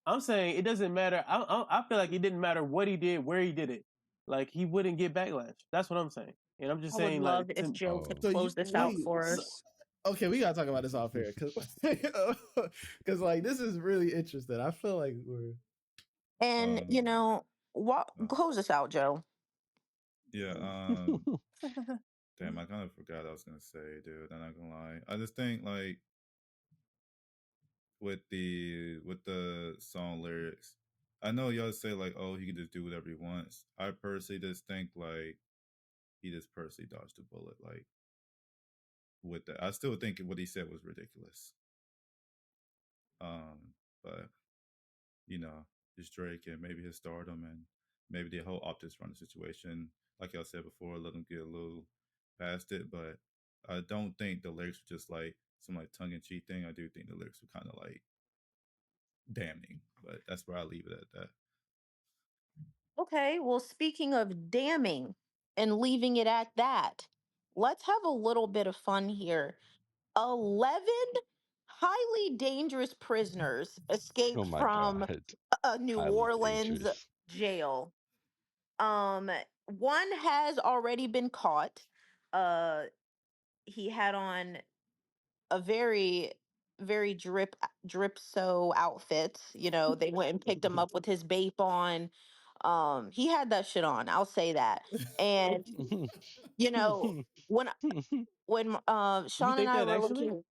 it doesn't matter. I feel like it didn't matter what he did, where he did it. Like he wouldn't get backlash. That's what I'm saying. And I'm just saying, I would love if Joe could close this out for us. Okay, we gotta talk about this off air because like this is really interesting. I feel like we're and close this out, Joe. Yeah. Damn, I kind of forgot I was gonna say, dude. I'm not gonna lie. I just think like with the song lyrics, I know y'all say like, oh, he can just do whatever he wants. I personally just think like he just personally dodged a bullet. Like with that, I still think what he said was ridiculous. But just Drake and maybe his stardom and maybe the whole Optus Runner situation, like y'all said before, let him get a little past it. But I don't think the lyrics were just like some like tongue-in-cheek thing. I do think the lyrics were kind of like damning, but that's where I leave it at that. Okay, well, speaking of damning and leaving it at that, let's have a little bit of fun here. 11 highly dangerous prisoners escaped from a New Orleans jail. One has already been caught. He had on a very, very drip-so outfit. They went and picked him up with his bape on. He had that shit on. I'll say that. And when Sean and I were looking.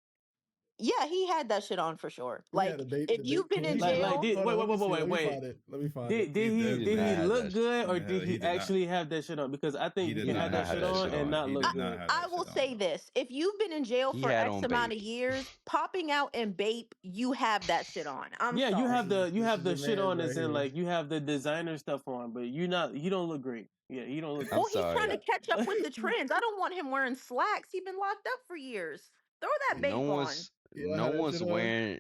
Yeah, he had that shit on for sure. Like, if you've been in jail, wait. Let me find it. Did he look good, or did he actually have that shit on? Because I think you can have that shit on and not look good. I will say this: if you've been in jail for X amount of years, popping out and bape, you have that shit on. Yeah, you have the shit on, as in like you have the designer stuff on, but you don't look great. Yeah, you don't look. Well, he's trying to catch up with the trends. I don't want him wearing slacks. He's been locked up for years. Throw that bape on. No one's wearing.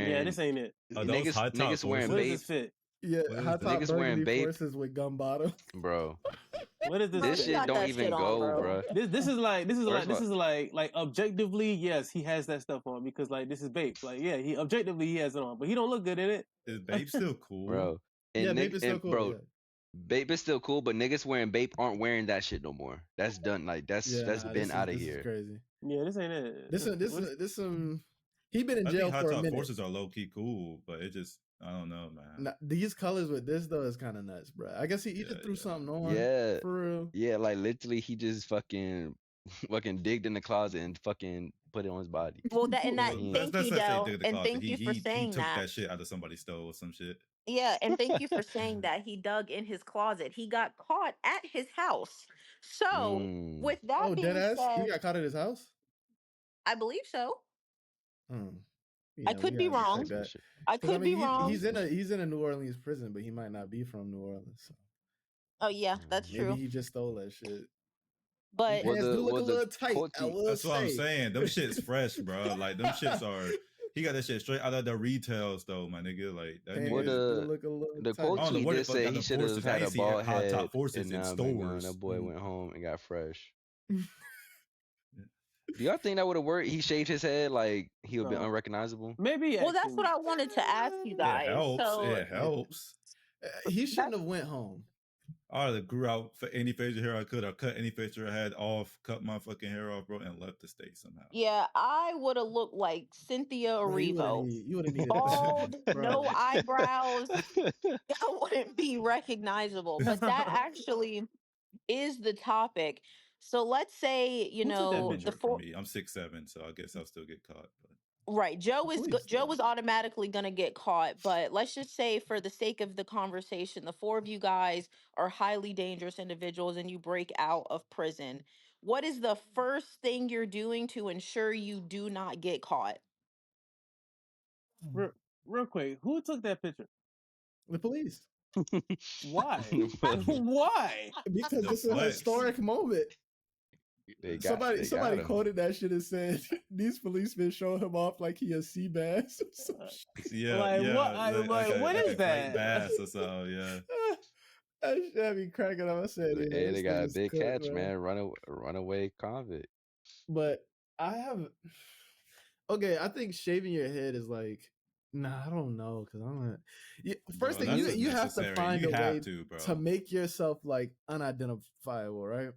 Yeah, this ain't it. Niggas wearing bape. Yeah, high top niggas wearing bape forces with gum bottom. Bro, what is this? This shit don't even go, bro. This is like objectively, yes, he has that stuff on because like this is bape. Like yeah, he objectively he has it on, but he don't look good in it. Is bape still cool, bro? Yeah, bape is still cool, bro. Yeah. Bape is still cool, but niggas wearing Bape aren't wearing that shit no more. That's done. Like that's been out of this here. is crazy. Yeah, this ain't it. This he been in I jail think for a high top minute. forces are low key cool, but it just I don't know, man. These colors with this though is kind of nuts, bro. I guess he just threw something on. Yeah, for real. Yeah, like literally, he just fucking digged in the closet and fucking put it on his body. Well, thank you, Del, and thank you for saying he took that. shit out of somebody's stove or some shit. Yeah, and thank you for saying that he dug in his closet. He got caught at his house. So, with that being said, he got caught at his house. I believe so. Yeah, I could be wrong. I could be wrong. He's in a New Orleans prison, but he might not be from New Orleans. So. Oh yeah, that's true. Maybe he just stole that shit. But do look a little tight. That's what I'm saying. Them shit's fresh, bro. Like them shits are. He got that shit straight out of the retail store, my nigga. Like that nigga. The quote tweet did say he should have had a bald head. Top forces and in stores. That boy went home and got fresh. Do y'all think that would have worked? He shaved his head, like he would be unrecognizable. Maybe. Well, that's what I wanted to ask you guys. It helps. He shouldn't have went home. I would have grew out for any facial hair I could. I cut any facial hair I had off, cut my fucking hair off, bro, and left the state somehow. Yeah, I would have looked like Cynthia Erivo. You would have needed bald, no eyebrows. I wouldn't be recognizable. But that actually is the topic. So let's say I'm 6'7", so I guess I'll still get caught. But. Right, Joe was automatically gonna get caught, but let's just say, for the sake of the conversation, the four of you guys are highly dangerous individuals, and you break out of prison. What is the first thing you're doing to ensure you do not get caught? Real quick, who took that picture? The police. Why? Why? Because it's a historic moment. Somebody quoted that shit and said these policemen show him off like he a sea bass. What is that? Bass or so, yeah. That shit had me cracking up. I said, hey, they got a big catch, man. Runaway convict. But I think shaving your head is like, I don't know, because I'm not. First thing, you have to find a way to make yourself like unidentifiable, right?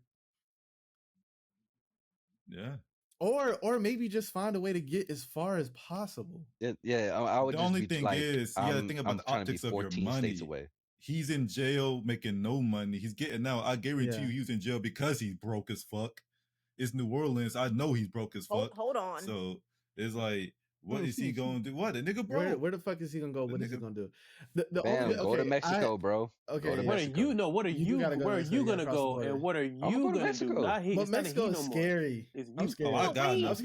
Yeah. Or maybe just find a way to get as far as possible. Yeah. I would. The only thing is, you gotta think about the optics of your money. He's in jail making no money. He's getting out. I guarantee you, he's in jail because he's broke as fuck. It's New Orleans. I know he's broke as fuck. Hold on. So it's like, what is he going to do? What, the nigga broke? Where the fuck is he gonna go? What is he gonna do? Go to Mexico, bro. Okay. Where are you gonna go, and what are you gonna do? But Mexico is scary. I'm scared. I got enough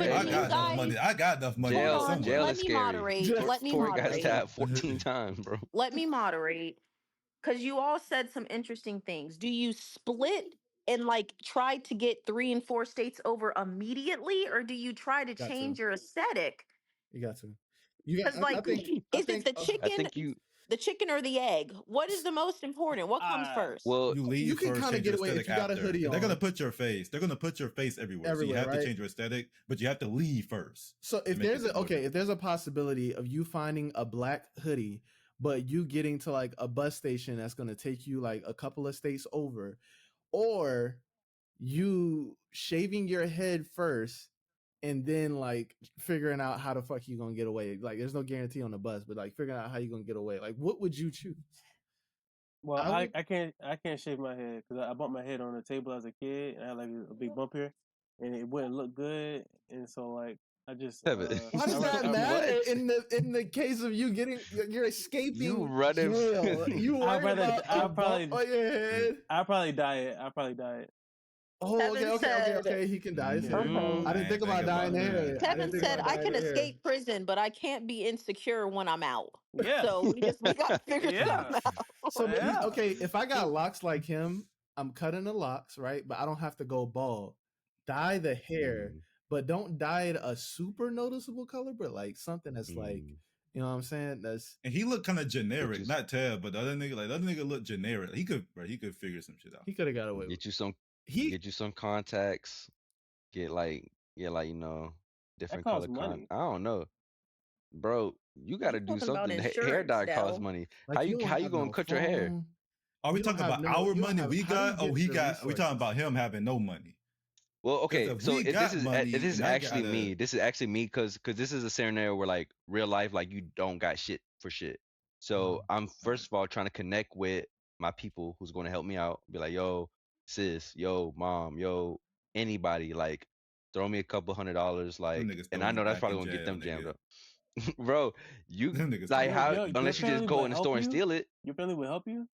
money. I got enough money. Jail is scary. Let me moderate. Tory got that 14 times, bro. Let me moderate, because you all said some interesting things. Do you split and like try to get 3 and 4 states over immediately, or do you try to change your aesthetic? You got to. Because is it the chicken? The chicken or the egg? What is the most important? What comes first? Well, you can kind of get away if you got a hoodie on. They're gonna put your face. They're gonna put your face everywhere. So you have to change your aesthetic, but you have to leave first. So if there's a possibility of you finding a black hoodie, but you getting to like a bus station that's gonna take you like a couple of states over, or you shaving your head first and then like figuring out how the fuck you gonna get away. Like there's no guarantee on the bus, but like figuring out how you gonna get away. Like what would you choose? Well, I can't shave my head because I bumped my head on the table as a kid and I had like a big bump here, and it wouldn't look good, and so like I just. How does that matter in the case of you're escaping? You running? You worried about a bump on your head? I'll probably dye it. Oh, okay. He can dye. I didn't think about dyeing there. Kevin said, I can escape prison, but I can't be insecure when I'm out. Yeah. So we got to figure something out. So, if I got locks like him, I'm cutting the locks, right? But I don't have to go bald. Dye the hair, but don't dye it a super noticeable color, but like something that's like, you know what I'm saying? And he looked kind of generic, not Tab, but the other nigga looked generic. He could figure some shit out. He could have got away. Get you some contacts. Get different color contacts. I don't know, bro. You got to do something. Hair dye costs money. Like how you gonna cut your hair? Are we talking about our money we got? Oh, he got. We talking about him having no money. Well, okay, so if this is actually gotta... me. This is actually me because this is a scenario where like real life, like you don't got shit for shit. So I'm first of all trying to connect with my people who's going to help me out. Be like, yo, sis, yo, mom, yo, anybody, like, throw me a couple $100, like, and I know that's probably gonna get them jammed up. Bro, you like how unless you just go in the store and steal it. Your family would help you.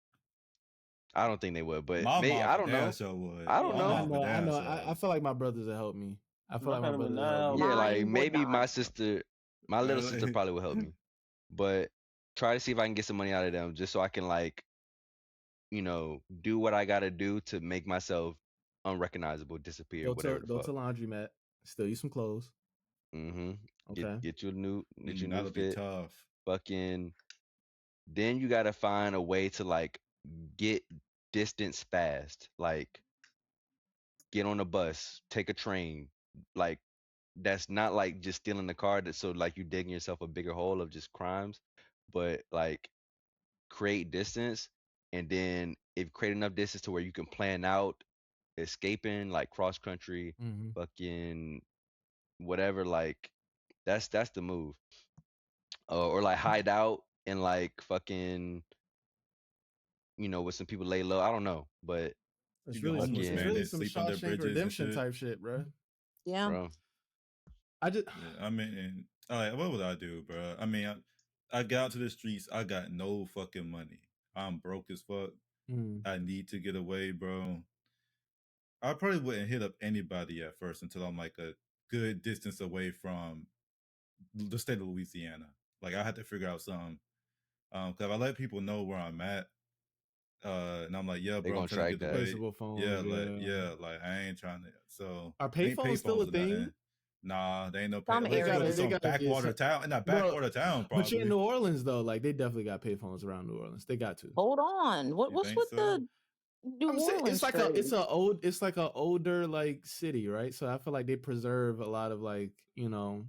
I don't think they would, but my maybe, mom I don't know. Would. I don't know. I know. I feel like my brothers will help me. I feel like my brothers will help me. Yeah, like maybe my sister, my little sister probably will help me. But try to see if I can get some money out of them just so I can, like, you know, do what I gotta do to make myself unrecognizable, disappear, whatever the fuck. Go to laundromat, steal you some clothes. Mm-hmm. Okay. Get you a new that'll fit. Be tough. Fucking. Then you gotta find a way to like get distance fast. Like get on a bus, take a train. Like that's not like just stealing the car. So like you digging yourself a bigger hole of just crimes, but like create distance, and then if create enough distance to where you can plan out escaping, like cross country, fucking whatever, like that's the move. Or like hide out and like fucking, you know, with some people lay low. I don't know, but it's really some Shawshank Redemption type shit, bro. Yeah. Bro. I mean, what would I do, bro? I mean, I got out to the streets. I got no fucking money. I'm broke as fuck. I need to get away, bro. I probably wouldn't hit up anybody at first until I'm like a good distance away from the state of Louisiana. Like I had to figure out something. Cause I let people know where I'm at. And I'm like, yeah, bro, I'm trying to get away. Like I ain't trying to. So are payphones still a thing? Nah, they ain't no payphones. They got backwater town, in that backwater town. Probably. But you're in New Orleans though. Like they definitely got payphones around New Orleans. They got to. Hold on. What's with the New Orleans? It's like an older like city, right? So I feel like they preserve a lot of like, you know,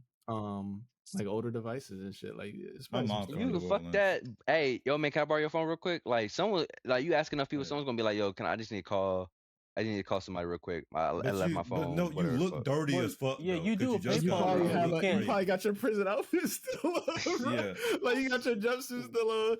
like older devices and shit. Like it's my mom. You can fuck that. Hey, yo, man, can I borrow your phone real quick? Like someone, like you ask enough people, someone's gonna be like, yo, I just need to call. I need to call somebody real quick. I left my phone. No, you look dirty as fuck. Yeah, though, you do. You probably got your prison outfit still on. Yeah, like you got your jumpsuit still on.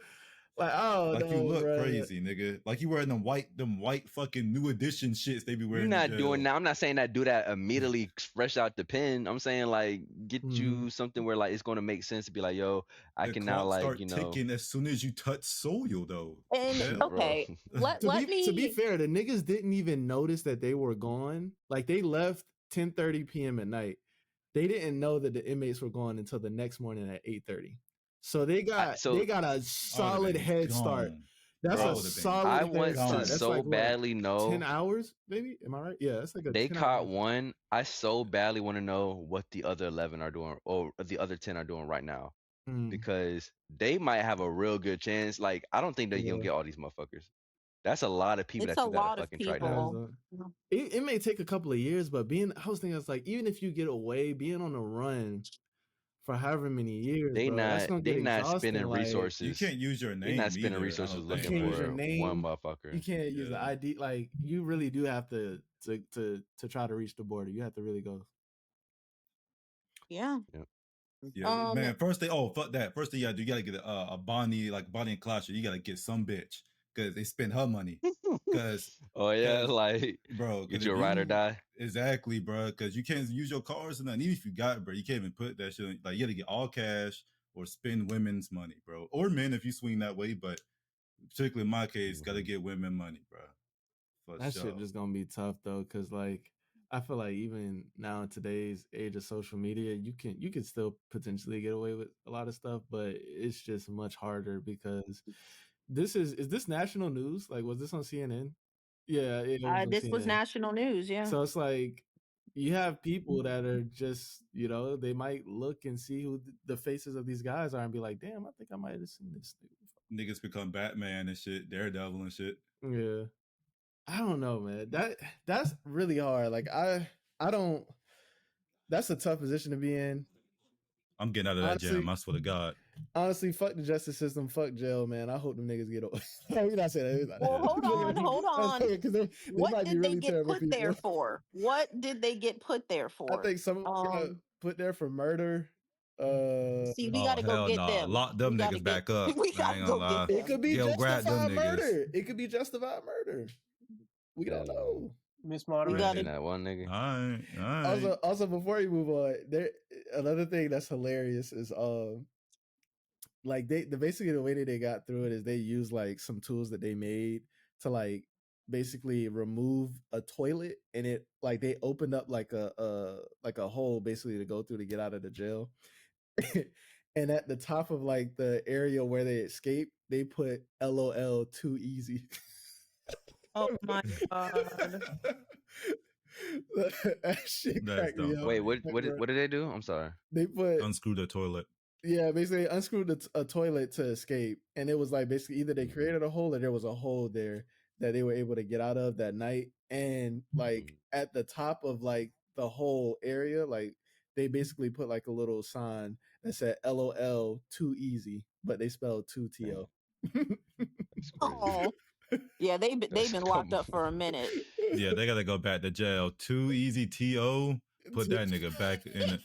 Like you look crazy, nigga. Like you wearing them white fucking new edition shits they be wearing. You're not doing that. I'm not saying that. Do that immediately, fresh out the pen. I'm saying like get you something where like it's gonna make sense to be like, yo, I can now like start ticking as soon as you touch soil though. And okay, to be fair, the niggas didn't even notice that they were gone. Like they left 10:30 p.m. at night. They didn't know that the inmates were gone until the next morning at 8:30. So they got a solid head start. That's a solid. I want to so like, badly know 10 hours, maybe. Am I right? Yeah, that's like a. They caught one. I so badly want to know what the other 11 are doing, or the other 10 are doing right now, because they might have a real good chance. Like I don't think they're gonna get all these motherfuckers. That's a lot of people. It's that a you lot gotta of fucking track down. It may take a couple of years, but I was thinking it's like even if you get away, being on a run for however many years, they not spending resources. You can't use your name. They're not spending resources looking for one motherfucker. You can't use the ID. Like you really do have to try to reach the border. You have to really go. Yeah. Yeah, man. First thing, fuck that. First thing you gotta do, you gotta get a Bonnie, like Bonnie and Clyde. You gotta get some bitch because they spend her money. Because like bro, get your ride or die. Exactly, bro. Because you can't use your cars and nothing. Even if you got it, bro, you can't even put that shit. Like you gotta get all cash or spend women's money, bro, or men if you swing that way. But particularly in my case, gotta get women money, bro. That shit just gonna be tough though, because like I feel like even now in today's age of social media, you can still potentially get away with a lot of stuff, but it's just much harder because this is this national news? Like, was this on CNN? Yeah, this was national news. Yeah. So it's like you have people that are just, you know, they might look and see who the faces of these guys are and be like, damn, I think I might have seen this nigga. Niggas become Batman and shit, Daredevil and shit. Yeah. I don't know, man. That's really hard. Like I don't. That's a tough position to be in. I'm getting out of that jam. I swear to God. Honestly, fuck the justice system, fuck jail, man. I hope them niggas get over. We're not saying that. Well, hold on. Because they What might be did they really get terrible put there people. for? What did they get put there I for? think someone got put there for murder. See, we Oh gotta go hell get nah. them. Lock them We gotta niggas get. back up. We I gotta ain't go gonna get lie. them. It could be Yo, grab them justified niggas. murder. It could be justified murder. We don't know. Miss We Moderator. gotta. That one nigga. All right. Also, before you move on, there another thing that's hilarious is like basically the way that they got through it is they used like some tools that they made to like basically remove a toilet, and it like they opened up like a hole basically to go through to get out of the jail. And at the top of like the area where they escaped, they put LOL too easy. Oh my god. That shit cracked me up. Wait, what did they do? I'm sorry. They put unscrew the toilet. Yeah, basically unscrewed a toilet to escape, and it was like basically either they created a hole or there was a hole there that they were able to get out of that night. And like at the top of like the whole area, like they basically put like a little sign that said LOL too easy, but they spelled 2TO. Oh. Yeah, they've been locked up for a minute. Yeah, they gotta go back to jail. Too easy TO. Put that nigga back in it.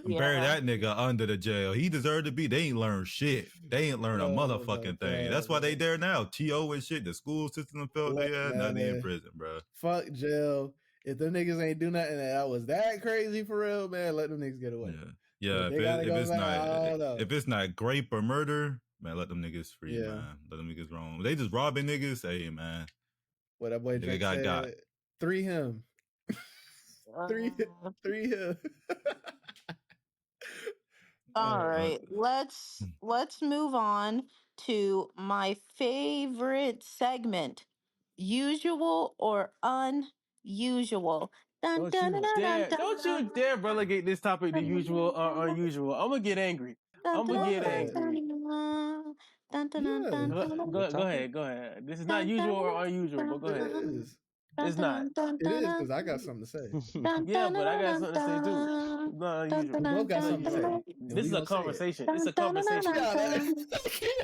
Yeah. Bury that nigga under the jail. He deserved to be. They ain't learned shit. They ain't learned a motherfucking thing. That's why they there now. TO and shit. The school system felt they had. Now they in prison, bro. Fuck jail. If them niggas ain't do nothing that was that crazy for real, man, let them niggas get away. Yeah. If it's not grape or murder, man, let them niggas free, man. Let them niggas roam. They just robbing niggas. Hey, man. What that boy Drake said, 3 him. 3 him. All right, let's move on to my favorite segment: usual or unusual. Dun, Don't you dare relegate this topic to usual or unusual. I'm gonna get angry. I'm gonna get angry. Go ahead. This is not usual or unusual, but go ahead. It's not. It is because I got something to say. Yeah, but I got something to say too. It's not unusual. We both got something to say. This is a conversation. It's a conversation.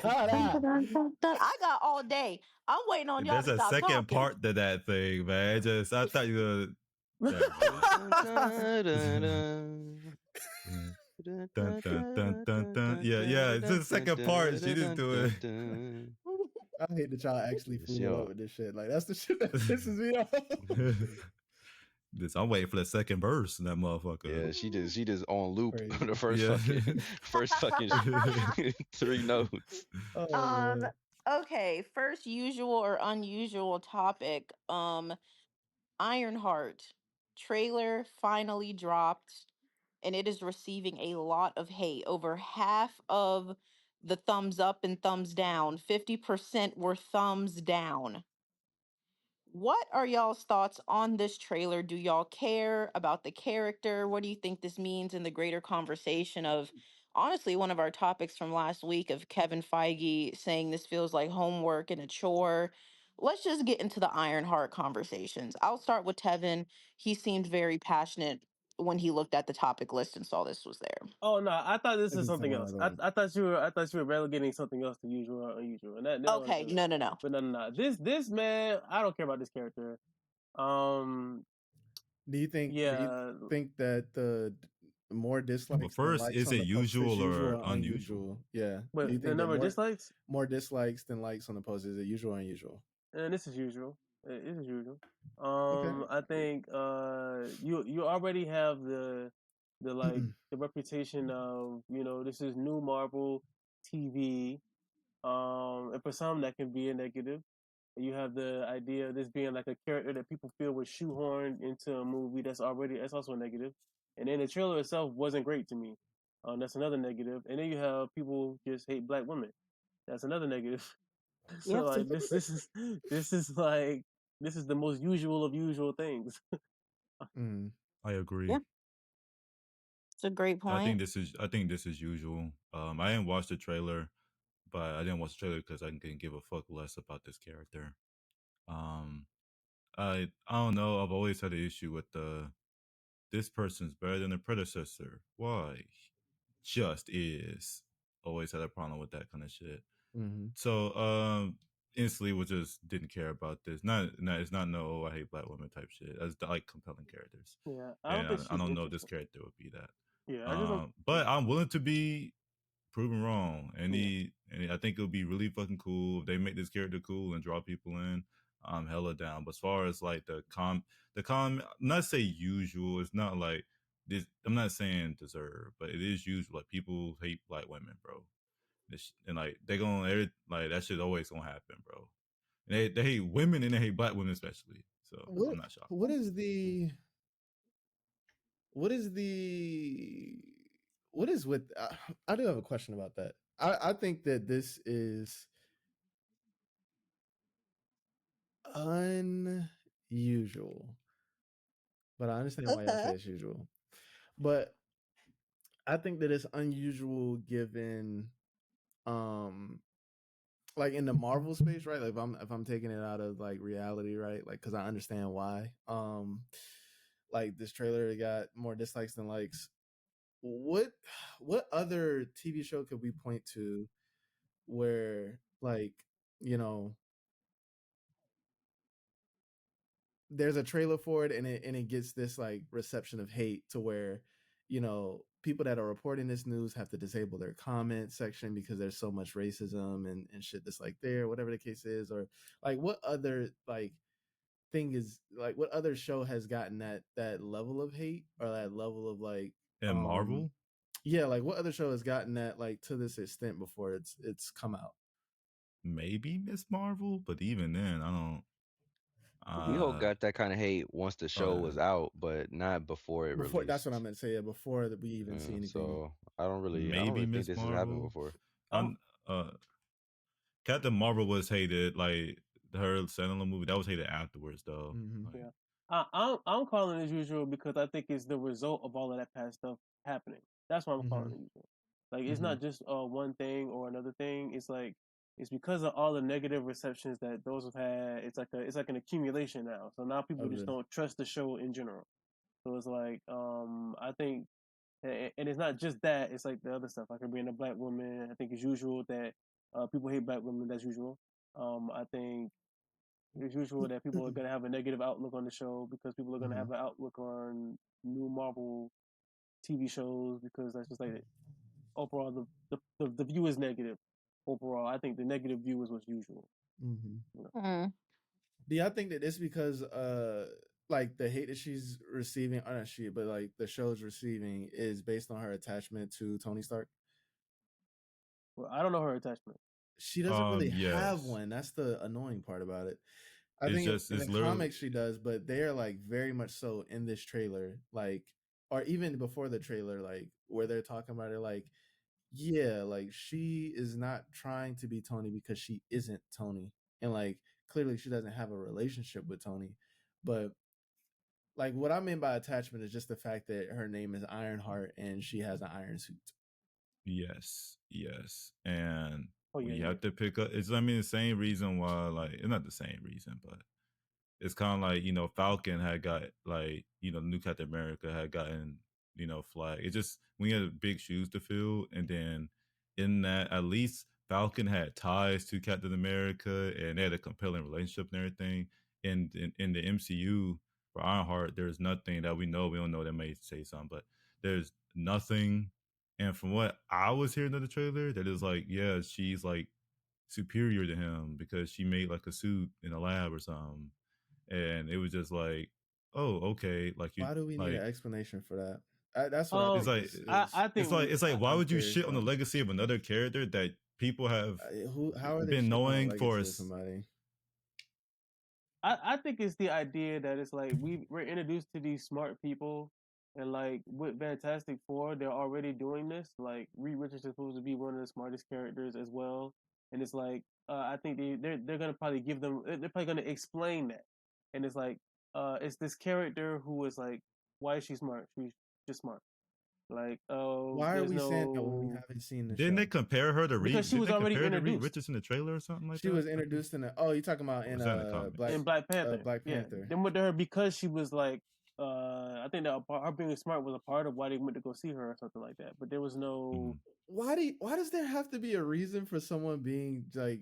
I got all day. I'm waiting on y'all to stop talking. There's a second part to that thing, man. I thought you were. Dun, dun, dun, dun, dun. Yeah. It's the second part. She didn't do it. I hate that y'all actually fool up with this shit. Like that's the shit that pisses me off. I'm waiting for the second verse in that motherfucker. Yeah, she just on loop on the first fucking 3 notes. Okay, first usual or unusual topic. Ironheart trailer finally dropped, and it is receiving a lot of hate. Over half of the thumbs up and thumbs down, 50% were thumbs down. What are y'all's thoughts on this trailer? Do y'all care about the character? What do you think this means in the greater conversation of, honestly, one of our topics from last week of Kevin Feige saying this feels like homework and a chore? Let's just get into the Ironheart conversations. I'll start with Tevin. He seemed very passionate when he looked at the topic list and saw this was there. Oh no, I thought this was something else. I thought you were relegating something else to usual or unusual. And that okay, no. But no. This man, I don't care about this character. Do you think that the more dislikes? Well, first, is it usual or unusual? Yeah. But do you think the number of dislikes? More dislikes than likes on the post. Is it usual or unusual? And this is usual. It is usual. I think you already have the like the reputation of, this is new Marvel TV. And for some that can be a negative. You have the idea of this being like a character that people feel was shoehorned into a movie that's also a negative. And then the trailer itself wasn't great to me. That's another negative. And then you have people just hate black women. That's another negative. So like this is the most usual of usual things. I agree. Yeah. It's a great point. I think this is usual. I didn't watch the trailer, but I didn't watch the trailer because I can give a fuck less about this character. I don't know. I've always had an issue with this person's better than the predecessor. Why? Just is. always had a problem with that kind of shit. Mm-hmm. So instantly was just didn't care about this. It's not no I hate black women type shit. It's like compelling characters. Yeah, I don't And think I she's don't know if this interesting. character would be that. Yeah, I just don't. But I'm willing to be proven wrong. And I think it would be really fucking cool if they make this character cool and draw people in. I'm hella down. But as far as like not say usual, it's not like this. I'm not saying deserve, but it is usual. Like people hate black women, bro. And like they gonna like that shit always gonna happen, bro. And they hate women and they hate black women especially. So I'm not shocked. What is with? I do have a question about that. I think that this is unusual, but I understand why y'all say it's usual. But I think that it's unusual given, like in the Marvel space, right? Like if I'm taking it out of like reality, right? Like because I understand why. Like this trailer got more dislikes than likes. What other TV show could we point to where like, you know, there's a trailer for it and it gets this like reception of hate to where, you know, people that are reporting this news have to disable their comment section because there's so much racism and shit that's like there, whatever the case is, or like what other like thing is like what other show has gotten that level of hate or that level of like Marvel? Yeah, like what other show has gotten that like to this extent before it's come out? Maybe Miss Marvel, but even then, I don't. We got that kind of hate once the show was out, but not before it released. That's what I meant to say. Yeah, before that we even see anything. So I don't really think this has happened before. Captain Marvel was hated, like her Sentinel movie. That was hated afterwards, though. Mm-hmm. Like, yeah, I'm calling it as usual because I think it's the result of all of that past stuff happening. That's why I'm calling it usual. Like it's not just one thing or another thing. It's like it's because of all the negative receptions that those have had. It's like an accumulation now. So now people just don't trust the show in general. So it's like I think, and it's not just that. It's like the other stuff. Like being a black woman, I think it's usual that people hate black women. That's usual. I think it's usual that people are going to have a negative outlook on the show because people are going to have an outlook on new Marvel TV shows because that's just like overall the view is negative. Overall, I think the negative view is what's usual. Do y'all think that it's because like the hate that she's receiving, or not she, but like the show's receiving is based on her attachment to Tony Stark? Well, I don't know her attachment. She doesn't really have one. That's the annoying part about it. I think in the comics she does, but they're like very much so in this trailer, like, or even before the trailer, like where they're talking about it, like, yeah, like she is not trying to be Tony because she isn't Tony, and like clearly she doesn't have a relationship with Tony. But like what I mean by attachment is just the fact that her name is Ironheart and she has an iron suit. Yes, and we have to pick up. It's the same reason why, like, it's not the same reason, but it's kind of like Falcon had got like new Captain America had gotten flag. It's just we had big shoes to fill, and then in that at least Falcon had ties to Captain America and they had a compelling relationship and everything. In the MCU for Ironheart, there's nothing that we don't know. They may say something, but there's nothing. And from what I was hearing in the trailer, that is like, yeah, she's like superior to him because she made like a suit in a lab or something. And it was just like, oh, okay. Like, why do we need an explanation for that? That's what it's like. I think it's like why would you shit on the legacy of another character that people have how are they been knowing for somebody? I think it's the idea that it's like we're introduced to these smart people, and like with Fantastic Four, they're already doing this. Like Reed Richardson's supposed to be one of the smartest characters as well, and it's like I think they're gonna probably give them. They're probably gonna explain that, and it's like it's this character who is like, why is she smart? She's just smart. Like, why are we saying that when we haven't seen the Didn't show? they compare her to Reed? Because she was already introduced. Reed Richards in the trailer or something like that? She was introduced in the. Oh, you're talking about in Black Panther. Black Panther. They went to her because she was like I think that her being smart was a part of why they went to go see her or something like that. But there was no. Why does there have to be a reason for someone being like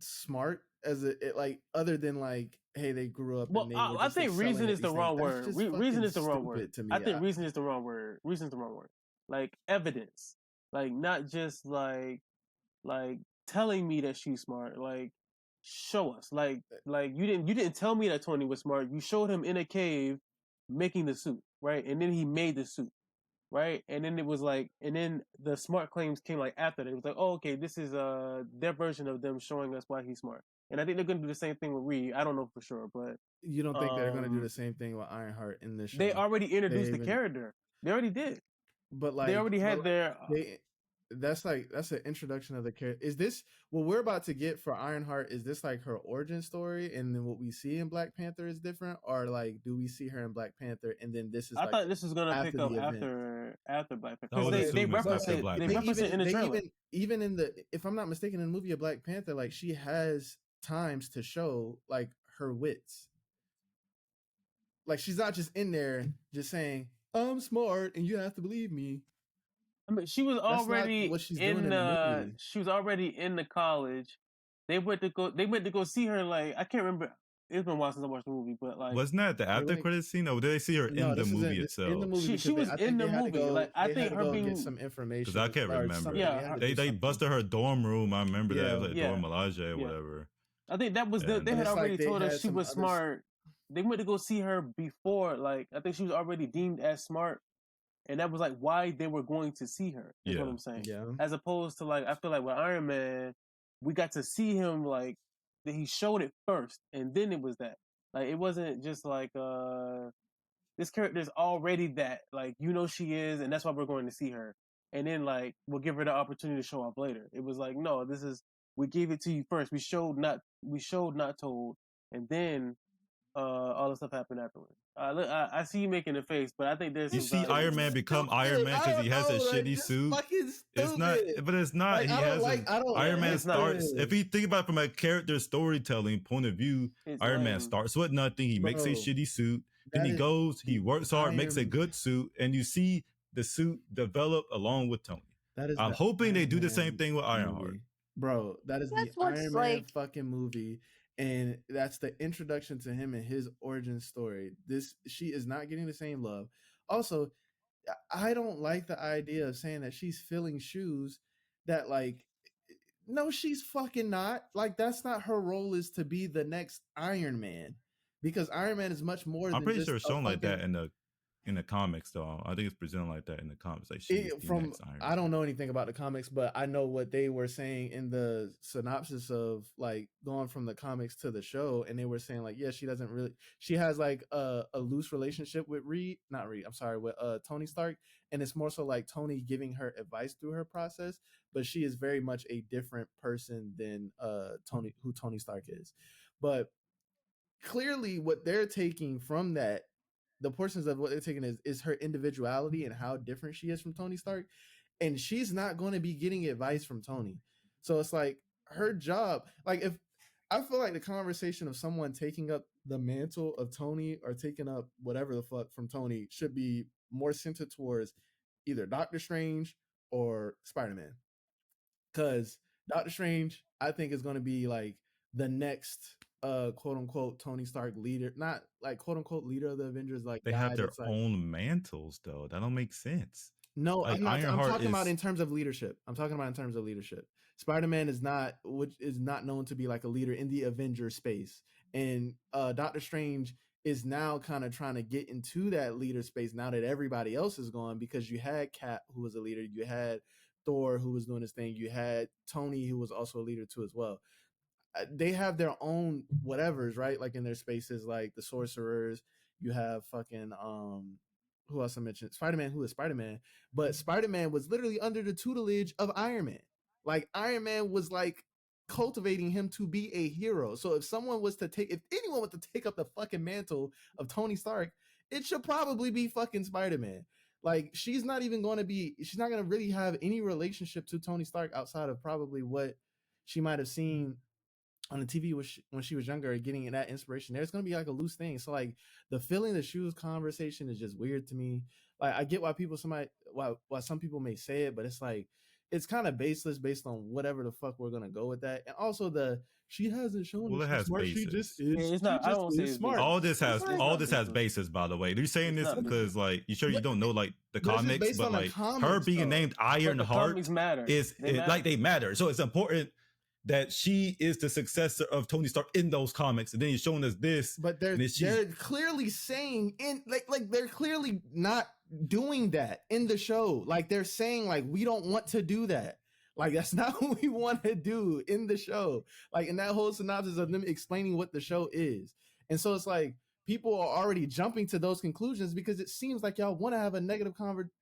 smart as it like other than like, hey, they grew up and they were just I think reason is the wrong word. Reason is the wrong word to me. I think reason is the wrong word. Reason is the wrong word. Like evidence, like not just like telling me that she's smart. Like show us. Like you didn't tell me that Tony was smart. You showed him in a cave making the suit, right? And then he made the suit, right? And then it was like, and then the smart claims came like after that. It was like, oh, okay, this is their version of them showing us why he's smart. And I think they're going to do the same thing with Reed. I don't know for sure, but you don't think they're going to do the same thing with Ironheart in this show? They already introduced the character. They already did. But like they already had their. That's an introduction of the character. Is this what we're about to get for Ironheart? Is this like her origin story, and then what we see in Black Panther is different, or like do we see her in Black Panther and then this is? I thought this was gonna pick up after Black Panther because they reference it. They reference it in the trailer. Even in the, if I'm not mistaken, in the movie of Black Panther, like she has times to show like her wits. Like she's not just in there just saying I'm smart and you have to believe me. I mean, she was already in the she was already in the college. They went to go see her. Like I can't remember. It's been a while since I watched the movie, but like wasn't that the after credit scene, or did they see her in the movie itself? In the movie, she was in the movie. Like I think her being get some information because I can't remember. Yeah, they busted her dorm room. I remember that it was like Dora Milaje or whatever. I think that was they had already told her she was smart. They went to go see her before. Like I think she was already deemed as smart. And that was like why they were going to see her. Is what I'm saying. Yeah. As opposed to like I feel like with Iron Man, we got to see him like that. He showed it first, and then it was that. Like it wasn't just like this character's already that. Like she is, and that's why we're going to see her. And then like we'll give her the opportunity to show up later. It was like no, this is we gave it to you first. We showed not told, and then all the stuff happened afterwards. I see you making a face, but I think there's. You see Iron Man become Iron Man because he has a shitty suit. It's not, but it's not. Like, he has Iron Man starts. If you think about it from a character storytelling point of view, Iron Man starts with nothing. He makes a shitty suit. Then he goes. He works hard, makes a good suit, and you see the suit develop along with Tony. I'm hoping they do the same thing with Ironheart. Bro, that is the Iron Man fucking movie. And that's the introduction to him and his origin story. She is not getting the same love. Also, I don't like the idea of saying that she's filling shoes that like, no, she's fucking not. Like, that's not her role, is to be the next Iron Man, because Iron Man is much more. I'm pretty sure it's shown like that in the comics, though. I think it's presented like that in the comics. Like I don't know anything about the comics, but I know what they were saying in the synopsis of like going from the comics to the show, and they were saying like, yeah, she has like a loose relationship with with Tony Stark, and it's more so like Tony giving her advice through her process, but she is very much a different person than who Tony Stark is. But clearly what they're taking from that, the portions of what they're taking is her individuality and how different she is from Tony Stark. And she's not going to be getting advice from Tony. So it's like her job, like if I feel like the conversation of someone taking up the mantle of Tony or taking up whatever the fuck from Tony should be more centered towards either Doctor Strange or Spider-Man. Because Doctor Strange, I think, is going to be like the next quote unquote Tony Stark leader, not like quote unquote leader of the Avengers. Like they have their own mantles, though. That don't make sense. No, like, I'm talking about in terms of leadership. Spider-Man is not known to be like a leader in the Avengers space, and Doctor Strange is now kind of trying to get into that leader space now that everybody else is gone, because you had Cap, who was a leader, you had Thor, who was doing his thing, you had Tony, who was also a leader too as well. They have their own whatevers, right? Like in their spaces, like the sorcerers. You have fucking who else I mentioned? Spider-Man, who is Spider-Man, but Spider-Man was literally under the tutelage of Iron Man. Like Iron Man was like cultivating him to be a hero. So if anyone was to take up the fucking mantle of Tony Stark, it should probably be fucking Spider-Man. Like she's not going to really have any relationship to Tony Stark outside of probably what she might have seen on the TV when she was younger, getting that inspiration. There's gonna be like a loose thing. So like the filling the shoes conversation is just weird to me. Like I get why some people may say it, but it's like it's kind of baseless based on whatever the fuck we're gonna go with that. And also she hasn't shown Well, that it she's has smart. basis. She just is. It's not. I won't say it's smart. All this has baseless. basis, by the way. Are you saying It's this not because like you sure you don't know like the But it's just comics, based but on the like her comics, being though. named But the Ironheart comics matter. like they matter. So it's important that she is the successor of Tony Stark in those comics, and then you're showing us this. But they're clearly saying they're clearly not doing that in the show. Like they're saying like we don't want to do that. Like that's not what we want to do in the show. Like in that whole synopsis of them explaining what the show is. And so it's like people are already jumping to those conclusions because it seems like y'all want to have a negative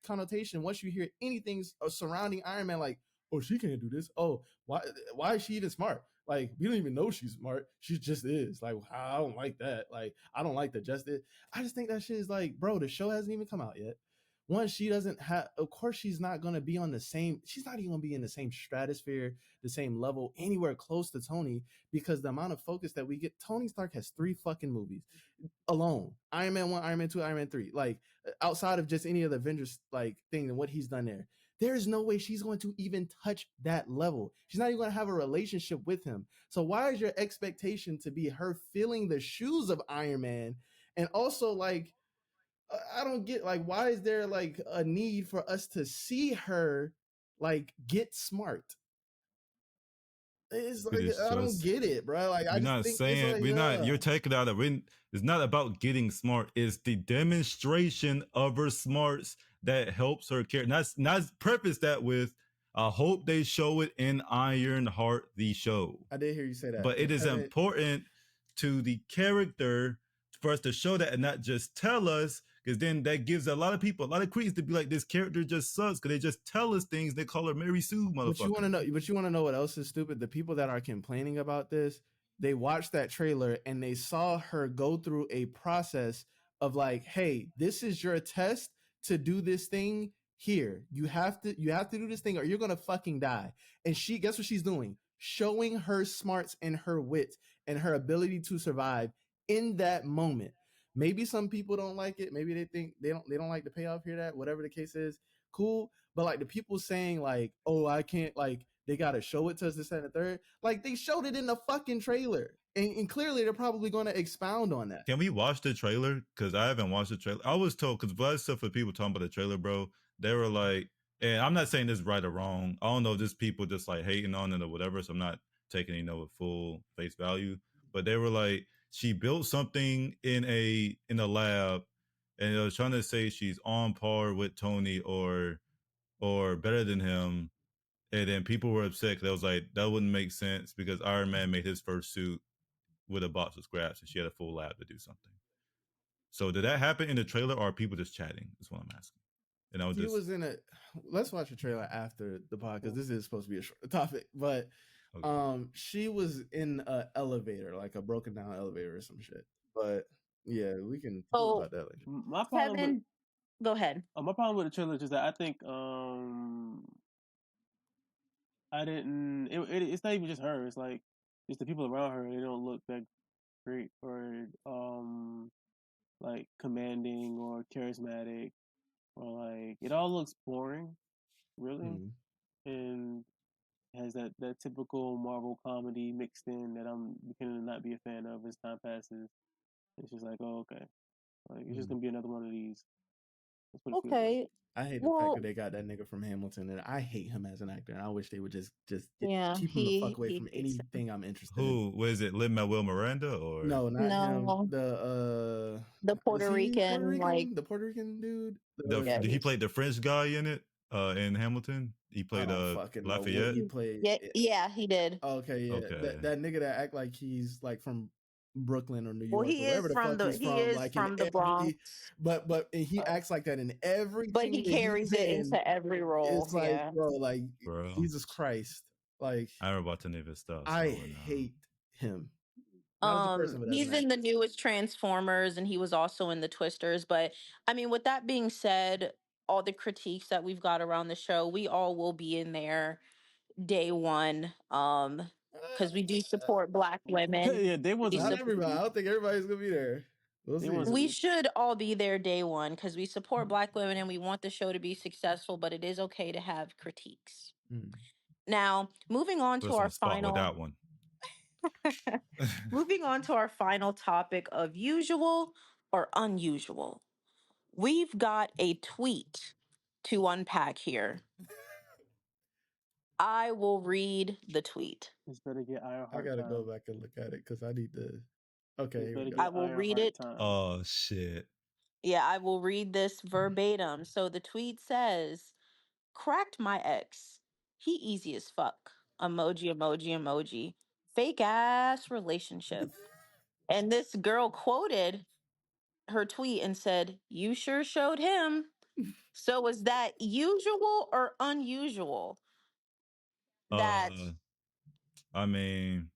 connotation once you hear anything surrounding Iron Man, like, oh, she can't do this. Oh, why is she even smart? Like, we don't even know she's smart. She just is. Like, I don't like that. Like, I don't like the justice. I just think that shit is like, bro, the show hasn't even come out yet. One, she doesn't have, of course, she's not going to be on the same, she's not even going to be in the same stratosphere, the same level, anywhere close to Tony, because the amount of focus that we get, Tony Stark has 3 fucking movies alone. Iron Man 1, Iron Man 2, Iron Man 3. Like, outside of just any of the Avengers, like, thing and what he's done there. There is no way she's going to even touch that level. She's not even going to have a relationship with him. So why is your expectation to be her filling the shoes of Iron Man? And also, like, I don't get, like, why is there like a need for us to see her like get smart? It's like I don't get it, bro. Like I just think it's like, we're not. You're taking out it's not about getting smart. It's the demonstration of her smarts that helps her character. Not preface that with. I hope they show it in Ironheart the show. I did hear you say that, but it is important to the character for us to show that and not just tell us, because then that gives a lot of people, a lot of critics to be like, this character just sucks because they just tell us things. They call her Mary Sue, motherfucker. But you want to know what else is stupid? The people that are complaining about this, they watched that trailer and they saw her go through a process of like, hey, this is your test to do this thing here. You have to do this thing or you're gonna fucking die. And she, guess what she's doing? Showing her smarts and her wit and her ability to survive in that moment. Maybe some people don't like it. Maybe they think they don't like the payoff here, that whatever the case is, cool. But like the people saying like, oh, I can't, like they gotta show it to us, this and the third. Like they showed it in the fucking trailer. And clearly they're probably going to expound on that. Can we watch the trailer? Because I haven't watched the trailer. I was told, because blood stuff for people talking about the trailer, bro, they were like, and I'm not saying this is right or wrong. I don't know if just people just like hating on it or whatever, so I'm not taking with full face value. But they were like, she built something in a lab, and they was trying to say she's on par with Tony or better than him. And then people were upset because I was like, that wouldn't make sense because Iron Man made his first suit with a box of scraps and she had a full lab to do something. So did that happen in the trailer or are people just chatting? That's what I'm asking. And I was was in a, let's watch the trailer after the pod because this is supposed to be a short topic, but okay. She was in an elevator, like a broken down elevator or some shit. But yeah, we can talk about that later. My problem Kevin, go ahead. My problem with the trailer is that I think I didn't. It's not even just her. It's like just the people around her. They don't look that great or like commanding or charismatic or like it all looks boring, really, and has that typical Marvel comedy mixed in that I'm beginning to not be a fan of as time passes. It's just like, oh, okay, like it's just gonna be another one of these. That's what it feels like. I hate the fact that they got that nigga from Hamilton, and I hate him as an actor. And I wish they would just keep him the fuck away from anything I'm interested in. Who was it? Lin-Manuel Miranda or no, not him. The Puerto Rican, like the Puerto Rican dude. He played the French guy in it. In Hamilton, he played Lafayette. He played. Yeah, he did. Okay, yeah. Okay. That nigga that act like he's like from Brooklyn or New York. Well, he or is from the Bronx. But he acts like that in everything. But he carries it into every role. It's like, bro, Jesus Christ. Like I don't know about any of his stuff. I hate him. He's in the newest Transformers and he was also in the Twisters. But I mean, with that being said, all the critiques that we've got around the show, we all will be in there day one. because we do support Black women. Yeah, they wasn't. Not everybody. I don't think everybody's gonna be there. We'll see. We should all be there day one because we support Black women and we want the show to be successful, but it is okay to have critiques. Now, moving on to our final with that one. moving on to our final topic of usual or unusual. We've got a tweet to unpack here. I will read the tweet. Just better get Ironheart. I gotta go back and look at it because I need to. Okay, here we go. I will read it. Oh shit. Yeah, I will read this verbatim. So the tweet says, "Cracked my ex. He easy as fuck. Emoji, emoji, emoji. Fake ass relationship." And this girl quoted her tweet and said, "You sure showed him." So was that usual or unusual? That I mean,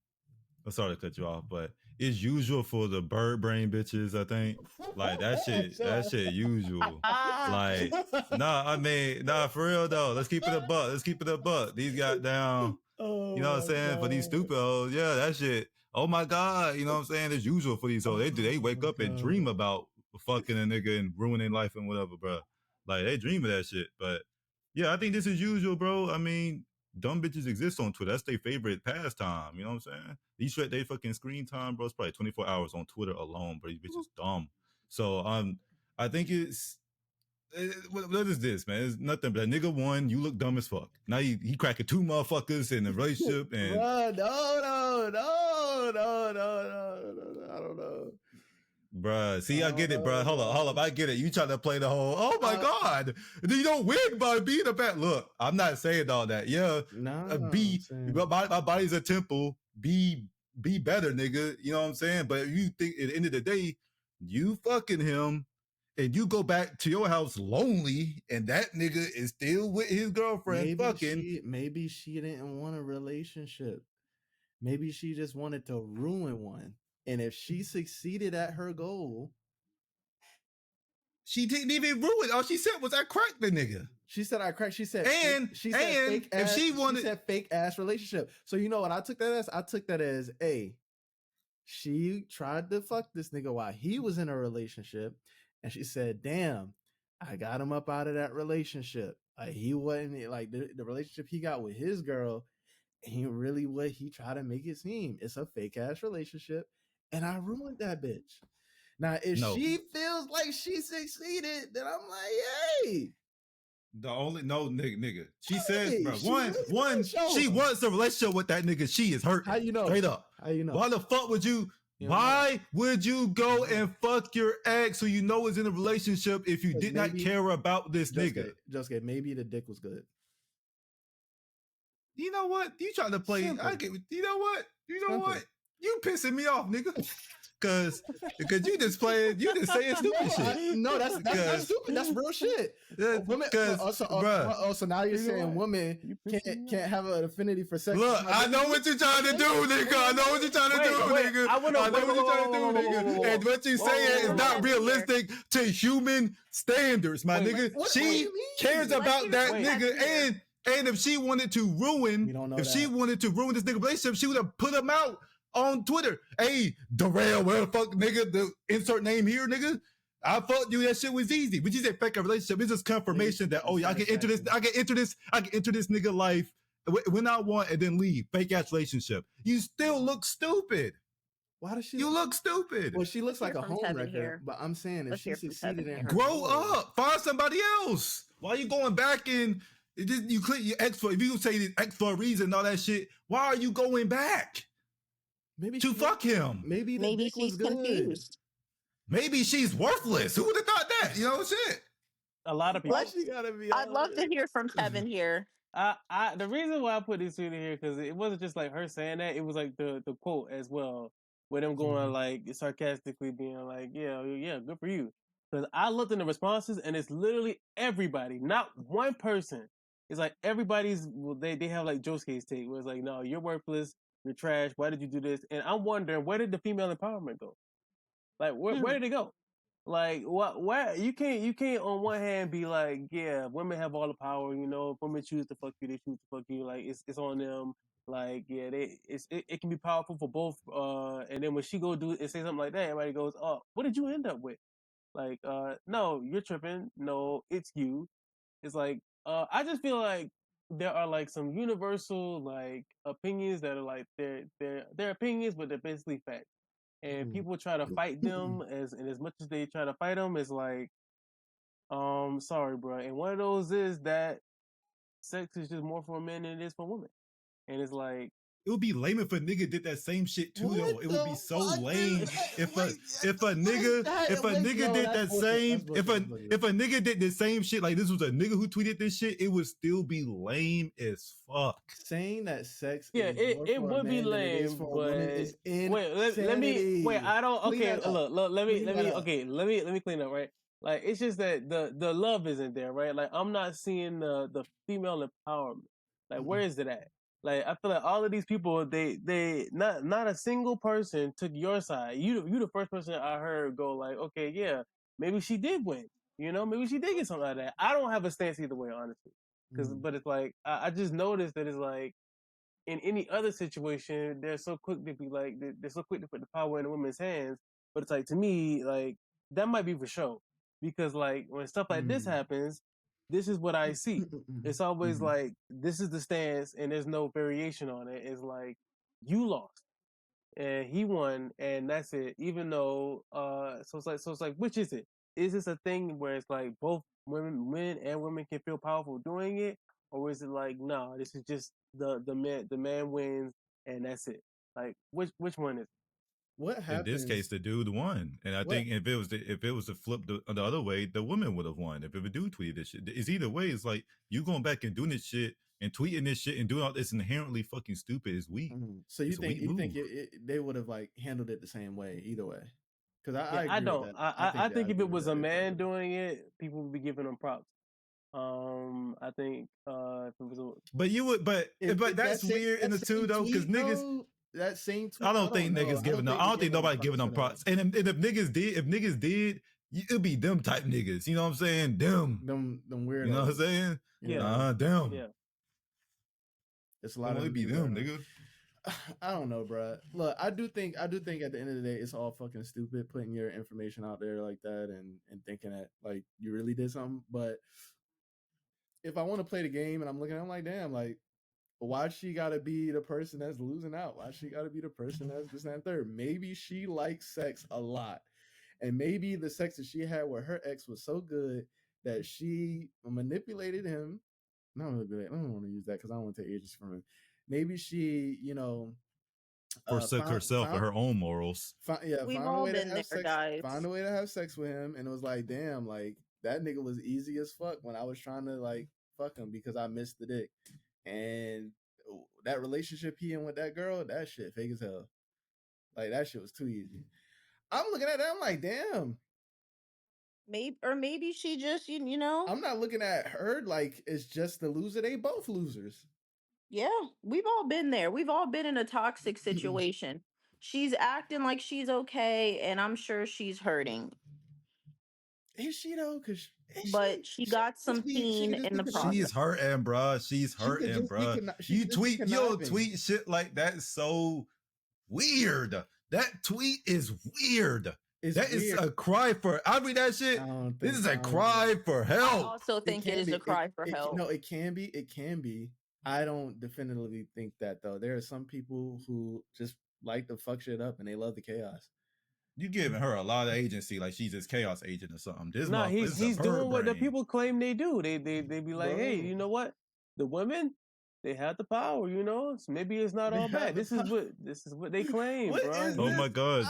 I'm sorry to cut you off, but it's usual for the bird brain bitches, I think. Like that shit usual. Like, nah, for real though. Let's keep it a buck. These goddamn, you know what I'm saying? For these stupid hoes, yeah, that shit. Oh my God, you know what I'm saying? It's usual for these hoes. They wake up and dream about fucking a nigga and ruining life and whatever, bro. Like they dream of that shit. But yeah, I think this is usual, bro. I mean, dumb bitches exist on Twitter. That's their favorite pastime. You know what I'm saying? These shit, they fucking screen time, bro. It's probably 24 hours on Twitter alone, but these bitches dumb. So I think what is this, man? It's nothing but a nigga one. You look dumb as fuck. Now he cracking two motherfuckers in a relationship and no. I don't know. Bruh, see, I get it, bruh. Hold up. I get it. You trying to play the whole, oh my God, you don't win by being a bad. Look, I'm not saying all that. Yeah, my body's a temple. Be better, nigga. You know what I'm saying? But you think at the end of the day, you fucking him and you go back to your house lonely and that nigga is still with his girlfriend maybe she didn't want a relationship. Maybe she just wanted to ruin one. And if she succeeded at her goal, she didn't even ruin. All she said was, "I cracked the nigga." She said, "I cracked." She said, she said fake ass relationship. So you know what I took that as? I took that as she tried to fuck this nigga while he was in a relationship, and she said, "Damn, I got him up out of that relationship. Like he wasn't like the relationship he got with his girl. He really what he tried to make it seem. It's a fake ass relationship." And I ruined that bitch. Now, if she feels like she succeeded, then I'm like, hey. Nigga. She says, bro, she wants a relationship with that nigga. She is hurt. How you know? Straight up. How you know? Why the fuck would you? Why would you go and fuck your ex who you know is in a relationship if you did not care about this nigga? Just get maybe the dick was good. You know what? You trying to play? You know what? You pissing me off, nigga. Cause you just saying stupid shit. No, that's stupid. That's real shit. Women, also now you're saying women can't have an affinity for sex. Look, I know what you're trying to do, nigga. I know what you're trying to do, nigga. I know what you're trying to do, nigga. And what you're saying is not realistic to human standards, my nigga. She cares about that nigga, and if she wanted to ruin this nigga relationship, she would have put him out on Twitter. Hey, Darrell, where the fuck, nigga, the insert name here, nigga. I fucked you, that shit was easy. But you said fake a relationship. It's just confirmation that, I can enter this nigga life when I want and then leave. Fake ass relationship. You still look stupid. Why does she? You look stupid. Well, she looks like a homewrecker. But I'm saying if she succeeded in her grow up, find somebody else. Why are you going back in? You click your ex for, if you say this ex for a reason and all that shit, why are you going back? Maybe to fuck him. Maybe she's confused. Maybe she's worthless. Who would have thought that? You know, shit. A lot of people. I'd love to hear from Kevin here. The reason why I put this tweet in here, because it wasn't just like her saying that, it was like the quote as well, with them going like sarcastically being like, yeah, good for you. Because I looked in the responses and it's literally everybody, not one person. It's like everybody's, they have like Josuke's take where it's like, no, you're worthless, you're trash, why did you do this? And I'm wondering, where did the female empowerment go? Like, where did it go? Like, where you can't on one hand be like, yeah, women have all the power, you know, if women choose to fuck you, they choose to fuck you, like it's on them. Like, yeah, it can be powerful for both. And then when she go do and say something like that, everybody goes, "Oh, what did you end up with?" Like, no, you're tripping. No, it's you. It's like, I just feel like there are like some universal like opinions that are like they're opinions, but they're basically facts. And people try to fight them as much as they try to fight them, it's like, sorry, bro. And one of those is that sex is just more for men than it is for women. And it's like, it would be lame if a nigga did that same shit too, though. It would be so lame if a nigga did that same if a nigga did the same shit, like this was a nigga who tweeted this shit, it would still be lame as fuck. Saying that sex it would be lame, but is let me I don't okay look let me clean up, right? Like, it's just that the love isn't there, right? Like, I'm not seeing the female empowerment. Like, where is it at? Like, I feel like all of these people, they not a single person took your side. You the first person I heard go like, okay, yeah, maybe she did win. You know, maybe she did get something out of that. I don't have a stance either way, honestly. But it's like, I just noticed that it's like, in any other situation, they're so quick to be like, they're so quick to put the power in the women's hands. But it's like, to me, like, that might be for sure. Because like, when stuff like this happens, this is what I see. It's always like, this is the stance and there's no variation on it. It's like, you lost and he won and that's it. Even though, so it's like, which is it? Is this a thing where it's like both men and women can feel powerful doing it? Or is it like, no, this is just the man wins and that's it? Like, which one is it? What happens? In this case, the dude won, and I think if it was to flip the other way, the woman would have won. If a dude tweeted this shit, it's either way. It's like, you going back and doing this shit and tweeting this shit and doing all this inherently fucking stupid is weak. So you think they would have like handled it the same way either way? Because I don't. I think if it was a man doing it, people would be giving them props. I think if it was but that's weird in the two though, because niggas. That same tweet, I don't think niggas giving them. I don't think nobody giving them props. And if niggas did, it'd be them type niggas. You know what I'm saying? Them weirdos. You know what I'm saying? Yeah. Them. Yeah. It's a lot of it be them, nigga. I don't know, bro. Look, I do think at the end of the day, it's all fucking stupid putting your information out there like that and thinking that like you really did something. But if I want to play the game and I'm looking, I'm like, damn, like, why she gotta be the person that's losing out? Why she gotta be the person that's this and third? Maybe she likes sex a lot. And maybe the sex that she had with her ex was so good that she manipulated him. Not manipulate. I don't want to use that because I don't want to take agency from him. Maybe she, forsook herself and her own morals. We've all been there, guys. Found a way to have sex with him, and it was like, damn, like that nigga was easy as fuck when I was trying to like fuck him because I missed the dick. And that relationship he in with that girl, that shit fake as hell. Like, that shit was too easy. I'm looking at that, I'm like, damn. Maybe she just, I'm not looking at her like it's just the loser. They both losers. Yeah, we've all been there. We've all been in a toxic situation. She's acting like she's okay, and I'm sure she's hurting. Is she though? But she got some pain in the process. She's hurting, bro. She's hurting, bro. You tweet shit like that is so weird. That tweet is weird. That is a cry for. I read that shit. This is a cry for help. I also think it is a cry for help. No, it can be. It can be. I don't definitively think that though. There are some people who just like to fuck shit up and they love the chaos. You giving her a lot of agency, like she's this chaos agent or something. He's doing what the people claim they do. They be like, hey, you know what? The women, they have the power, so maybe it's not all bad. This is what they claim, bro. Oh my god!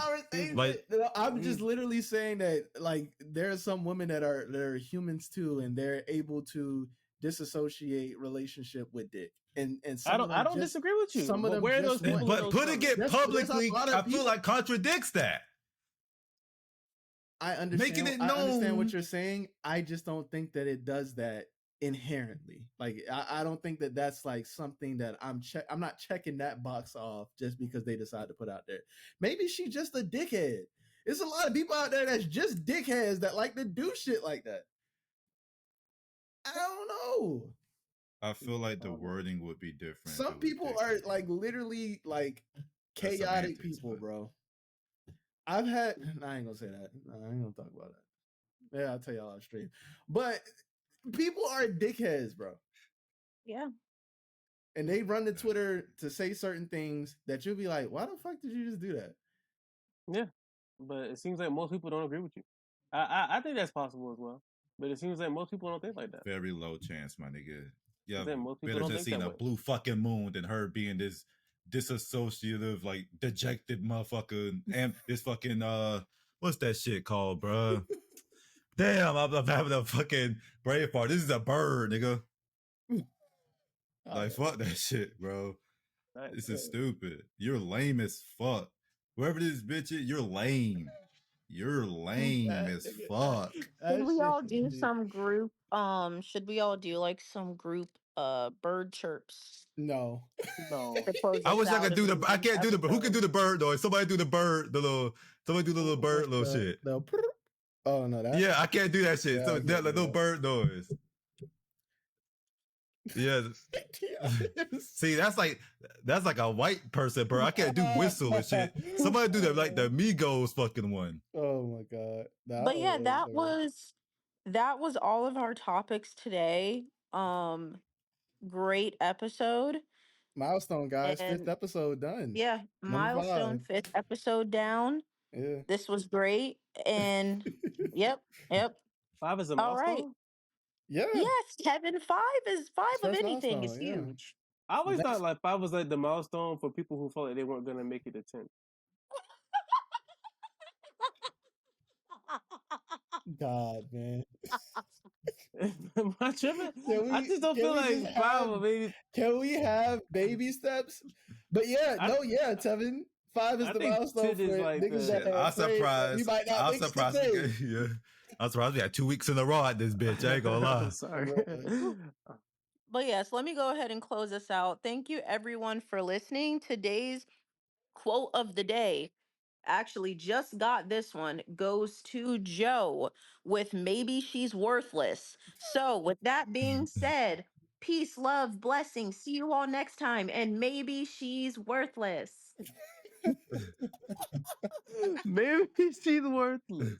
Like, I'm just literally saying that like there are some women that are humans too, and they're able to disassociate relationship with dick. And I don't disagree with you. Some of them, where are those people? But putting it publicly, I feel like contradicts that. I understand. I understand what you're saying. I just don't think that it does that inherently. Like, I don't think that that's like something that I'm not checking that box off just because they decide to put out there. Maybe she's just a dickhead. There's a lot of people out there that's just dickheads that like to do shit like that. I don't know. I feel like the wording would be different. Some people are like literally like chaotic people, bro. I've had. I ain't gonna say that. I ain't gonna talk about that. Yeah, I'll tell y'all off stream. But people are dickheads, bro. Yeah. And they run to Twitter to say certain things that you'll be like, why the fuck did you just do that? Yeah, but it seems like most people don't agree with you. I think that's possible as well. But it seems like most people don't think like that. Very low chance, my nigga. Yeah, most people better don't to think see a way. blue fucking moon than her being this disassociative, like dejected motherfucker, and this fucking what's that shit called, bro? Damn, I'm having a fucking brave part. This is a bird, nigga. Like fuck that shit, bro. This is stupid. You're lame as fuck. Whoever this bitch is, you're lame. You're lame as fuck. Should we all do some group? Should we all do like some group bird chirps? No. I wish I could do the. I can't do the. Who can do the bird noise? Somebody do the bird. The little. Somebody do the little bird little shit. Oh no, that. Yeah, I can't do that shit. Yeah, So that little bird noise. Yeah. See, that's like a white person, bro. I can't do whistle and shit. Somebody do that like the Migos fucking one. Oh my god. But yeah, that was all of our topics today. Great episode. Milestone, guys. 5th episode done. Yeah, milestone 5th episode down. Yeah. This was great. And yep. 5 is a milestone? All right. Yeah. Yes, Kevin, 5 of anything is huge. I always thought like 5 was like the milestone for people who felt like they weren't gonna make it to 10. God, man. Am I tripping? I just don't feel like 5 or maybe. Can we have baby steps? But yeah, Tevin. 5 is the milestone for like niggas that are I'm afraid surprised. you might not I'm make the surprised. thing. Yeah. I'm surprised we had 2 weeks in a row at this bitch. I ain't gonna lie. Sorry. But yes, let me go ahead and close this out. Thank you everyone for listening. Today's quote of the day, actually just got this one, goes to Joe with "Maybe she's worthless." So with that being said, peace, love, blessings. See you all next time. And maybe she's worthless. Maybe she's worthless.